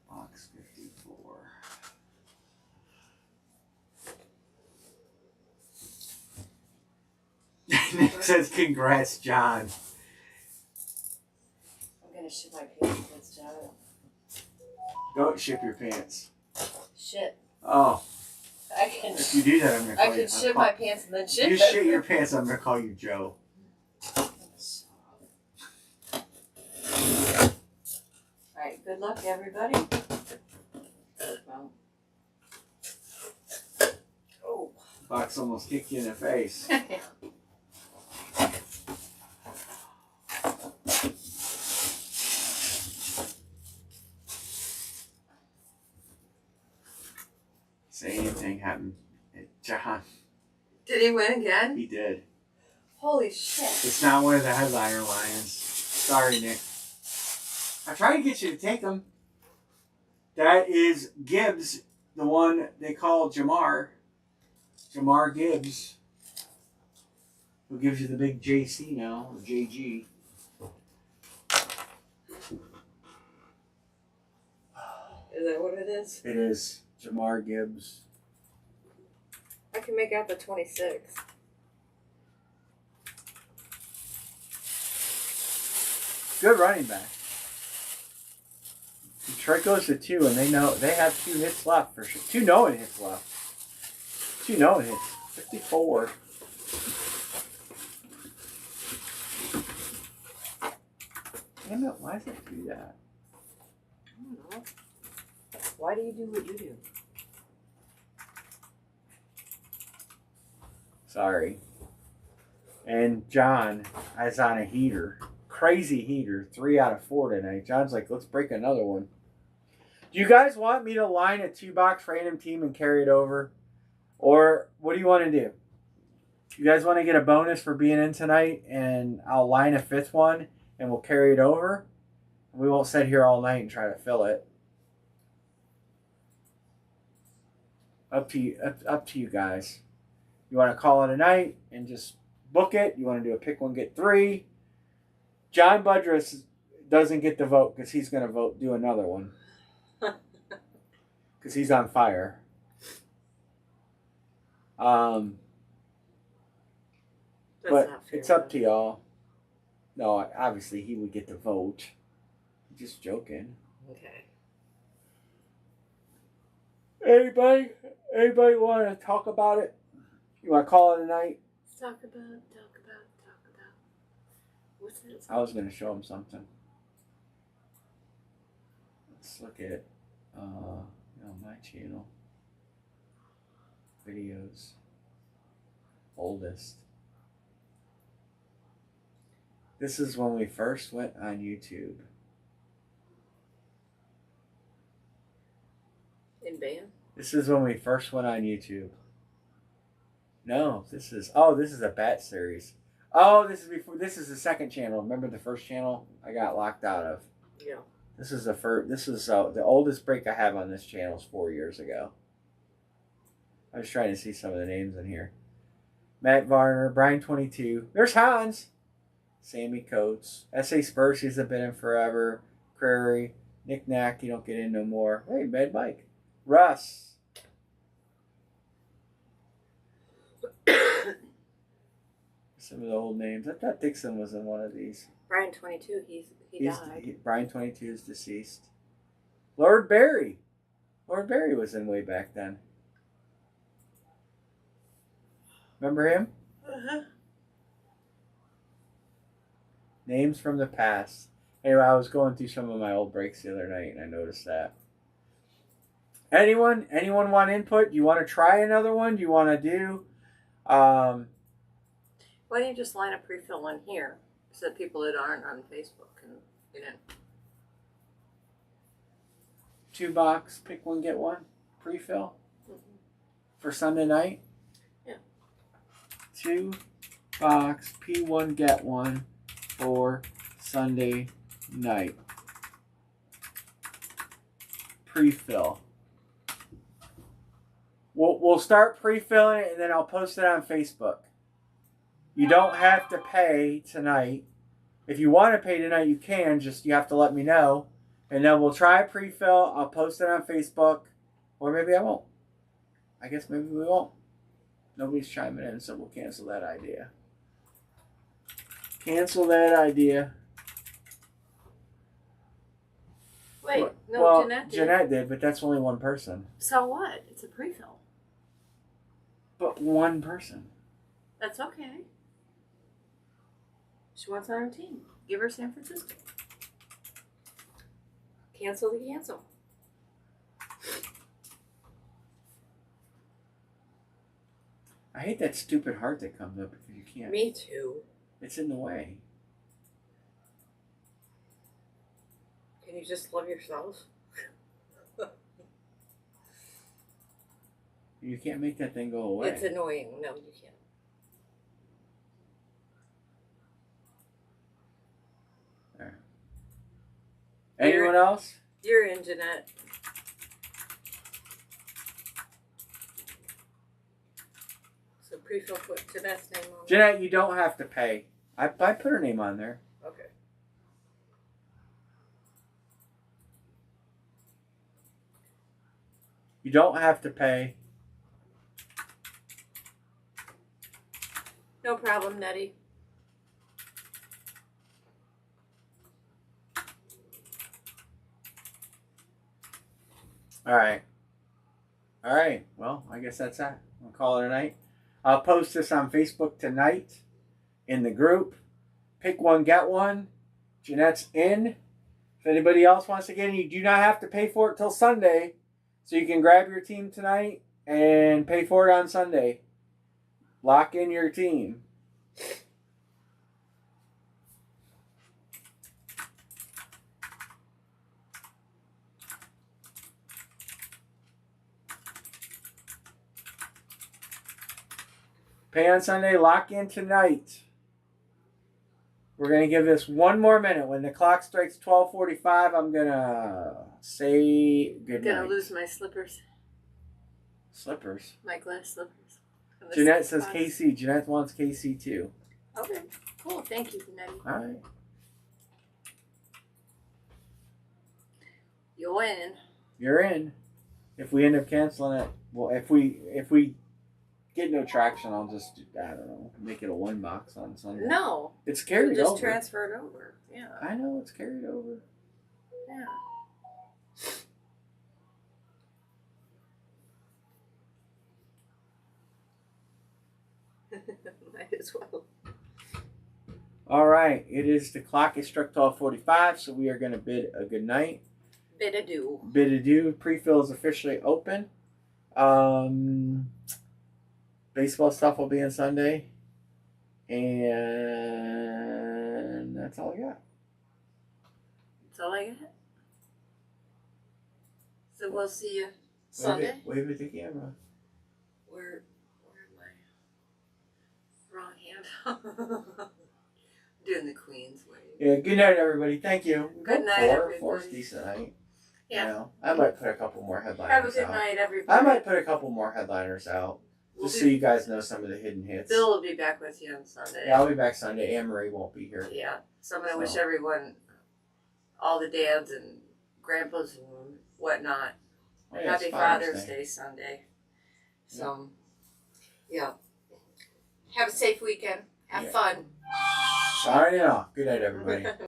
Box 54. Nick says, "Congrats, John." I'm gonna shit my pants, John. Don't ship your pants. Shit. Oh. I can. If you do that, I'm gonna call you. I can shit my pants and then shit. You shit your pants, I'm gonna call you Joe. Alright, good luck, everybody. Well. Oh. Box almost kicked you in the face. Same thing happened at John. Did he win again? He did. Holy shit. It's not one of the headliner lions. Sorry, Nick. I tried to get you to take them. That is Gibbs, the one they call Jamar. Jamar Gibbs. Who gives you the big JC now, or JG. Is that what it is? It is Jamar Gibbs. I can make out the 26. Good running back. Detroit goes to 2, and they have 2 hits left for sure. 2 knowing hits left. 2 knowing hits. 54. Damn it! Why does it do that? I don't know. Why do you do what you do? Sorry. And John is on a heater. Crazy heater. 3 out of 4 tonight. John's like, let's break another one. Do you guys want me to line a 2-box random team and carry it over? Or what do you want to do? You guys want to get a bonus for being in tonight and I'll line a 5th one and we'll carry it over? We won't sit here all night and try to fill it. Up to you guys. You want to call it a night and just book it? You want to do a pick one, get 3? John Budrus doesn't get the vote because he's going to do another one. Because he's on fire. But it's up to y'all. No, obviously he would get the vote. Just joking. Okay. Anybody want to talk about it? You want to call it a night? Talk about. What's that? I was going to show him something. Let's look at my channel. Videos. Oldest. This is when we first went on YouTube. In band? This is when we first went on YouTube. No, this is a bat series. Oh, this is the second channel. Remember the first channel I got locked out of? Yeah. This is the oldest break I have on this channel is 4 years ago. I was trying to see some of the names in here. Matt Varner, Brian 22. There's Hans. Sammy Coates. S.A. Spursys have been in forever. Prairie. Nick Knack, you don't get in no more. Hey, Mad Mike. Russ. Some of the old names. I thought Dixon was in one of these. Brian 22, he died. Brian 22 is deceased. Lord Barry. Lord Barry was in way back then. Remember him? Uh-huh. Names from the past. Anyway, I was going through some of my old breaks the other night, and I noticed that. Anyone want input? Do you want to try another one? Do you want to do? Why don't you just line a pre-fill one here so that people that aren't on Facebook can get in? 2 box, pick one, get one, pre-fill for Sunday night. Yeah. 2 box, P1, get one for Sunday night. Pre-fill. We'll start pre-filling it, and then I'll post it on Facebook. You don't have to pay tonight. If you want to pay tonight, you can. Just you have to let me know. And then we'll try a pre-fill. I'll post it on Facebook. Or maybe I won't. I guess maybe we won't. Nobody's chiming in, so we'll cancel that idea. Cancel that idea. Wait, no, well, Jeanette did. Jeanette did, but that's only one person. So what? It's a pre-fill. But one person. That's okay. She wants on her team. Give her San Francisco. Cancel the cancel. I hate that stupid heart that comes up because you can't. Me too. It's in the way. Can you just love yourself? You can't make that thing go away. It's annoying. No, you can't. There. Anyone else? You're in, Jeanette. So pre-fill put Jeanette's name on. Jeanette, you don't have to pay. I put her name on there. Okay. You don't have to pay. No problem, Nettie. All right. Well, I guess that's that. I'll call it a night. I'll post this on Facebook tonight in the group. Pick one, get one. Jeanette's in. If anybody else wants to get in, you do not have to pay for it till Sunday. So you can grab your team tonight and pay for it on Sunday. Lock in your team. Pay on Sunday, lock in tonight. We're going to give this one more minute. When the clock strikes 12:45, I'm going to say good night. I'm going to lose my slippers. Slippers? My glass slippers. Jeanette says KC. Jeanette wants KC too. Okay, cool. Thank you, Nettie. All right. You're in. You're in. If we end up canceling it, well, if we get no traction, I'll just, I don't know, make it a 1 box on Sunday. No. It's carried over. Just transfer it over. Yeah. I know, it's carried over. Yeah. Might as well. All right. The clock is struck 12:45, so we are going to bid a good night. Bid adieu. Bid adieu. Pre-fill is officially open. Baseball stuff will be on Sunday. And that's all I got. That's all I got. So we'll see you Sunday. Wave at the camera. Where wrong hand. Doing the Queen's wave. Yeah, good night, everybody. Thank you. Good night, everybody. Four's decent night. Yeah. You know, I might put a couple more headliners Have a good out. night, everybody. I might put a couple more headliners out. Just so you guys know some of the hidden hits. Bill will be back with you on Sunday. Yeah, I'll be back Sunday. Anne Marie won't be here. Yeah. So I'm going to wish everyone, all the dads and grandpas and whatnot, happy Father's Day Sunday. So, yeah. Have a safe weekend. Have fun. Signing off. Good night, everybody.